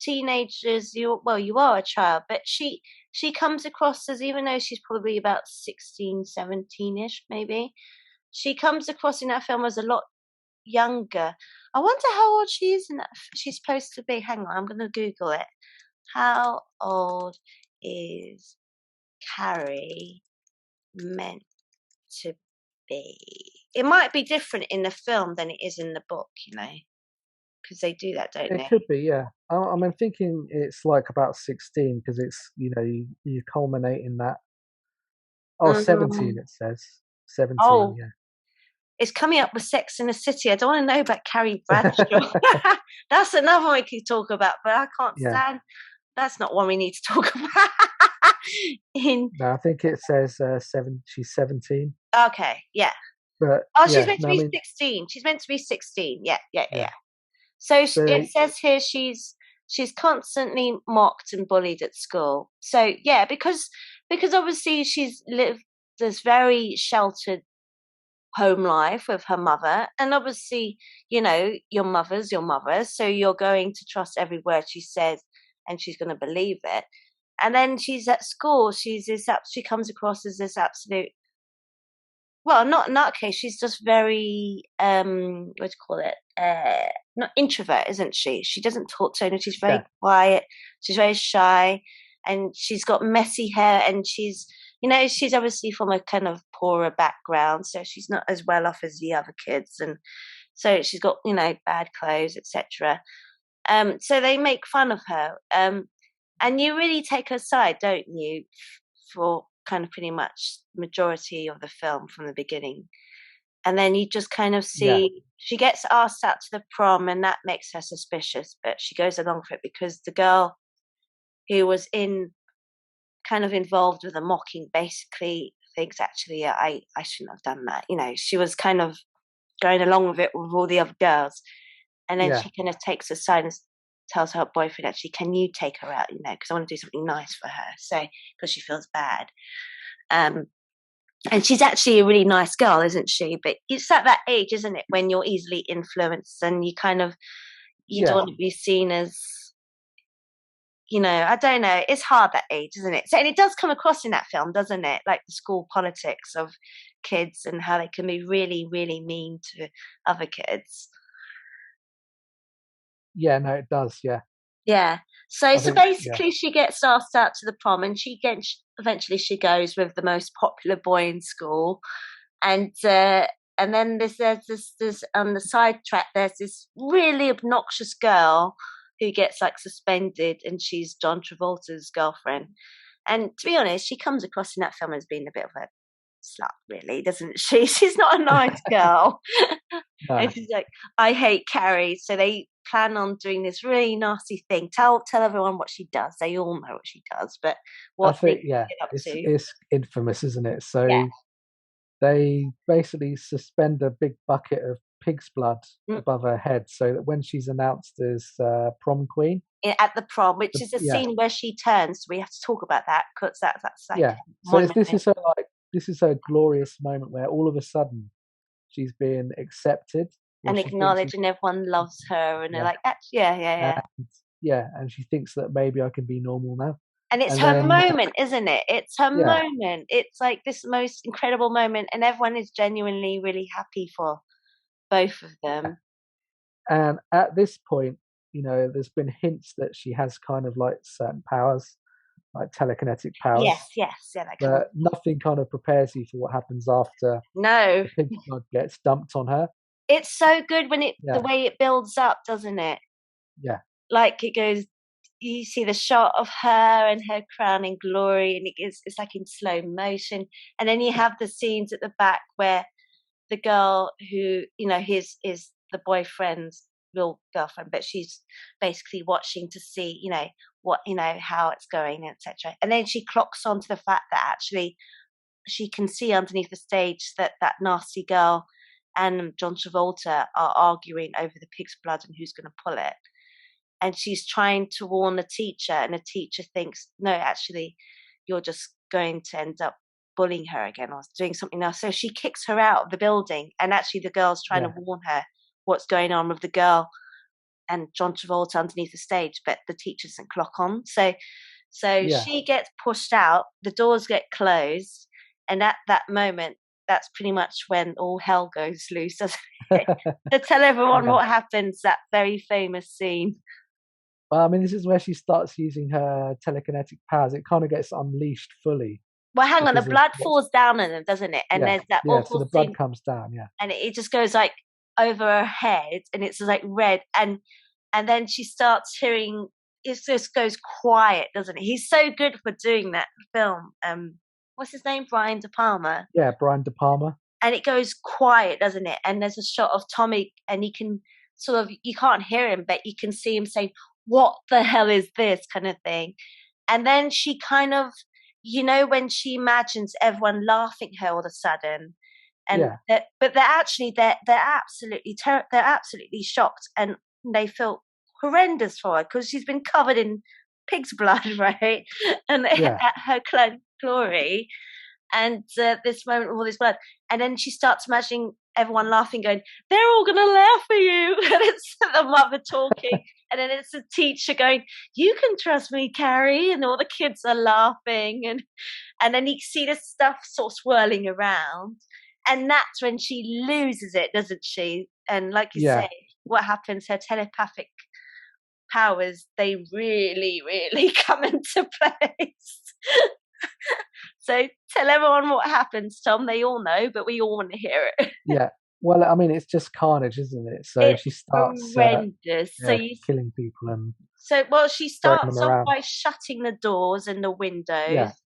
teenagers. You are a child, but she comes across as, even though she's probably about 16, 17ish, maybe. She comes across in that film as a lot younger. I wonder how old she is in that. She's supposed to be. Hang on, I'm going to Google it. How old is Carrie meant to be? It might be different in the film than it is in the book, because they do that, don't it they? could be, yeah. I'm thinking it's like about 16 because it's, you culminate in that. Oh, 17, Mm. it says. 17, Oh, yeah. it's coming up with Sex in the City. I don't want to know about Carrie Bradshaw. That's another one we could talk about, but I can't Yeah. stand. That's not one we need to talk about. No, I think it says she's 17. Okay, yeah. But Oh, she's yeah, meant to no, I be mean, 16. She's meant to be 16. Yeah, yeah, yeah. yeah. So So it says here she's constantly mocked and bullied at school. So yeah, because obviously she's lived this very sheltered home life with her mother, and obviously, your mother's your mother, so you're going to trust every word she says, and she's going to believe it. And then she's at school, she comes across as this absolute, well, not in that case, she's just very what do you call it, not introvert, isn't she? She doesn't talk to anyone, she's very yeah, quiet, she's very shy, and she's got messy hair, and she's obviously from a kind of poorer background, so she's not as well off as the other kids, and so she's got, bad clothes, etc. So they make fun of her, and you really take her side, don't you, for kind of pretty much majority of the film from the beginning. And then you just kind of yeah, see she gets asked out to the prom, and that makes her suspicious, but she goes along for it because the girl who was kind of involved with the mocking basically thinks, actually, I shouldn't have done that. She was kind of going along with it with all the other girls. And then yeah, she kind of takes a side and tells her boyfriend, actually, can you take her out, because I want to do something nice for her. So, because she feels bad. Um, and she's actually a really nice girl, isn't she? But it's at that age, isn't it, when you're easily influenced, and you don't yeah, want to be seen as, I don't know. It's hard that age, isn't it? So, and it does come across in that film, doesn't it? Like the school politics of kids and how they can be really, really mean to other kids. yeah. No, it does. Yeah, Yeah. So I so think, yeah, basically, she gets asked out to the prom, and eventually she goes with the most popular boy in school, and then there's this on the sidetrack. There's this really obnoxious girl who gets like suspended, and she's John Travolta's girlfriend. And to be honest, she comes across in that film as being a bit of a slut, really, doesn't she? She's not a nice girl. no. And she's like, I hate Carrie. So they plan on doing this really nasty thing. Tell everyone what she does. They all know what she does, but I what they think, yeah, get up it's to. it's infamous, isn't it? Yeah. So they basically suspend a big bucket of pig's blood Mm. above her head, so that when she's announced as prom queen, At the prom, which is a yeah, scene where she turns. So we have to talk about that because that's like yeah. So monument. this is her glorious moment where all of a sudden she's being accepted, or And she thinks she's, acknowledge, and everyone loves her, and they're yeah, like, yeah, yeah, yeah. and yeah, and she thinks that maybe I can be normal now, And it's and her then moment, isn't it? It's her yeah, moment. It's like this most incredible moment, and everyone is genuinely really happy for both of them. and at this point, there's been hints that she has kind of like certain powers, like telekinetic Yes, powers, yes, yeah, that comes. but nothing kind of prepares you for what happens after No, the pig's blood gets dumped on her. It's so good when the Yeah, way it builds up, doesn't it? yeah, Like it goes, you see the shot of her and her crowning glory, and it's like in slow motion, and then you have the scenes at the back where the girl who his is the boyfriend's real girlfriend, but she's basically watching to see what how it's going, etc. And then she clocks on to the fact that actually she can see underneath the stage that that nasty girl and John Travolta are arguing over the pig's blood and who's going to pull it. And she's trying to warn the teacher, and the teacher thinks, no, actually, you're just going to end up bullying her again or doing something else. So she kicks her out of the building, and actually the girl's trying yeah, to warn her what's going on with the girl and John Travolta underneath the stage, but the teacher doesn't clock on. So yeah. she gets pushed out, the doors get closed, and at that moment, that's pretty much when all hell goes loose, doesn't it? To tell everyone Yeah. what happens, that very famous scene. Well, I mean, this is where she starts using her telekinetic powers. It kind of gets unleashed fully Well, hang on, the because of blood what's, falls down on them, doesn't it? And yeah, there's that yeah. So awful the blood scene, comes down. Yeah, and it just goes like over her head, and it's like red, and then she starts hearing. It just goes quiet, doesn't it? He's so good for doing that film. What's his name? Brian De Palma. yeah. Brian De Palma. And it goes quiet, doesn't it? And there's a shot of Tommy, and he can sort of, you can't hear him, but you can see him saying, "What the hell is this?" kind of thing. And then she kind of, when she imagines everyone laughing at her all of a sudden, and Yeah, but they're absolutely they're absolutely shocked, and they feel horrendous for her because she's been covered in pig's blood, right? And yeah, at her glory, and this moment of all this blood, and then she starts imagining everyone laughing, going, "They're all going to laugh at you," and it's the mother talking, and then it's the teacher going, "You can trust me, Carrie," and all the kids are laughing, and then you see this stuff sort of swirling around, and that's when she loses it, doesn't she? And like you yeah, say, what happens? Her telepathic powers, they really, really come into place. So tell everyone what happens, Tom. They all know, but we all want to hear it. yeah. Well, I mean, it's just carnage, isn't it? So It's she starts, horrendous. yeah, killing people and Well, she throwing them starts off around. by shutting the doors and the Yeah, windows,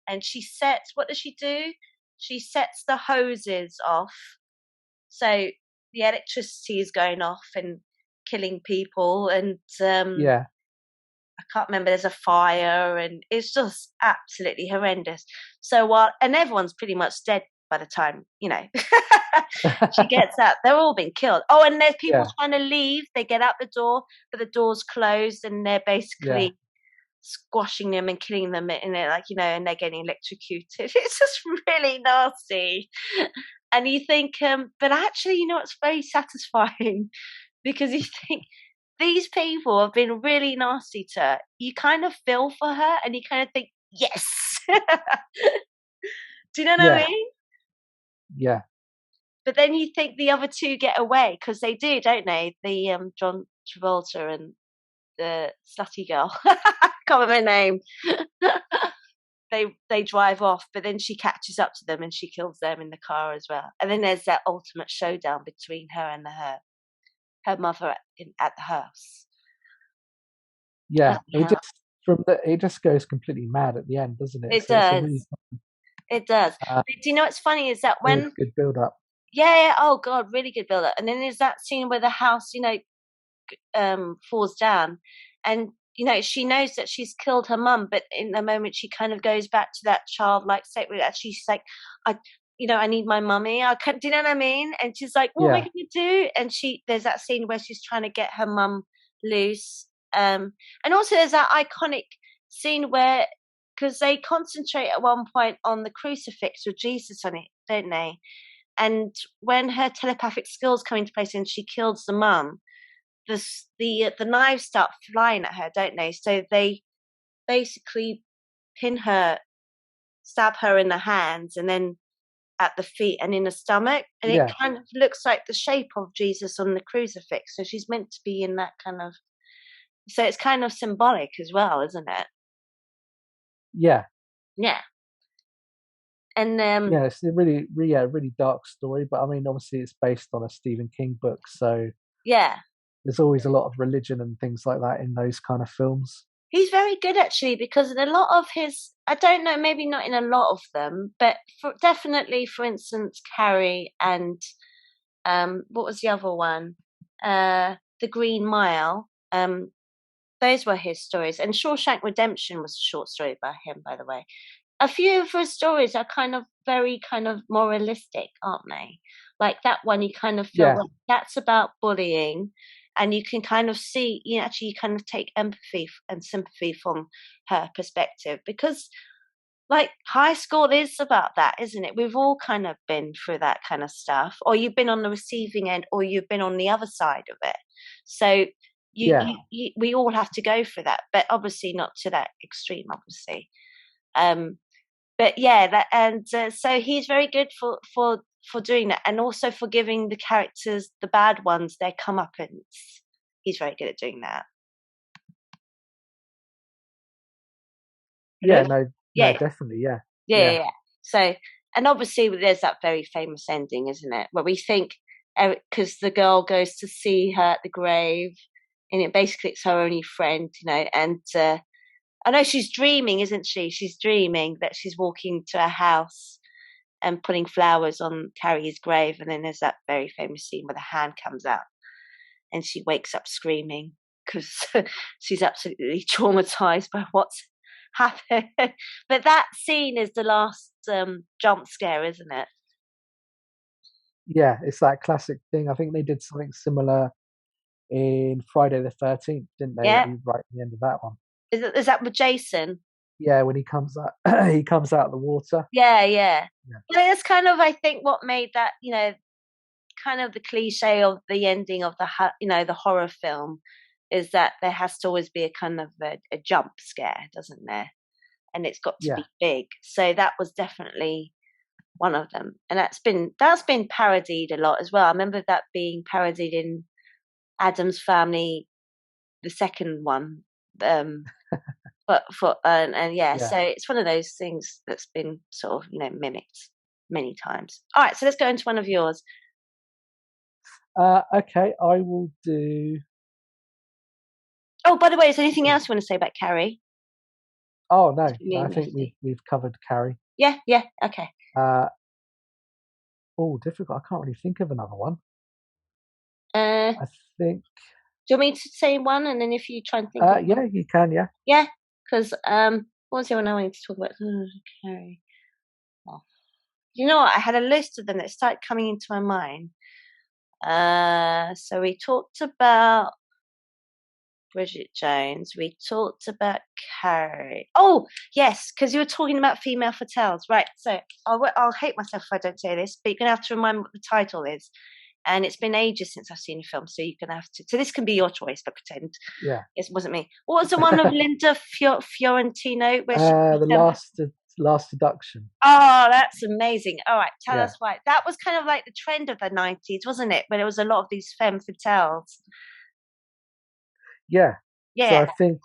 and she sets. What does she do? She sets the hoses off, so the electricity is going off and killing people, and yeah, I can't remember. There's a fire, and it's just absolutely horrendous. So and everyone's pretty much dead by the time she gets out. They're all been killed. Oh, and there's people yeah, trying to leave. They get out the door, but the door's closed, and they're yeah, basically squashing them and killing them, and they're like, and they're getting electrocuted. It's just really nasty. And you think, but actually, it's very satisfying because you think these people have been really nasty to her. You kind of feel for her, and you kind of think, yes. Do you know what I yeah, mean? yeah, But then you think the other two get away because they do, don't they? The John Travolta and the slutty girl. Can't remember her name. They drive off, but then she catches up to them and she kills them in the car as well. And then there's that ultimate showdown between her and her mother at the house. yeah. Bloody hell. It just goes completely mad at the end, doesn't it? It So it's a really, does. It does. uh, But do you know what's funny is that really when, good build up. yeah, oh God, really good build up. And then there's that scene where the house, falls down, and she knows that she's killed her mum, but in the moment she kind of goes back to that childlike state where actually she's like, I need my mummy. I can't, do you know what I mean? And she's like, what am I Yeah, going to do? And there's that scene where she's trying to get her mum loose. And also there's that iconic scene where, because they concentrate at one point on the crucifix with Jesus on it, don't they? And when her telepathic skills come into place and she kills the mum, the knives start flying at her, don't they? So they basically stab her in the hands, and then at the feet and in the stomach, and it yeah, kind of looks like the shape of Jesus on the crucifix. So she's meant to be in that kind of. So it's kind of symbolic as well, isn't it? yeah. Yeah. And Yeah, it's a really dark story, but I mean, obviously, it's based on a Stephen King book, so yeah, there's always a lot of religion and things like that in those kind of films. he's very good actually, because in a lot of his, I don't know, maybe not in a lot of them, but definitely, for instance, Carrie and what was the other one? The Green Mile. Those were his stories, and Shawshank Redemption was a short story by him, by the way. A few of his stories are kind of very kind of moralistic, aren't they? Like that one, you kind of feel Yeah, like that's about bullying, and you can kind of see, you actually kind of take empathy and sympathy from her perspective, because like high school is about that, isn't it? We've all kind of been through that kind of stuff, or you've been on the receiving end, or you've been on the other side of it. So yeah, we all have to go through that, but obviously not to that extreme, obviously. Um, but yeah, that, and so he's very good for doing that, and also for giving the characters, the bad ones, their comeuppance. He's very good at doing that. Hello? yeah. No, no, Yeah, definitely, yeah, yeah, yeah, yeah, yeah. So, and obviously there's that very famous ending, isn't it? Where we think, because the girl goes to see her at the grave, and it basically it's her only friend, and I know she's dreaming, isn't she? She's dreaming that she's walking to a house and putting flowers on Carrie's grave, and then there's that very famous scene where the hand comes out, and she wakes up screaming because she's absolutely traumatized by what's happened. But that scene is the last jump scare, isn't it? yeah. It's that classic thing. I think they did something similar in Friday the 13th, didn't they? Yeah. Right at the end of that one. Is that with Jason? Yeah, when he comes out, he comes out of the water. Yeah, yeah. Yeah, That's kind of, I think, what made that, kind of the cliche of the ending of the horror film, is that there has to always be a kind of a jump scare, doesn't there? And it's got to yeah, be big. So that was definitely one of them, and that's been parodied a lot as well. I remember that being parodied in Adam's Family, the second one. But and yeah, yeah. so it's one of those things that's been sort of mimicked many times. All right, so let's go into one of yours. Okay, I will do. Oh, by the way, is there anything else you want to say about Carrie? Oh no, Me no, I and think Lucy. we've covered Carrie. Yeah, yeah, okay. Uh, oh, difficult. I can't really think of another one. Do I think. you want me to say one, and then if you try and think of one? Yeah, you can. Yeah. Yeah, because what was the one I wanted to talk about? Carrie. Oh. You know what? I had a list of them that started coming into my mind. So we talked about Bridget Jones. We talked about Carrie. Oh, yes, because you were talking about female fatales. Right, so I'll hate myself if I don't say this, but you're going to have to remind me what the title is. And it's been ages since I've seen a film, so you're going to have to. So this can be your choice, but pretend Yeah. it wasn't me. What was the one of Linda Fiorentino where she The last deduction. Oh, that's amazing. All right, tell Yeah. us why. That was kind of like the trend of the 90s, wasn't it? When there was a lot of these femme fatales. Yeah. So Yeah, I think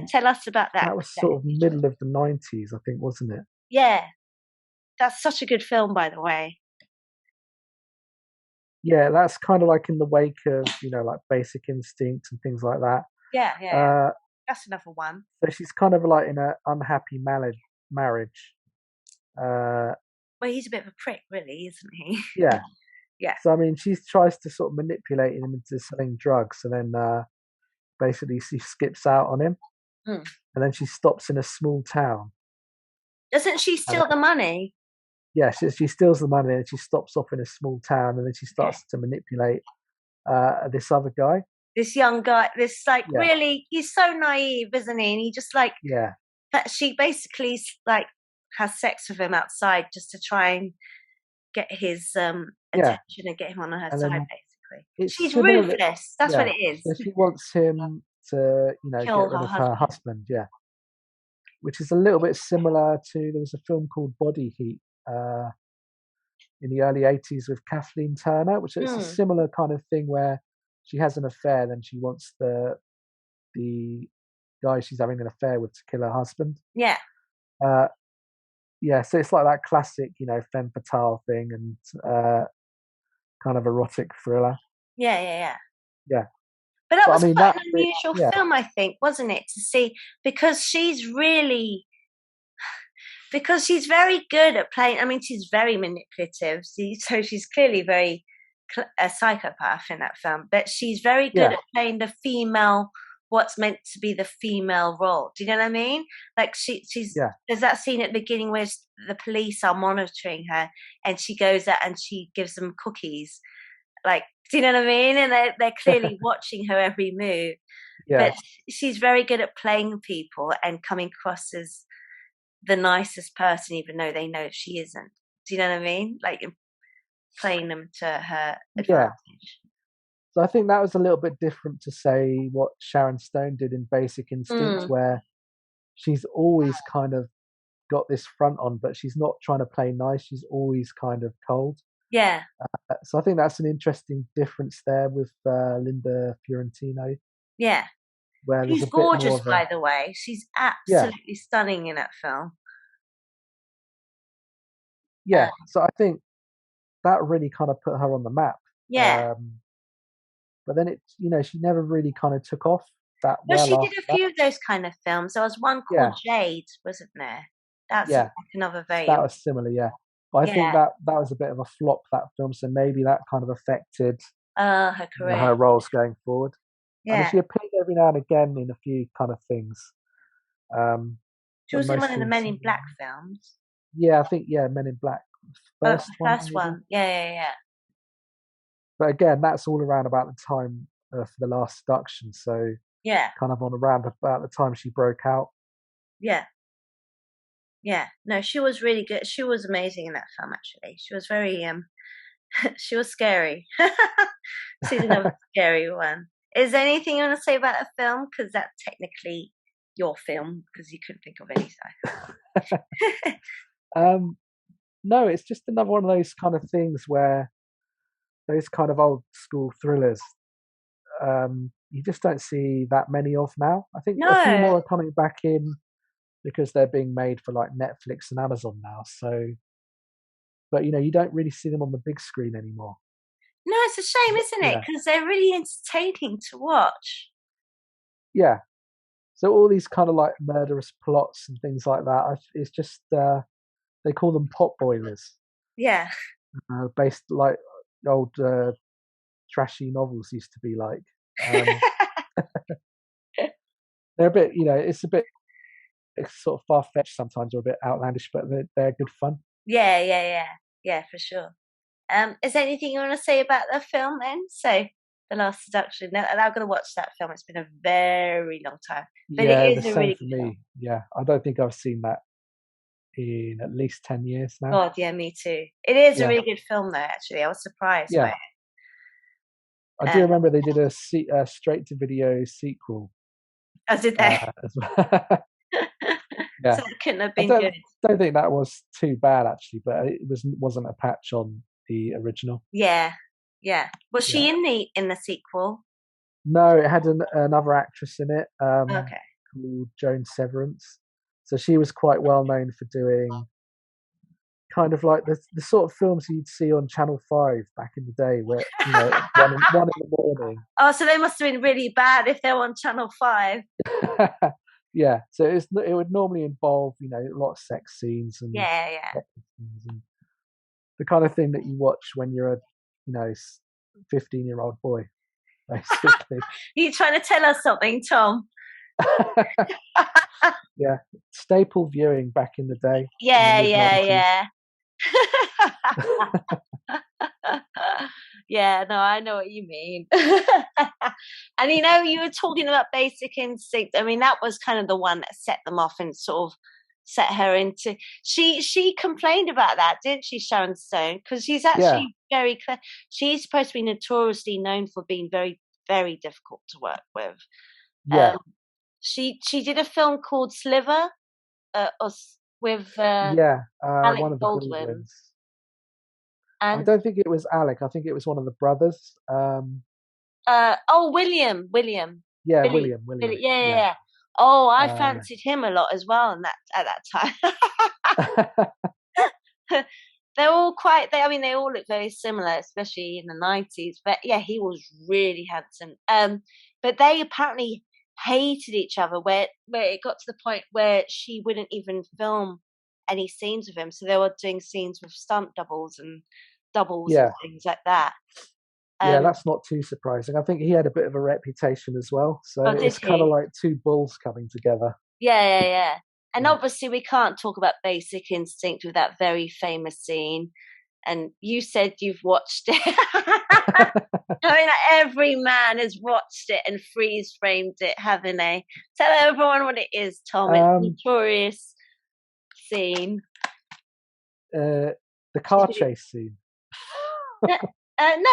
tell us about that. that was sort of middle of the 90s, I think, wasn't it? Yeah, that's such a good film, by the way. Yeah, that's kind of like in the wake of, like Basic Instinct and things like that. Yeah, yeah, yeah. Uh, That's another one. so she's kind of like in an unhappy marriage. Uh, Well, he's a bit of a prick, really, isn't he? yeah. Yeah. So I mean, she tries to sort of manipulate him into selling drugs, and then basically she skips out on him, Mm. and then she stops in a small town. Doesn't she And steal the money? yeah, she steals the money, and she stops off in a small town, and then she Okay. starts to manipulate this other guy. This young guy, Yeah, really, he's so naive, isn't he? And he just yeah, she basically has sex with him outside just to try and get his yeah. attention and get him on her And side, then basically. it's She's similar. ruthless. That's what Yeah. it is. So she wants him to, Kill get her rid of her husband. husband. Yeah, which is a little bit similar to there was a film called Body Heat in the early '80s with Kathleen Turner, which is a Mm. similar kind of thing where she has an affair, then she wants the guy she's having an affair with to kill her husband. Yeah. Uh, yeah, so it's like that classic, femme fatale thing and kind of erotic thriller. Yeah, yeah, yeah. Yeah, But that but I was mean quite that an bit, unusual yeah, film, I think, wasn't it? To see because she's very good at playing. I mean, she's very manipulative. So she's clearly a psychopath in that film. But she's very good yeah, at playing the female, what's meant to be the female role. Do you know what I mean? Like she's yeah, there's that scene at the beginning where the police are monitoring her, and she goes out and she gives them cookies. Like, do you know what I mean? And they're clearly watching her every move. yeah, But she's very good at playing people and coming across as the nicest person, even though they know she isn't. Do you know what I mean? Like playing them to her yeah. advantage. So I think that was a little bit different to say what Sharon Stone did in Basic Instinct, Mm, where she's always kind of got this front on, but she's not trying to play nice. She's always kind of cold. yeah, So I think that's an interesting difference there with Linda Fiorentino, yeah. where there's She's a bit more gorgeous, of a by the way. She's yeah, absolutely stunning in that film. yeah. So I think that really kind of put her on the map. Yeah. Um, but then she never really kind of took off that Well, well she did after a that. few of those kind of films. There was one Yeah, called Jade, wasn't there? That's yeah. like another So very that was similar, yeah. But I think yeah. that was a bit of a flop, that film. So maybe that kind of affected Her career. her roles going forward. I mean, Yeah. she appeared every now and again in a few kind of things, She but was in one most of the Men in recently, Black films. yeah, I think Men in Black, Oh, first the one first maybe. one. Yeah, yeah, yeah. But again, that's all around about the time for the Last Seduction, so Yeah, kind of on around about the time she broke out. yeah, yeah. No, she was really good. She was amazing in that film, actually. She was very she was scary. She's another scary one. Is there anything you want to say about the film? Because that's technically your film, because you couldn't think of any. So. um, no, it's just another one of those kind of things where those kind of old school thrillers, you just don't see that many of now. I think a few No, more are coming back in because they're being made for like Netflix and Amazon now. So, but you don't really see them on the big screen anymore. no, it's a shame, isn't it? Yeah, Because they're really entertaining to watch. yeah. So all these kind of like murderous plots and things like that, it's just they call them pot boilers, Yeah. based like old trashy novels used to be like. Um, they're a bit, it's sort of far fetched sometimes or a bit outlandish, but they're good fun. Yeah, yeah, yeah, yeah, for sure. Is there anything you want to say about the film then? So, The Last Seduction. Now, I'm going to watch that film. It's been a very long time, but it Yeah, the is a same really for good film. me. Yeah, I don't think I've seen that in at least 10 years now. God, yeah, me too. It is a Yeah, really good film, though. Actually, I was surprised by yeah. I do it. remember they did a straight to video sequel As did they. as well. So Yeah, it couldn't have I been good. don't think that was too bad actually, but it wasn't a patch on the original. Yeah, yeah. Was Yeah. she in the sequel? No, it had another actress in it, Okay. called Joan Severance. So she was quite well known for doing kind of like the sort of films you'd see on Channel 5 back in the day, where one in the morning. Oh, so they must have been really bad if they're on Channel 5. Yeah, so it would normally involve a lot of sex scenes and Yeah, yeah. scenes and the kind of thing that you watch when you're a 15-year-old boy, basically. You trying to tell us something, Tom? Yeah, staple viewing back in the day in the Yeah, mid yeah, 90s. yeah. Yeah, no, I know what you mean. And you were talking about Basic Instinct. I mean, that was kind of the one that set them off and sort of set her into. She complained about that, didn't she, Sharon Stone? Because she's Yeah, actually very clever. She's supposed to be notoriously known for being very, very difficult to work with. yeah, Um, she did a film called Sliver, with yeah. Alec One of the Baldwin Baldwins. I and don't think it was Alec. I think it was one of the brothers. William, Yeah, Billy, William. Billy, yeah, yeah, Yeah, yeah. Oh, I Uh, fancied him a lot as well, and that at that time. They're all quite. I mean, they all look very similar, especially in the 90s. But yeah, he was really handsome. But they apparently hated each other, where it got to the point where she wouldn't even film any scenes with him. So they were doing scenes with stunt doubles and doubles and yeah, things like that. yeah, Um, that's not too surprising. I think he had a bit of a reputation as well, so oh, did it's kind of he? like two bulls coming together. Yeah, yeah, yeah. And Yeah, obviously, we can't talk about Basic Instinct with that very famous scene. And you said you've watched it. I mean, every man has watched it and freeze framed it, haven't they? Tell everyone what it is, Tom. It's a um, notorious scene. the She's car been, chase scene. no,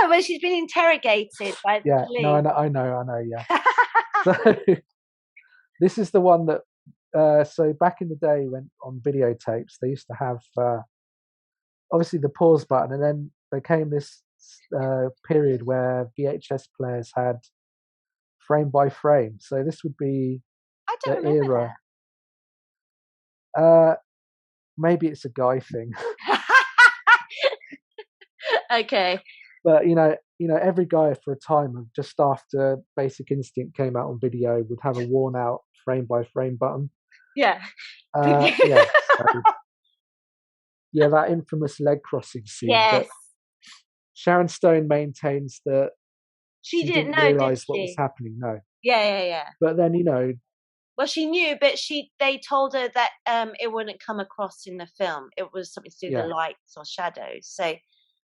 well, she's been interrogated by the Yeah, no, police. I know. Yeah, so this is the one that. So back in the day, when on videotapes, they used to have obviously the pause button, and then there came this period where VHS players had frame by frame. So this would be I the don't remember era. Uh, maybe it's a guy thing, that. Okay. but every guy for a time, just after Basic Instinct came out on video, would have a worn out frame by frame button. Yeah. Yeah, so yeah, that infamous leg crossing scene. But Yes. Sharon Stone maintains that She she didn't didn't know, did realize what was she? happening. No, Yeah, yeah, yeah. but then Well, she knew, but they told her that it wouldn't come across in the film. It was something to do with the yeah, lights or shadows. So,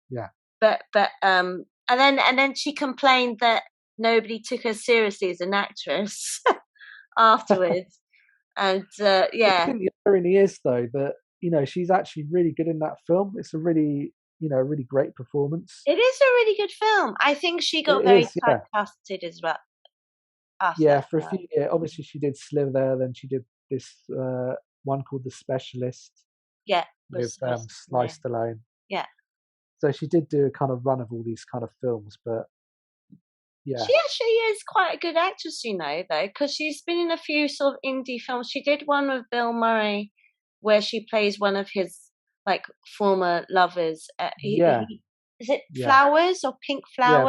yeah, but and then she complained that nobody took her seriously as an actress afterwards. And I yeah, think the irony is though that she's actually really good in that film. It's a really really great performance. it is a really good film. I think she got It very is, yeah, typecasted as well after yeah. that For a film. few years, obviously she did Slither, then she did this one called The Specialist Yeah, with was Sylvester Sly Stallone. Stallone. Yeah. So she did do a kind of run of all these kind of films, but yeah, She actually is quite a good actress, though, because she's been in a few sort of indie films. She did one with Bill Murray where she plays one of his like former lovers. yeah, Is it yeah, Flowers or Pink yeah.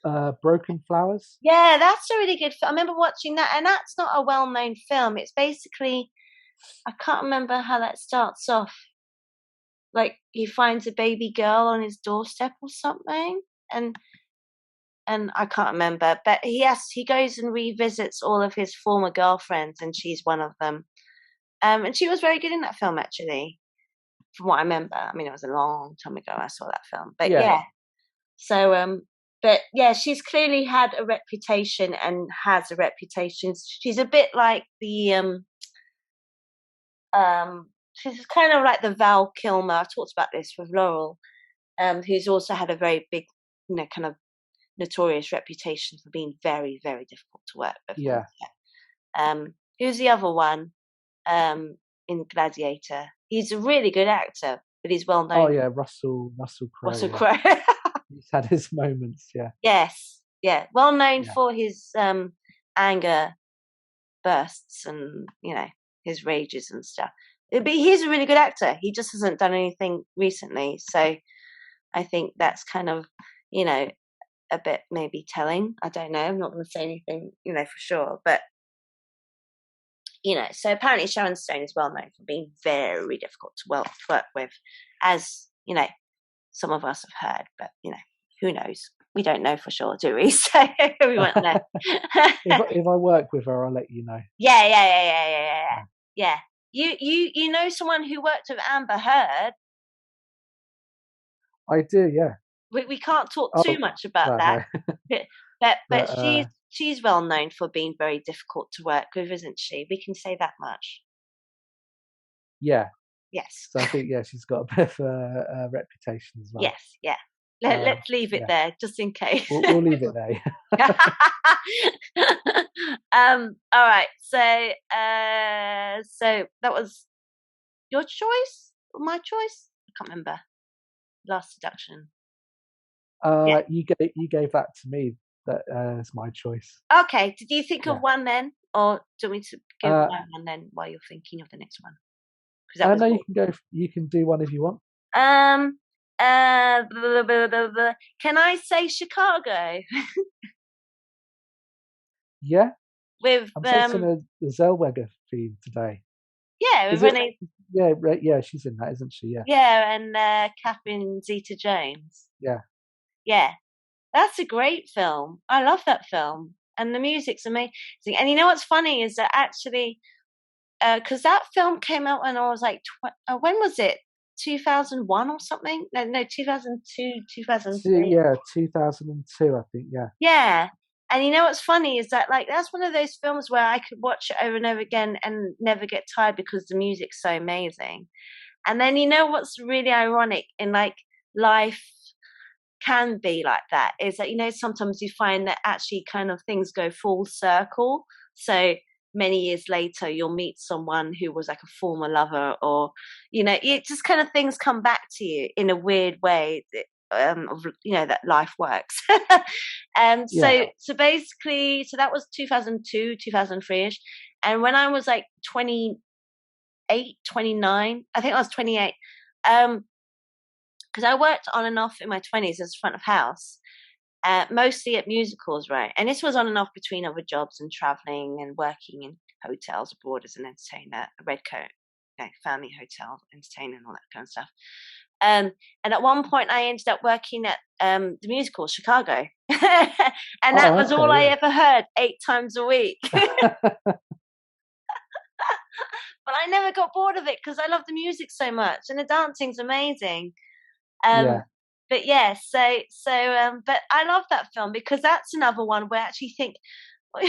Flowers? Broken Flowers. Yeah, that's a really good film. I remember watching that, and that's not a well-known film. It's basically, I can't remember how that starts off. Like he finds a baby girl on his doorstep or something, and I can't remember. But he goes and revisits all of his former girlfriends, and she's one of them. And she was very good in that film, actually, from what I remember. I mean, it was a long time ago I saw that film, but Yeah, yeah. So, but yeah, she's clearly had a reputation and has a reputation. She's a bit like she's kind of like the Val Kilmer. I talked about this with Laurel, who's also had a very big, kind of notorious reputation for being very, very difficult to work with. yeah. Who's the other one? In Gladiator, he's a really good actor, but he's well Oh known. yeah, Russell Crowe. Russell Yeah, Crowe. he's had his moments. Yeah, Yes, yeah, well known yeah, for his anger bursts and his rages and stuff. But he's a really good actor. He just hasn't done anything recently, so I think that's kind of a bit maybe telling. I don't know. I'm not going to say anything, for sure, but so apparently Sharon Stone is well known for being very difficult to work with, as some of us have heard. But who knows? We don't know for sure, do we? So we won't know. if I work with her, I'll let you know. Yeah, yeah, yeah, yeah, yeah, yeah. Yeah. You know someone who worked with Amber Heard. I do, yeah. We can't talk too Oh, much about no, that, no. but But she's well known for being very difficult to work with, isn't she? We can say that much. yeah. Yes. So I think she's got a bit of a reputation as well. Yes. Yeah. Let's leave it Yeah, there, just in case. we'll leave it there. All right. So that was your choice or my choice? I can't remember. Last Seduction. Yeah. You gave that to me. That is my choice. Okay. Did you think of Yeah. one then? or do you want me to give Uh, my one then while you're thinking of the next one? Because that I was know you all. can go. You can do one if you want. Um. Blah, blah, blah, blah. Can I say Chicago Yeah, with I'm sensing a Zellweger theme today. yeah, with Is it? Renee, Yeah, yeah, she's in that, isn't she? Yeah, yeah, and Catherine Zeta-Jones. yeah, Yeah, that's a great film. I love that film, and the music's amazing. And you know what's funny is that actually, because that film came out when I was like, when was it? 2001 or something? No, no, 2002, 2003. yeah, 2002, I think. Yeah, Yeah. And you know what's funny is that like that's one of those films where I could watch it over and over again and never get tired because the music's so amazing. And then you know what's really ironic in like life can be like that is that you know sometimes you find that actually kind of things go full circle. So many years later you'll meet someone who was like a former lover, or you know it just kind of things come back to you in a weird way that, of you know that life works. And yeah. so basically so that was 2002 2003ish, and when I was like 28, 29, I think I was 28, um because I worked on and off in my 20s as front of house, mostly at musicals, right? And this was on and off between other jobs and traveling and working in hotels abroad as an entertainer, a red coat, you know, family hotel entertainer and all that kind of stuff. And at one point, I ended up working at the musical Chicago, and that Oh, was all I okay, ever heard 8 times a week. yeah, But I never got bored of it because I love the music so much, and the dancing's amazing. yeah, Um, but yeah, but I love that film because that's another one where I actually think, you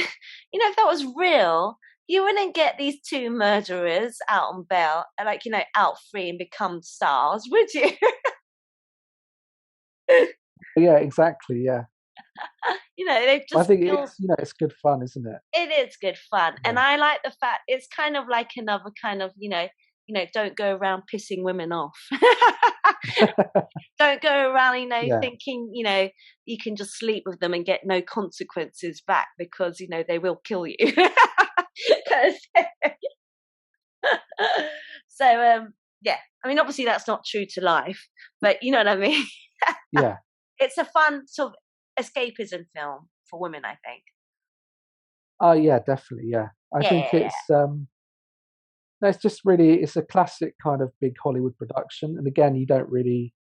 know, if that was real, you wouldn't get these two murderers out on bail, like, you know, out free and become stars, would you? yeah, exactly, yeah. You know, they've I just think killed. it's good fun, isn't it? It is good fun, and Yeah, I like the fact it's kind of like another kind of, you know, don't go around pissing women off. Don't go around, you know, yeah, thinking, you know, you can just sleep with them and get no consequences back because, you know, they will kill you. 'Cause- so, yeah, I mean, obviously that's not true to life, but you know what I mean? yeah. It's a fun sort of escapism film for women, I think. Oh, yeah, definitely, yeah. I Yeah, think yeah, no, it's just really it's a classic kind of big Hollywood production, and again, you don't really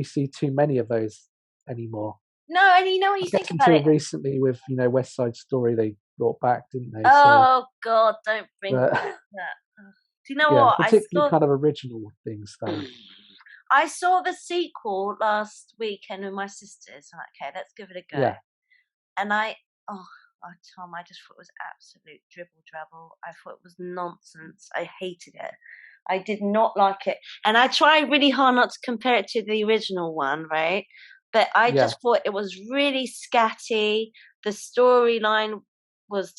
see too many of those anymore. no, and you know when I you think guess about until it, recently with West Side Story they brought back, didn't they? So, oh God, don't bring but back that. Ugh. Do you know yeah, what? particularly kind of original things though. I saw the sequel last weekend with my sisters. I'm like, okay, let's give it a go. Yeah, And oh, Tom, I just thought it was absolute dribble drabble. I thought it was nonsense. I hated it. I did not like it. And I tried really hard not to compare it to the original one, right? But I yeah, just thought it was really scatty. The storyline was,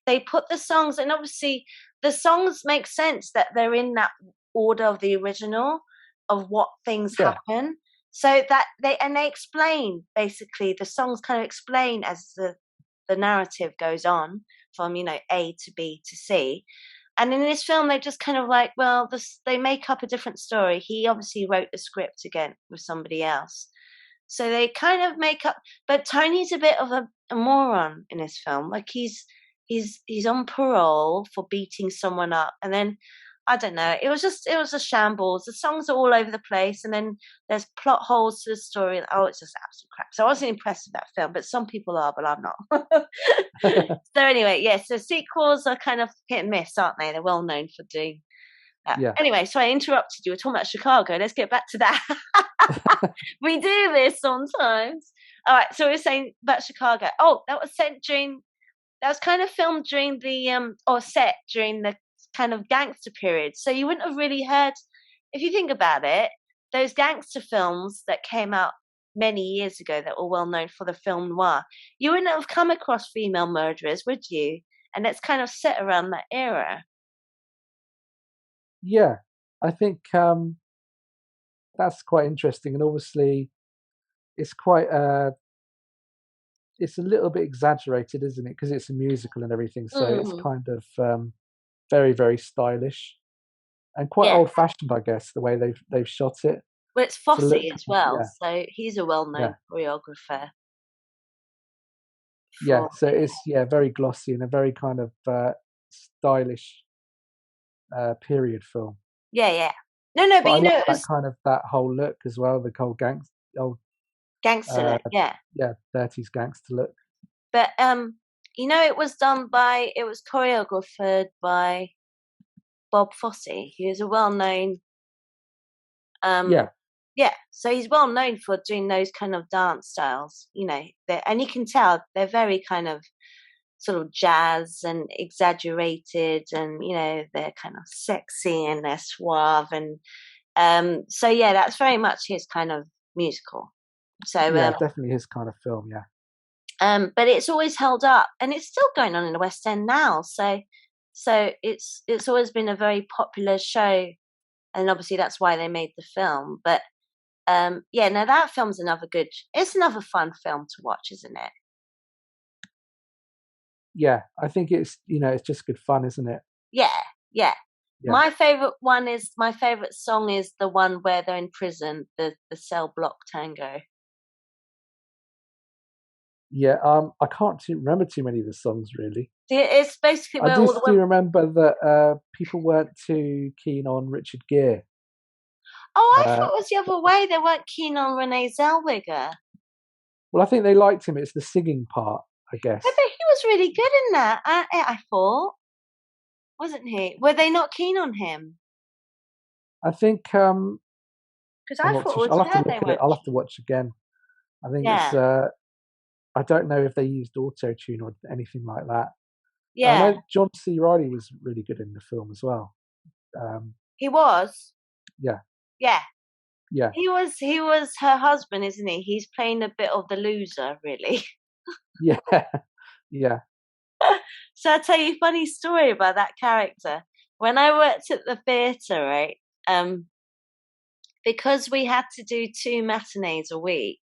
they put the songs, and obviously the songs make sense that they're in that order of the original of what things yeah, happen. So that they explain basically the songs kind of explain as the narrative goes on from, you know, A to B to C. And in this film, they just kind of like, well, they make up a different story. He obviously wrote the script again with somebody else. So they kind of make up, but Tony's a bit of a moron in this film. Like he's on parole for beating someone up, and then I don't know. It was a shambles. The songs are all over the place, and then there's plot holes to the story. Oh, it's just absolute crap. So I wasn't impressed with that film, but some people are, but I'm not. So anyway, yeah. So sequels are kind of hit and miss, aren't they? They're well known for doing that. yeah, Anyway, so I interrupted you. We're talking about Chicago. Let's get back to that. We do this sometimes. All right. So we we're saying about Chicago. Oh, that was kind of filmed during the or set during the kind of gangster period. So you wouldn't have really heard, if you think about it, those gangster films that came out many years ago that were well known for the film noir. You wouldn't have come across female murderers, would you? And it's kind of set around that era. yeah. I think that's quite interesting, and obviously it's quite it's a little bit exaggerated, isn't it? Because it's a musical and everything, so it's Mm, kind of very, very stylish and quite yeah. old-fashioned, I guess, the way they've shot it Well, it's to look. Fosse as well, Yeah, so he's a yeah, well-known choreographer yeah. for. So it's very glossy and a very kind of stylish period film. Yeah, yeah. No, no, But but I you know, like it that was kind of that whole look as well, the whole old gangster uh, look, yeah. yeah, 30s gangster look. But you know, it was choreographed by Bob Fosse. He was a well-known um Yeah, yeah, so he's well known for doing those kind of dance styles, you know, and you can tell they're very kind of sort of jazz and exaggerated, and you know, they're kind of sexy and they're suave, and so yeah, that's very much his kind of musical. So yeah, definitely his kind of film. Yeah, but it's always held up, and it's still going on in the West End now. So it's always been a very popular show, and obviously that's why they made the film. But yeah, no, that film's it's another fun film to watch, isn't it? yeah. I think it's just good fun, isn't it? Yeah, yeah. Yeah, My favorite song is the one where they're in prison, the cell block tango. yeah. I can't remember too many of the songs really. It's basically I where all just the do women. remember that people weren't too keen on Richard Gere. Oh, I Uh, thought it was the other way. They weren't keen on Renee Zellweger. well, I think they liked him. It's the singing part, I Yeah, guess. but he was really good in that. I thought, wasn't he? Were they not keen on him? I think Because I'm I not thought too it sure. was I'll have to her look they at it. weren't I'll have to keen. watch again. I think it's. Yeah, I don't know if they used auto tune or anything like that. I yeah, know John C. Reilly was really good in the film as well. Um, he was. yeah, Yeah, yeah, he was her husband, isn't he? He's playing a bit of the loser, really. yeah, yeah, So I'll tell you a funny story about that character. When I worked at the theatre, right, um, because we had to do 2 matinees a week,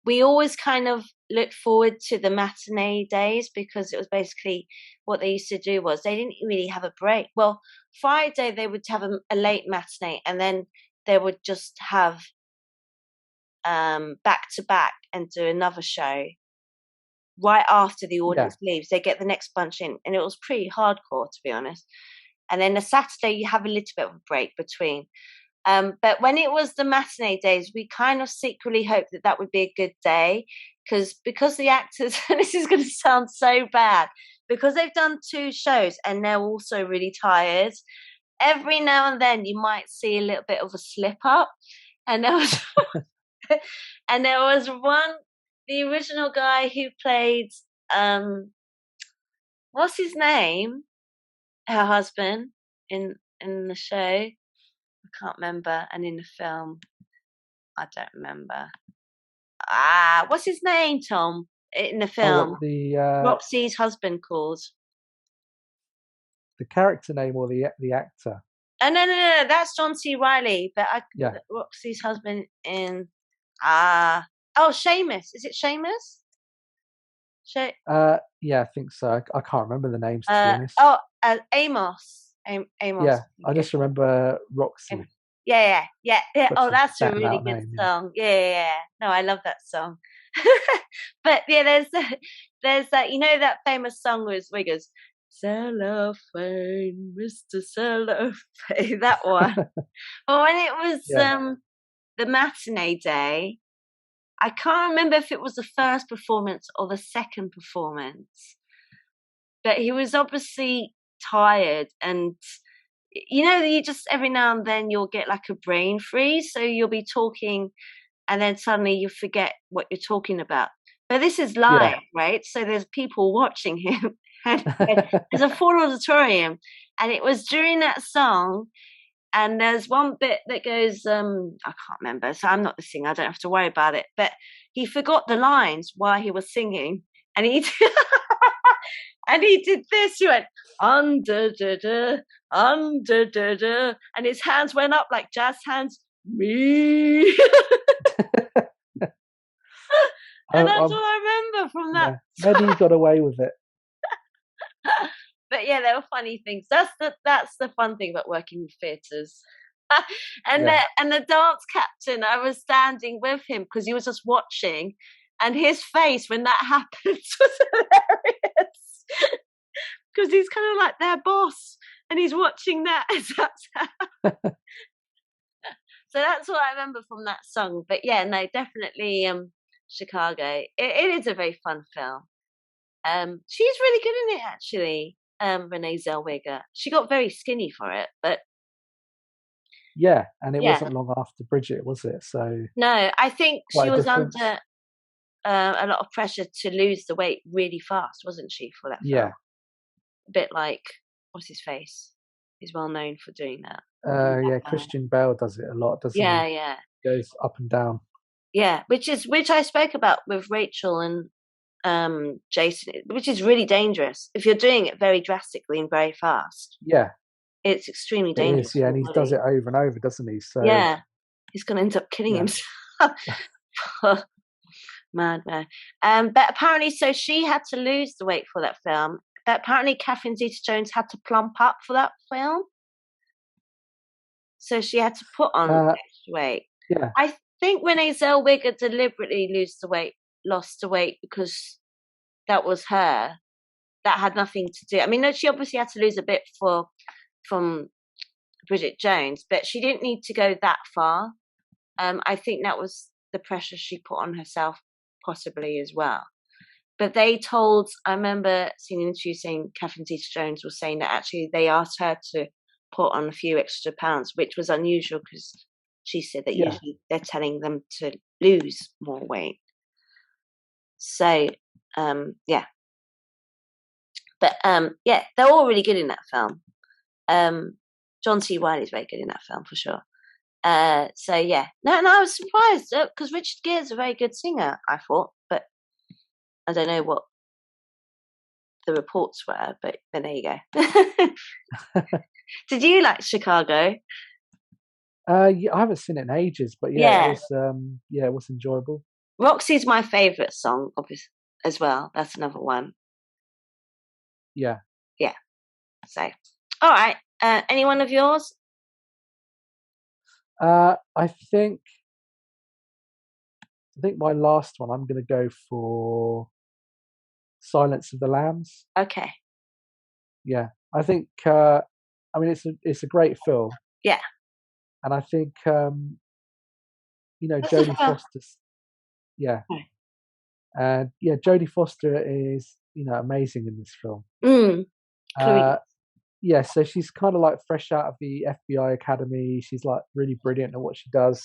we always kind of looked forward to the matinee days, because it was basically what they used to do was they didn't really have a break. Well, Friday they would have a late matinee, and then they would just have back to back and do another show right after the yeah, audience leaves. They get the next bunch in, and it was pretty hardcore, to be honest. And then the Saturday you have a little bit of a break between. But when it was the matinee days, we kind of secretly hoped that that would be a good day, because the actors, and this is going to sound so bad, because they've done 2 shows and they're also really tired. Every now and then you might see a little bit of a slip up, and there was and there was the original guy who played um what's his name, her husband in the show. I can't remember, and in the film, I don't remember. What's his name, Tom? In the Oh, film, what Roxy's husband called. the character name or the actor? Oh no, that's John C. Riley. But Yeah, Roxy's husband in oh, Seamus. Is it Seamus? yeah, I think so. I can't remember the names to be honest. Oh, Amos. Amos. Yeah, I just remember Roxy. Yeah. Such Oh, a that's a standout really good name. Yeah, song. Yeah. No, I love that song. But yeah, there's that, you know, that famous song where it goes, Cellophane, Mr. Cellophane, that one. But when it was yeah, the matinee day, I can't remember if it was the first performance or the second performance, but he was obviously tired, and you know, you just every now and then you'll get like a brain freeze, so you'll be talking and then suddenly you forget what you're talking about. But this is yeah. live, right? So there's people watching him, and there's a full auditorium, and it was during that song. And there's one bit that goes, I can't remember, so I'm not the singer, I don't have to worry about it. But he forgot the lines while he was singing, and he and he did this. He went under da da, under da da, and his hands went up like jazz hands. Me, and that's I, all I remember that. Yeah, maybe he got away with it. But yeah, there were funny things. That's the fun thing about working with theatres. and the Yeah, and the dance captain, I was standing with him because he was just watching, and his face when that happened was hilarious because he's kind of like their boss, and he's watching that as that's so that's what I remember from that song. But yeah, no, definitely Chicago. It is a very fun film. She's really good in it actually. Renee Zellweger. She got very skinny for it, but yeah, and it yeah. wasn't long after Bridget, was it? So No, I think she quite a was difference. under a lot of pressure to lose the weight really fast, wasn't she, for that film? Yeah, A bit like what's his face? He's well known for doing that. yeah. Christian Bale does it a lot, doesn't Yeah, he? yeah, Goes up and down. yeah. Which I spoke about with Rachel and Jason, which is really dangerous if you're doing it very drastically and very fast. Yeah, It's extremely it is. dangerous Yeah, for and the he does body. it over and over, doesn't he? So Yeah, he's going to end up killing yeah, himself. Mad man. But apparently, so she had to lose the weight for that film. But apparently, Catherine Zeta-Jones had to plump up for that film, so she had to put on uh, extra weight. yeah, I think Renee Zellweger deliberately lost the weight because that was her. That had nothing to do. I mean, no, she obviously had to lose a bit from Bridget Jones, but she didn't need to go that far. I think that was the pressure she put on herself, possibly as well. But I remember seeing an interview saying Catherine Zeta-Jones was saying that actually they asked her to put on a few extra pounds, which was unusual because she said that yeah. usually they're telling them to lose more weight. So, yeah. But yeah, they're all really good in that film. John C. Reilly's very good in that film for sure. So yeah, no, I was surprised because Richard Gere's a very good singer, I thought, but I don't know what the reports were. But there you go. Did you like Chicago? Yeah, I haven't seen it in ages, but Yeah, yeah, it was enjoyable. Roxy's my favourite song, obviously as well. That's another one. Yeah, Yeah. So, all right. Any one of yours? I think my last one. I'm going to go for Silence of the Lambs. Okay. Yeah, I think. I mean, it's a great film, Yeah. and I think What's the Jodie film? Foster's. Yeah, Okay. and yeah, Jodie Foster is amazing in this film. Chloe. Uh, yeah, so she's kind of like fresh out of the FBI academy. She's like really brilliant at what she does,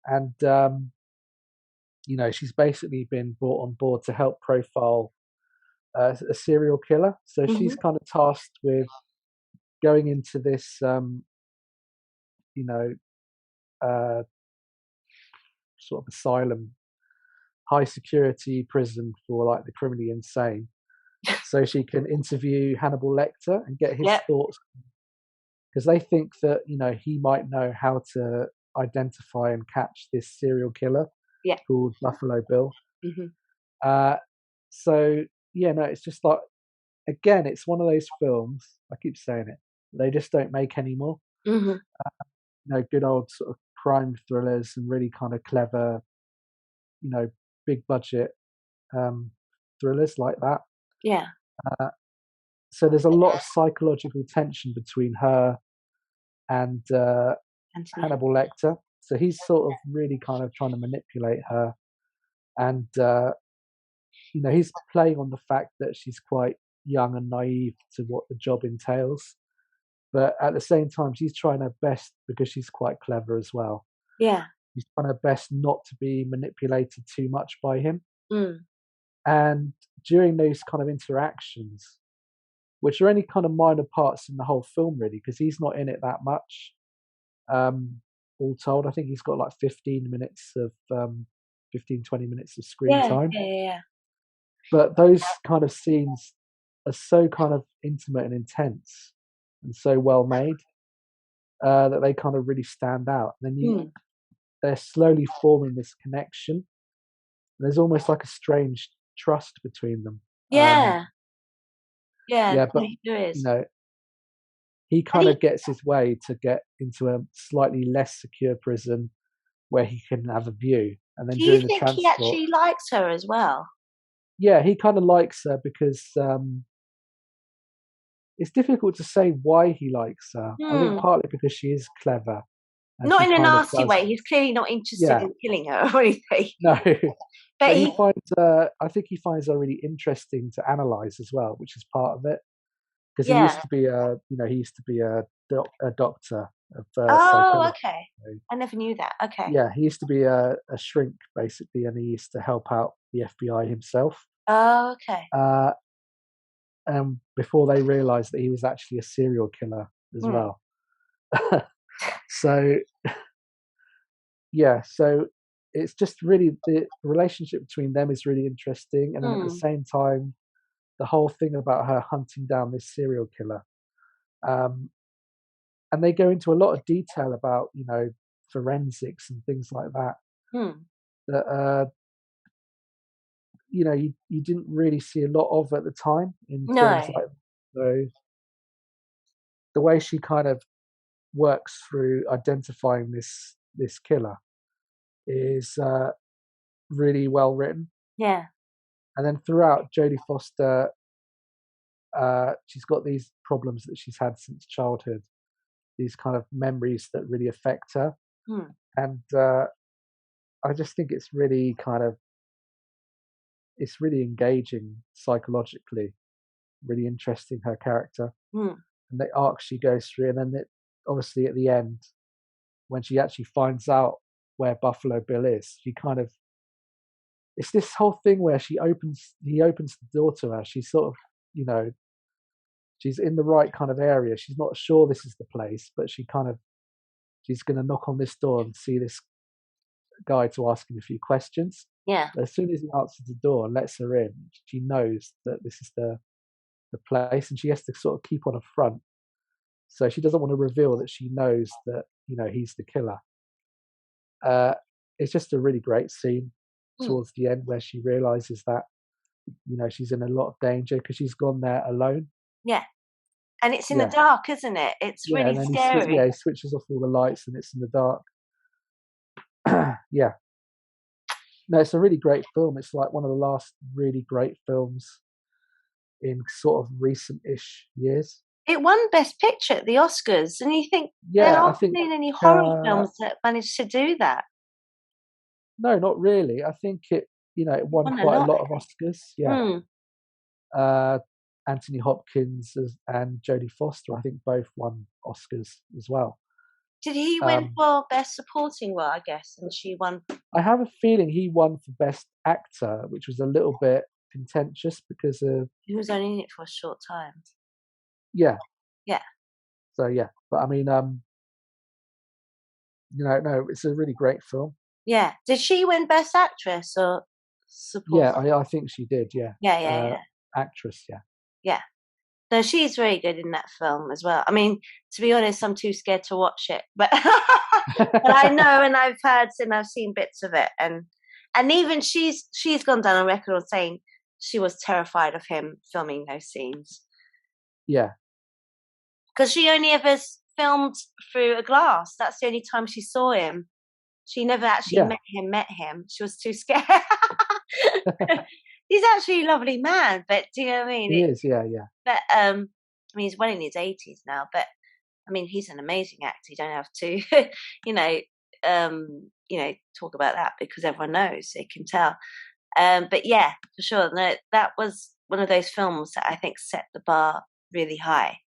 and she's basically been brought on board to help profile a serial killer. So she's Mm-hmm. kind of tasked with going into this, you know, uh, sort of asylum, high security prison for like the criminally insane. So she can interview Hannibal Lecter and get his Yep. thoughts because they think that he might know how to identify and catch this serial killer Yeah. called Buffalo Bill. Mm-hmm. Uh, so yeah, no, it's just like again, it's one of those films. I keep saying it. They just don't make anymore. Mm-hmm. Good old sort of crime thrillers and really kind of clever, big budget thrillers like that. Yeah. Uh, so there's a lot of psychological tension between her and Anthony. Hannibal Lecter. So he's sort of really kind of trying to manipulate her, and he's playing on the fact that she's quite young and naive to what the job entails. But at the same time, she's trying her best because she's quite clever as well. Yeah. She's trying her best not to be manipulated too much by him. Mm. And during those kind of interactions, which are only kind of minor parts in the whole film, really, because he's not in it that much. All told, I think he's got like 20 minutes of screen Yeah. time. Yeah. Yeah. But those kind of scenes are so kind of intimate and intense and so well made that they kind of really stand out. And then they're slowly forming this connection. There's almost like a strange trust between them. Yeah. Yeah, Yeah, no, but there you is. know, he And kind of gets his way to get into a slightly less secure prison where he can have a view. And then do you during the think he transport, actually likes her as well? yeah, he kind of likes her because it's difficult to say why he likes her. I think Hmm. partly because she is clever and Not she in a kind of nasty does, way. He's clearly not interested yeah, in killing her or anything. no. But But he he, finds, I think he finds her really interesting to analyze as well, which is part of it. Because he yeah. used to be he used to be a doctor of Oh, psychology. okay. So, I never knew that. Okay. yeah, he used to be a shrink basically, and he used to help out the FBI himself. Oh, okay. Uh, and before they realised that he was actually a serial killer as Hmm. well. So yeah, so it's just really the relationship between them is really interesting, and then at the Hmm. same time, the whole thing about her hunting down this serial killer. Um, and they go into a lot of detail about forensics and things like that Hmm. that you didn't really see a lot of at the time in films No. like so the way she kind of works through identifying this killer is really well written. Yeah. And then throughout, Jodie Foster, she's got these problems that she's had since childhood, these kind of memories that really affect her. Hmm. And I just think it's really engaging psychologically, really interesting, her character Hmm. and the arc she goes through. And then obviously at the end, when she actually finds out where Buffalo Bill is, she kind of, it's this whole thing where he opens the door to her. She's sort of, you know, she's in the right kind of area. She's not sure this is the place, but she's going to knock on this door and see this guy to ask him a few questions. Yeah. But as soon as he answers the door and lets her in, she knows that this is the place, and she has to sort of keep on a front. So she doesn't want to reveal that she knows that he's the killer. Uh, it's just a really great scene Hmm. towards the end where she realizes that she's in a lot of danger because she's gone there alone. Yeah. And it's in the Yeah, dark, isn't it? It's yeah, really and then scary. he switches off all the lights and it's in the dark. Yeah, no, it's a really great film. It's like one of the last really great films in sort of recent-ish years. It won Best Picture at the Oscars, and you think there Yeah, I aren't think been any horror uh, films that managed to do that. no, not really. I think it It won won a quite a lot, lot I of think. Oscars. Yeah, Hmm. uh, Anthony Hopkins and Jodie Foster, I think both won Oscars as well. Did he win Um, for Best Supporting Role, I guess, and she won? I have a feeling he won for Best Actor, which was a little bit contentious because of He was only in it for a short time. yeah. Yeah. So yeah, but I mean, no, it's a really great film. Yeah. Did she win Best Actress or Yeah, Supporting? I think she did. Yeah, Yeah, yeah, yeah. actress. Yeah, Yeah. No, she's very good in that film as well. I mean, to be honest, I'm too scared to watch it, but but I know, and I've heard and I've seen bits of it, and even she's gone down on record on saying she was terrified of him filming those scenes yeah, because she only ever filmed through a glass. That's the only time she saw him. She never actually yeah. met him. She was too scared. He's actually a lovely man, but do you know what I mean? He is. Yeah, yeah, But I mean, he's well in his 80s now, but I mean, he's an amazing actor. You don't have to, you know, talk about that because everyone knows, they can tell. But yeah, for sure, no, that was one of those films that I think set the bar really high.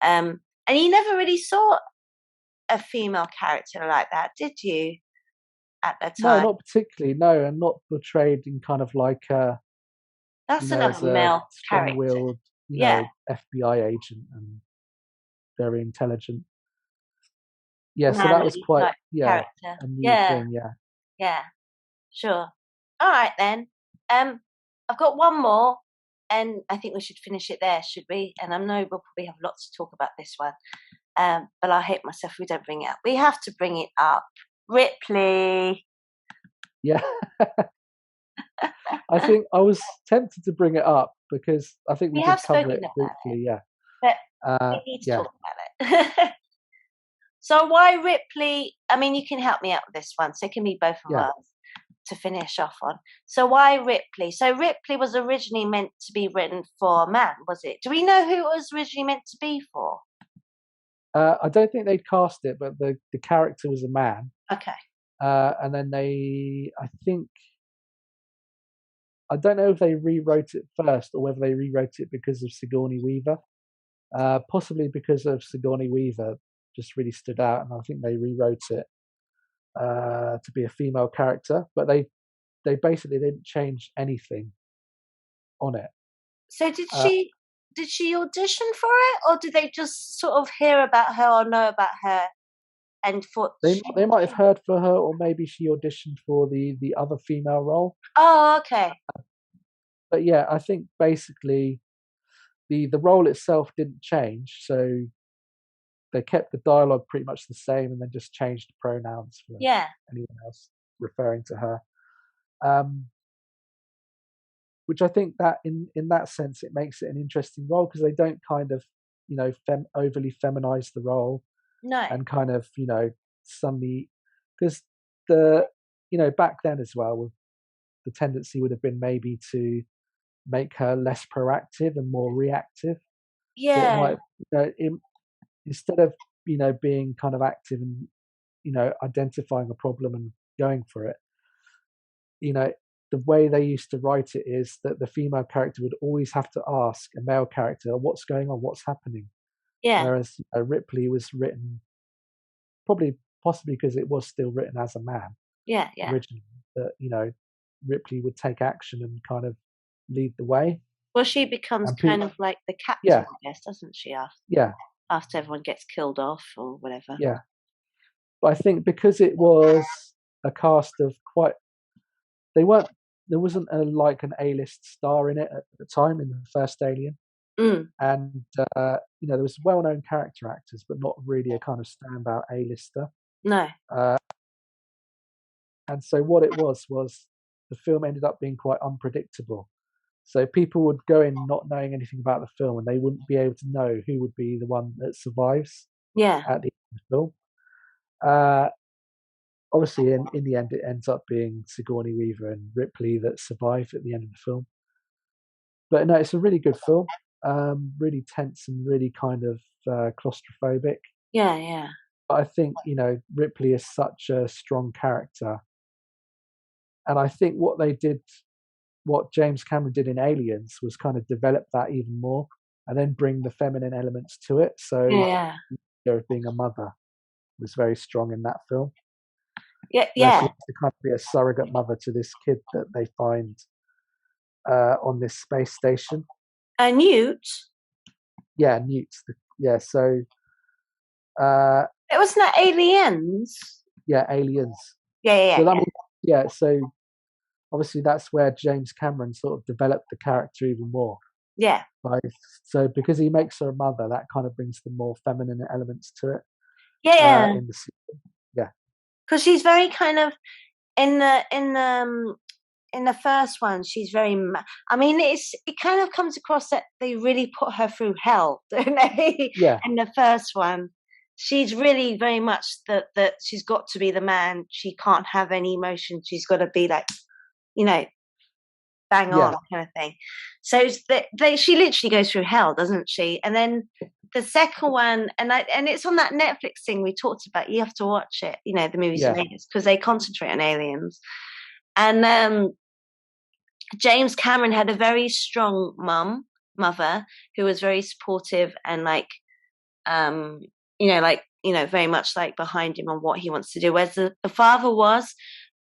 And you never really saw a female character like that, did you? At the no, time, not particularly. No, and not portrayed in kind of like that's as another a male character. strong-willed, Yeah, FBI agent and very intelligent. Yeah, so that was manly quite type yeah character. a new Yeah, thing. Yeah, yeah. Sure. All right then. I've got one more, and I think we should finish it there, should we? And I know we'll probably have lots to talk about this one. But I'll hate myself if we don't bring it up. We have to bring it up. Ripley. yeah. I think I was tempted to bring it up because I think we We did have cover it spoken about it, briefly. Yeah, but we need to yeah, talk about it. So why Ripley? I mean, you can help me out with this one. So it can be both of yeah. us to finish off on. So why Ripley? So Ripley was originally meant to be written for a man, was it? Do we know who it was originally meant to be for? I don't think they'd cast it, but the character was a man. Okay. And then I don't know if they rewrote it first or whether they rewrote it because of Sigourney Weaver. Possibly because of Sigourney Weaver just really stood out, and I think they rewrote it to be a female character. But they basically didn't change anything on it. So did she audition for it, or did they just sort of hear about her or know about her and thought They might have heard for her, or maybe she auditioned for the other female role. Oh, okay. But yeah, I think basically the role itself didn't change, so they kept the dialogue pretty much the same, and then just changed the pronouns for Yeah. anyone else referring to her. Which I think that in that sense it makes it an interesting role because they don't kind of overly feminize the role No. and kind of suddenly because the back then as well the tendency would have been maybe to make her less proactive and more reactive. So it Yeah. might instead of being kind of active and identifying a problem and going for it, the way they used to write it is that the female character would always have to ask a male character, what's going on, what's happening. Yeah. Whereas Ripley was written possibly because it was still written as a man Yeah. Yeah. originally, that Ripley would take action and kind of lead the way. Well, she becomes And kind of like the captain, yeah, I guess, doesn't she? yeah, After everyone gets killed off or whatever. yeah. But I think because it was a cast of quite, there wasn't an A-list star in it at the time in the first Alien, and there was well-known character actors, but not really a kind of standout A-lister. No. And so what it was the film ended up being quite unpredictable. So people would go in not knowing anything about the film, and they wouldn't be able to know who would be the one that survives. Yeah. At the end of the film. Obviously, in the end, it ends up being Sigourney Weaver and Ripley that survive at the end of the film. But no, it's a really good film, really tense and really kind of claustrophobic. Yeah, yeah. But I think Ripley is such a strong character, and I think what James Cameron did in Aliens was kind of develop that even more, and then bring the feminine elements to it. So, being a mother was very strong in that film. Yeah, where she has to kind of be a surrogate mother to this kid that they find on this space station. Newt? Yeah, Newt. So... it wasn't that Aliens? Yeah, Aliens. Yeah. So obviously that's where James Cameron sort of developed the character even more. Yeah. So because he makes her a mother, that kind of brings the more feminine elements to it. Yeah. In the sequel. Yeah. Because she's very kind of in the first one, she's very. I mean, it kind of comes across that they really put her through hell, don't they? Yeah. In the first one, she's really very much that she's got to be the man. She can't have any emotion. She's got to be like, bang on kind of thing. So she literally goes through hell, doesn't she? And then the second one, and it's on that Netflix thing we talked about. You have to watch it, the movies and aliens, because they concentrate on aliens. And James Cameron had a very strong mother who was very supportive and very much like behind him on what he wants to do. Whereas the father was,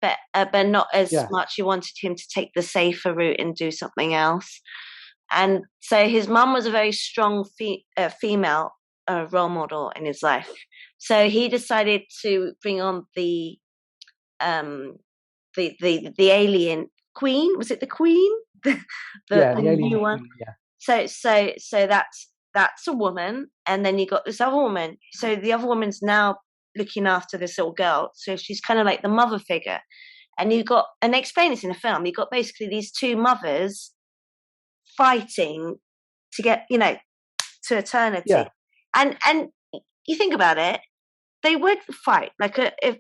but not as much. He wanted him to take the safer route and do something else. And so his mum was a very strong female role model in his life. So he decided to bring on the alien queen. Was it the queen? the alien new one. Queen, So that's a woman, and then you got this other woman. So the other woman's now looking after this little girl. So she's kind of like the mother figure. and they explain this in the film. You got basically these two mothers fighting to get, to eternity, Yeah. and you think about it, they would fight like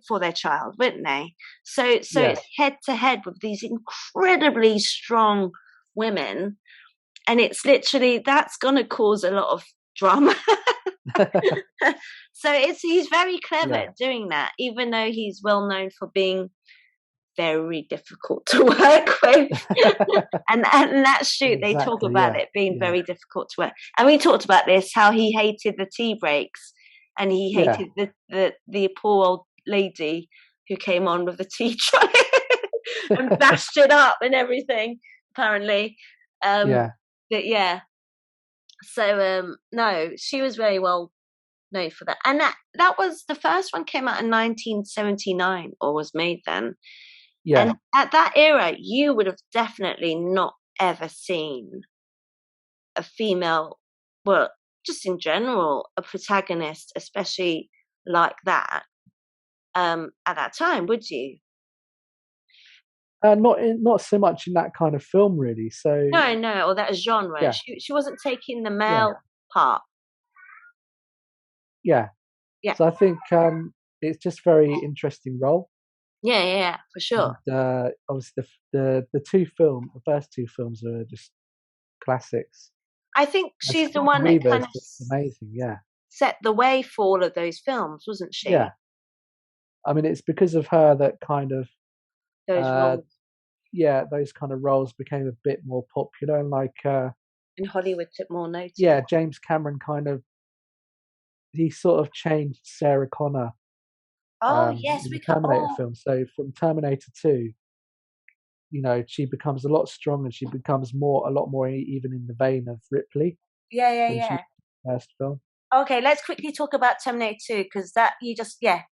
for their child, wouldn't they? So Yeah. it's head to head with these incredibly strong women, and it's literally that's going to cause a lot of drama. So he's very clever at doing that, even though he's well known for being very difficult to work with. and that shoot, they talk about it being very difficult to work. And we talked about this, how he hated the tea breaks, and he hated the poor old lady who came on with the tea tray and bashed it up and everything, apparently. But yeah. So no, she was very well known for that. And that was the first one, came out in 1979, or was made then. Yeah. And at that era, you would have definitely not ever seen a female, well, just in general, a protagonist, especially like that, at that time, would you? Not so much in that kind of film, really. So no, or that genre. Yeah. She wasn't taking the male part. Yeah. So I think it's just very interesting role. Yeah, for sure. And, obviously, the first two films are just classics. I think she's the one that kind of amazing. Yeah, set the way for all of those films, wasn't she? Yeah. I mean, it's because of her that kind of those roles. Yeah, those kind of roles became a bit more popular, and and Hollywood took more notice. Yeah, James Cameron he sort of changed Sarah Connor. Yes, in the Terminator film. So from Terminator 2, she becomes a lot stronger. She becomes a lot more even in the vein of Ripley. Yeah. First film. Okay, let's quickly talk about Terminator 2, because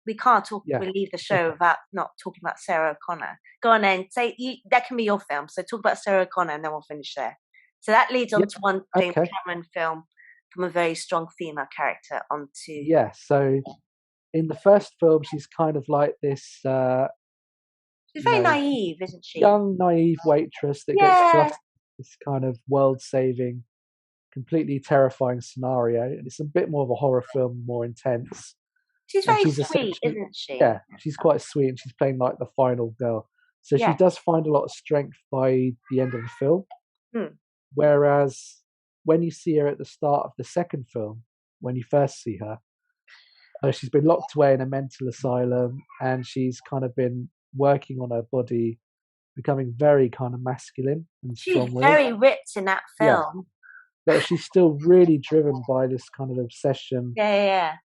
we can't leave the show without not talking about Sarah Connor. Go on then, that can be your film. So talk about Sarah Connor, and then we'll finish there. So that leads on to one James Cameron film from a very strong female character onto. Yeah. So in the first film, she's kind of like this. She's very naive, isn't she? Young, naive waitress that gets thrust into this kind of world-saving, completely terrifying scenario, and it's a bit more of a horror film, more intense. She's very sweet, isn't she? Yeah, she's quite sweet, and she's playing like the final girl. So she does find a lot of strength by the end of the film. Whereas when you see her at the start of the second film, when you first see her, she's been locked away in a mental asylum, and she's kind of been working on her body, becoming very kind of masculine and strong. She's very ripped in that film. But she's still really driven by this kind of obsession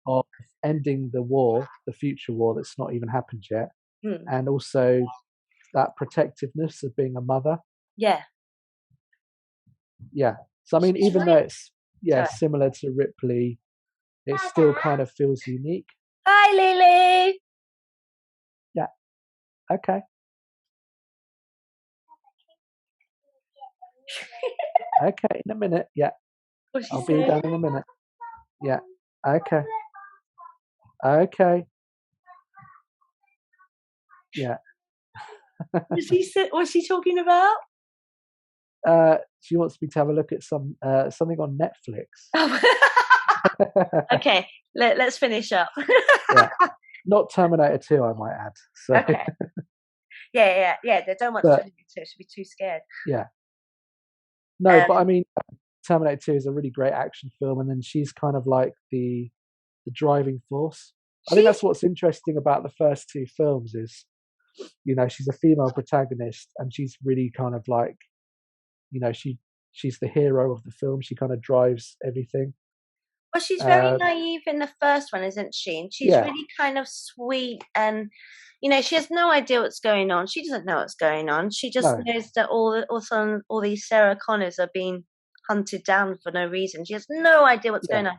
of ending the war, the future war that's not even happened yet, and also that protectiveness of being a mother. Yeah. So I mean, even though it's similar to Ripley, it still kind of feels unique. Hi, Lily. Yeah. Okay. Okay, in a minute. Yeah. I'll be down in a minute. Yeah. Okay. Okay. Yeah. What's she talking about? She wants me to have a look at something on Netflix. Okay, let's finish up. Not Terminator 2, I might add. So. Okay. Yeah. They don't want Terminator 2. She'll be too scared. Yeah. No, but I mean, Terminator 2 is a really great action film, and then she's kind of like the driving force. I think that's what's interesting about the first two films is, she's a female protagonist, and she's really kind of like, she's the hero of the film. She kind of drives everything. Well, she's very naive in the first one, isn't she? And she's really kind of sweet, and she has no idea what's going on. She doesn't know what's going on. She just knows that all these Sarah Connors are being hunted down for no reason. She has no idea what's going on,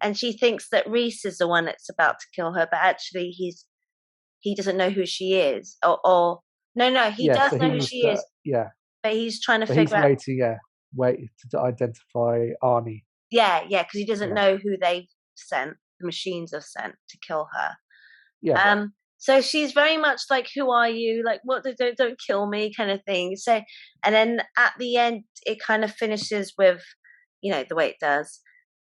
and she thinks that Reese is the one that's about to kill her, but actually he doesn't know who she is, or no, he does know who she is. Yeah, but he's trying to figure out. Waiting to identify Arnie. Yeah, because he doesn't know who they've sent. The machines have sent to kill her. Yeah. So she's very much like, "Who are you? Like, what? Don't kill me," kind of thing. So, and then at the end, it kind of finishes with, the way it does.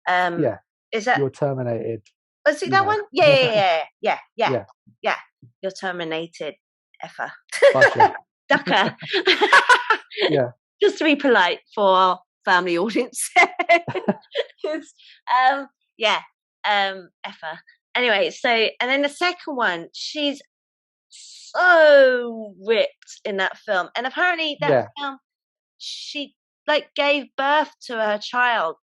Um, Yeah, is that? you're terminated. Was it You that know, one? Yeah, yeah, yeah, yeah, yeah, yeah, yeah. You're terminated, effer, budger. ducker. Yeah, Just to be polite for our family audience. It's, yeah, effer. Anyway, so and then the second one, she's so ripped in that film, and apparently that yeah. film, she like gave birth to her child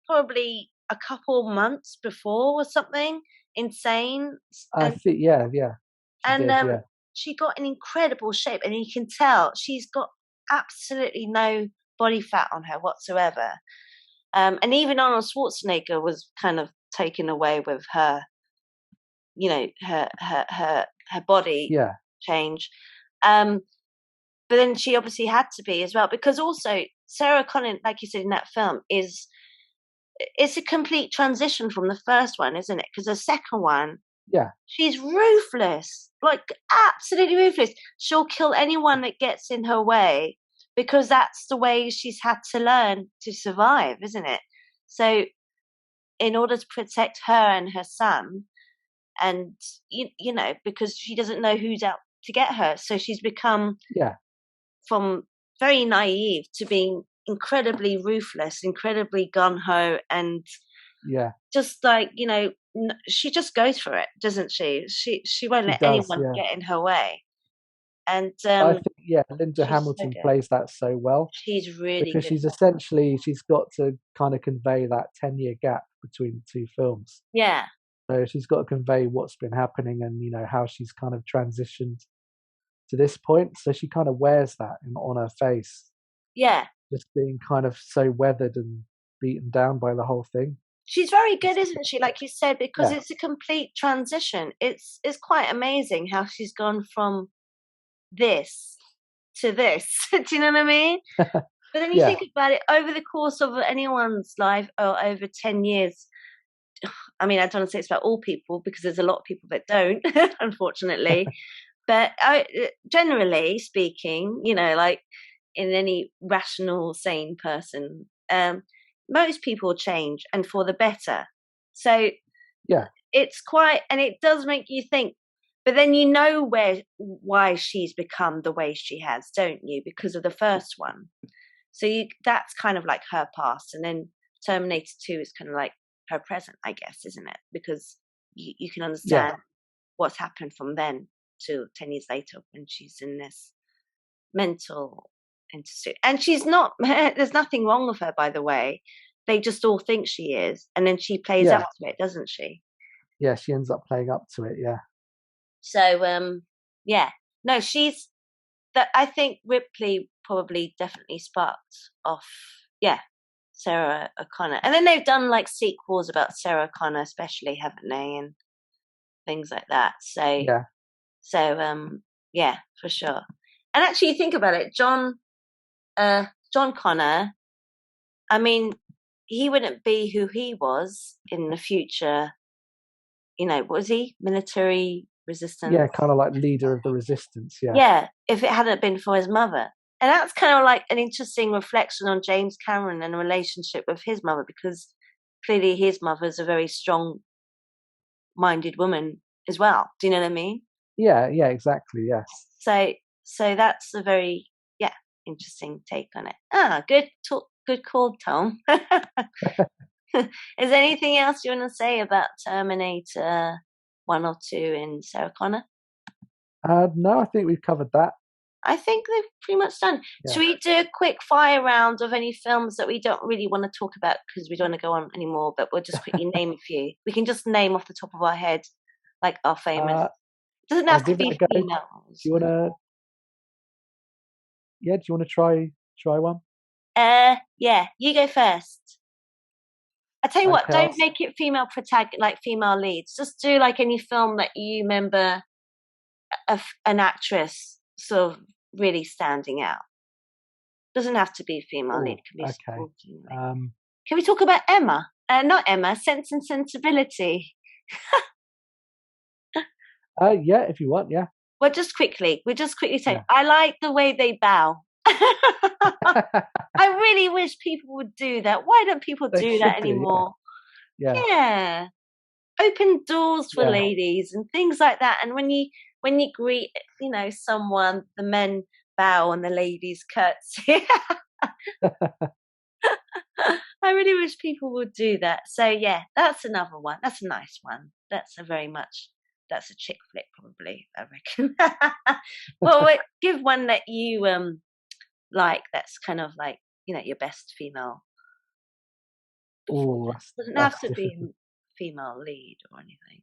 probably a couple months before or something insane, I and think, yeah, yeah. She and did, yeah, she got in incredible shape, and you can tell she's got absolutely no body fat on her whatsoever. And even Arnold Schwarzenegger was kind of taken away with her, her body yeah, change. Um, but then she obviously had to be as well, because also Sarah Connor, like you said in that film, it's a complete transition from the first one, isn't it? Because the second one, yeah, she's ruthless, like absolutely ruthless. She'll kill anyone that gets in her way because that's the way she's had to learn to survive, isn't it? So, in order to protect her and her son, and because she doesn't know who's out to get her, so she's become yeah, from very naive to being incredibly ruthless, incredibly gun ho, and yeah. just like she just goes for it, doesn't she? She won't She let does, anyone yeah. get in her way, and I think, yeah, Linda she's so Hamilton good. plays that so well She's really because good. she's got to kind of convey that 10-year gap between the two films. Yeah, So she's got to convey what's been happening and how she's kind of transitioned to this point. So she kind of wears that on her face, yeah. just being kind of so weathered and beaten down by the whole thing. She's very good, It's, isn't she? Like you said, because yeah, it's a complete transition. It's quite amazing how she's gone from this to this. Do you know what I mean? But then you yeah, think about it, over the course of anyone's life, or over 10 years, I mean, I don't want to say it's about all people because there's a lot of people that don't, unfortunately. But generally speaking, like in any rational, sane person, most people change and for the better. So yeah, it's quite, and it does make you think. But then why she's become the way she has, don't you? Because of the first one. So that's kind of like her past, and then Terminator 2 is kind of like her present, I guess, isn't it? Because you can yeah, understand what's happened from then to 10 years later when she's in this mental institute. And she's not, there's nothing wrong with her, by the way. They just all think she is. And then she plays up yeah, to it, doesn't she? yeah. She ends up playing up to it. Yeah, So, yeah. No, she's, that I think Ripley probably definitely sparked off, yeah, Sarah O'Connor. And then they've done like sequels about Sarah O'Connor, especially, haven't they? And things like that. yeah, Yeah, for sure. And actually, you think about it, John Connor. I mean, he wouldn't be who he was in the future. What was he? Military resistance. yeah. Kind of like leader of the resistance. Yeah, Yeah, if it hadn't been for his mother. And that's kind of like an interesting reflection on James Cameron and the relationship with his mother, because clearly his mother's a very strong-minded woman as well. Do you know what I mean? yeah, yeah. Exactly. Yes. So that's a very, yeah, interesting take on it. Good talk, good call, Tom. Is there anything else you want to say about Terminator 1 or 2 in Sarah Connor? No, I think we've covered that. I think they've pretty much done. Yeah. Should we do a quick fire round of any films that we don't really want to talk about because we don't want to go on anymore, but we'll just quickly name a few. We can just name off the top of our head, like our famous. Doesn't I'll have to give it a be go. Do females. you wanna? Yeah, do you wanna try one? Yeah, you go first. I tell you what, Okay, don't make it like female leads. Just do like any film that you remember an actress sort of really standing out. Doesn't have to be female lead. It can be okay. supporting. Can we talk about Emma? Not Emma. Sense and Sensibility. Yeah, if you want, yeah, We just quickly say, yeah. I like the way they bow. I really wish people would do that. Why don't people They do that should do, anymore? yeah, Yeah. Open doors for yeah, ladies and things like that. And when you greet, someone, the men bow and the ladies curtsy. I really wish people would do that. So yeah, that's another one. That's a nice one. That's a chick flick probably, I reckon. Well, give one that you like, that's kind of like, your best female Oh, performance. Doesn't have that's to be difficult. female lead or anything.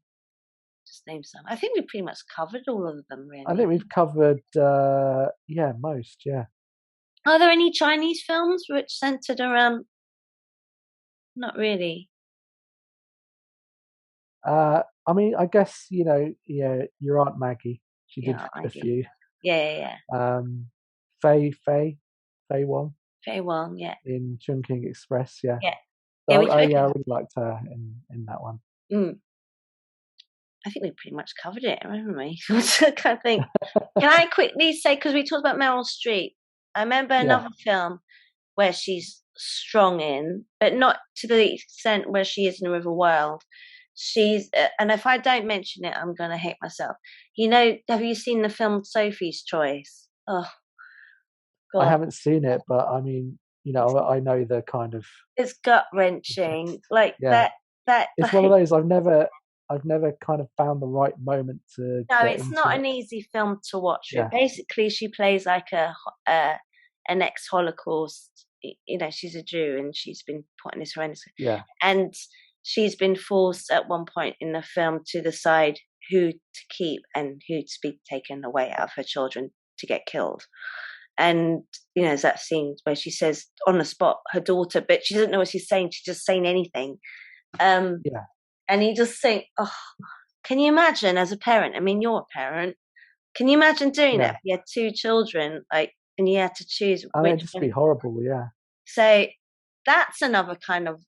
Just name some. I think we pretty much covered all of them I really. think we've covered, yeah, most, yeah. Are there any Chinese films which centered around? Not really. I mean, I guess yeah, your Aunt Maggie, she did Yeah, a Maggie. few. Yeah, yeah, yeah. Um, Faye Wong Very well. Yeah, in Chungking Express, yeah. yeah, yeah. So We spoke yeah, I about. really liked her in that one. Mm, I think we pretty much covered it, haven't we? I can't think. Can I quickly say, because we talked about Meryl Streep, I remember Yeah, another film where she's strong in, but not to the extent where she is in River Wild. And if I don't mention it, I'm going to hate myself. Have you seen the film Sophie's Choice? Oh, I God. haven't seen it, but I mean, I know the kind of, It's gut wrenching. Like yeah. that, It's one of like, those I've never kind of found the right moment to no, get it's not into it. an easy film to watch. Yeah, Basically, she plays like a an ex-Holocaust. She's a Jew and she's been put in this horrendous, yeah, and she's been forced at one point in the film to decide who to keep and who to be taken away out of her children to get killed. And there's that scene where she says on the spot her daughter, but she doesn't know what she's saying. She's just saying anything. Um, yeah, and you just think, oh, can you imagine as a parent? I mean, you're a parent. Can you imagine doing that? yeah. If you had two children, like, and you had to choose I mean, which it'd just be one. horrible. Yeah, So that's another kind of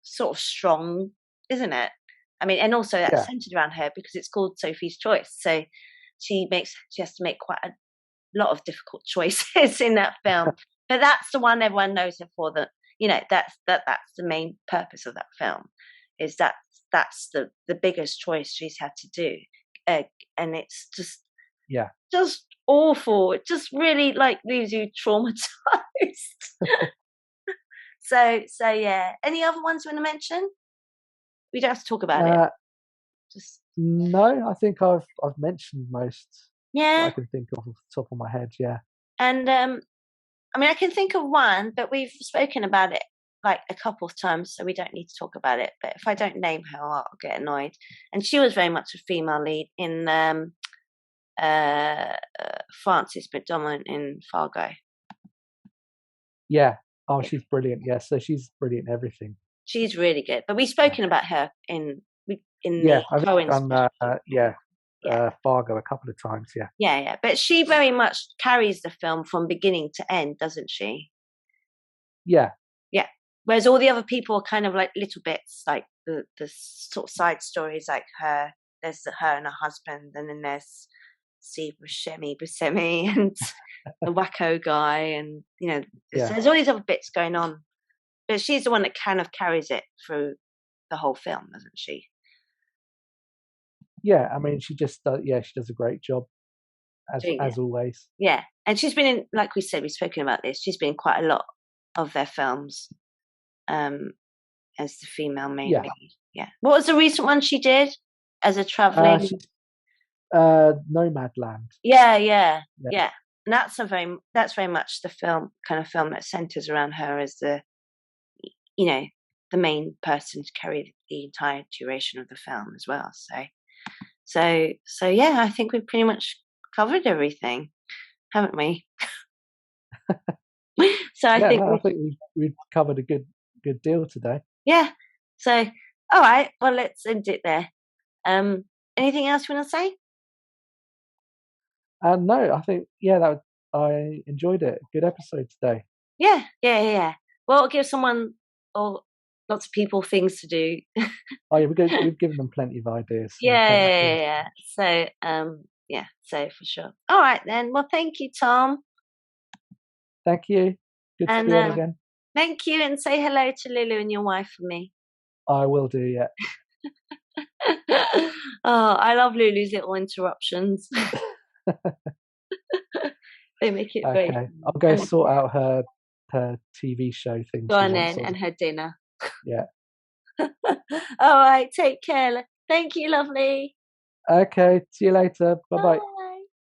sort of strong, isn't it? I mean, and also that's yeah, centered around her because it's called Sophie's Choice. So she has to make quite a lot of difficult choices in that film. But that's the one everyone knows her for. That's the main purpose of that film. Is that's the biggest choice she's had to do, and it's yeah. just awful. It just really like leaves you traumatized. So yeah. Any other ones you want to mention? We don't have to talk about it. Uh, Just no, I think I've mentioned most that I yeah. can think of off the top of my head. Yeah, And I mean, I can think of one, but we've spoken about it like a couple of times, so we don't need to talk about it. But if I don't name her, I'll get annoyed. And she was very much a female lead in uh, Frances McDormand in Fargo. yeah. Oh, Yeah, she's brilliant. Yeah, so she's brilliant in everything. she's really good. But we've Yeah, spoken about her in yeah. the I've Cohen done special. yeah, Yeah, Fargo a couple of times. Yeah, yeah, yeah. But she very much carries the film from beginning to end, doesn't she? yeah, Yeah. Whereas all the other people are kind of like little bits, like the sort of side stories, like her. There's her and her husband, and then there's Steve Buscemi, and the wacko guy, and yeah, there's all these other bits going on. But she's the one that kind of carries it through the whole film, doesn't she? yeah. I mean, she just does. Yeah, she does a great job Doing it. as always. Yeah, and she's been in, like we said, we've spoken about this. She's been in quite a lot of their films. Um, as the female main Yeah, lead. Yeah. What was the recent one she did as a traveling? she's Nomadland. Yeah, yeah, Yeah, yeah. And that's very much the kind of film that centers around her as you know the main person to carry the entire duration of the film as well. So yeah, I think we've pretty much covered everything, haven't we? So I yeah. think No, I think we've covered a good deal today. yeah. So all right, well let's end it there. Um, Anything else you want to say? And no, I think I enjoyed it. Good episode today. Yeah, yeah, yeah, yeah. Well, give someone or lots of people, things to do. Oh yeah, we've given them plenty of ideas. So Yeah, plenty of yeah, things. yeah. So, yeah, so for sure. All right then. Well, thank you, Tom, Thank you. Good to and be on again. thank you, and say hello to Lulu and your wife for me. I will do. Yeah. Oh, I love Lulu's little interruptions. They make it very Okay. fun. I'll go And sort out her TV show thing go she on wants then, on. and her dinner. Yeah. All right, take care. Thank you, lovely. Okay. See you later. Bye bye. Bye.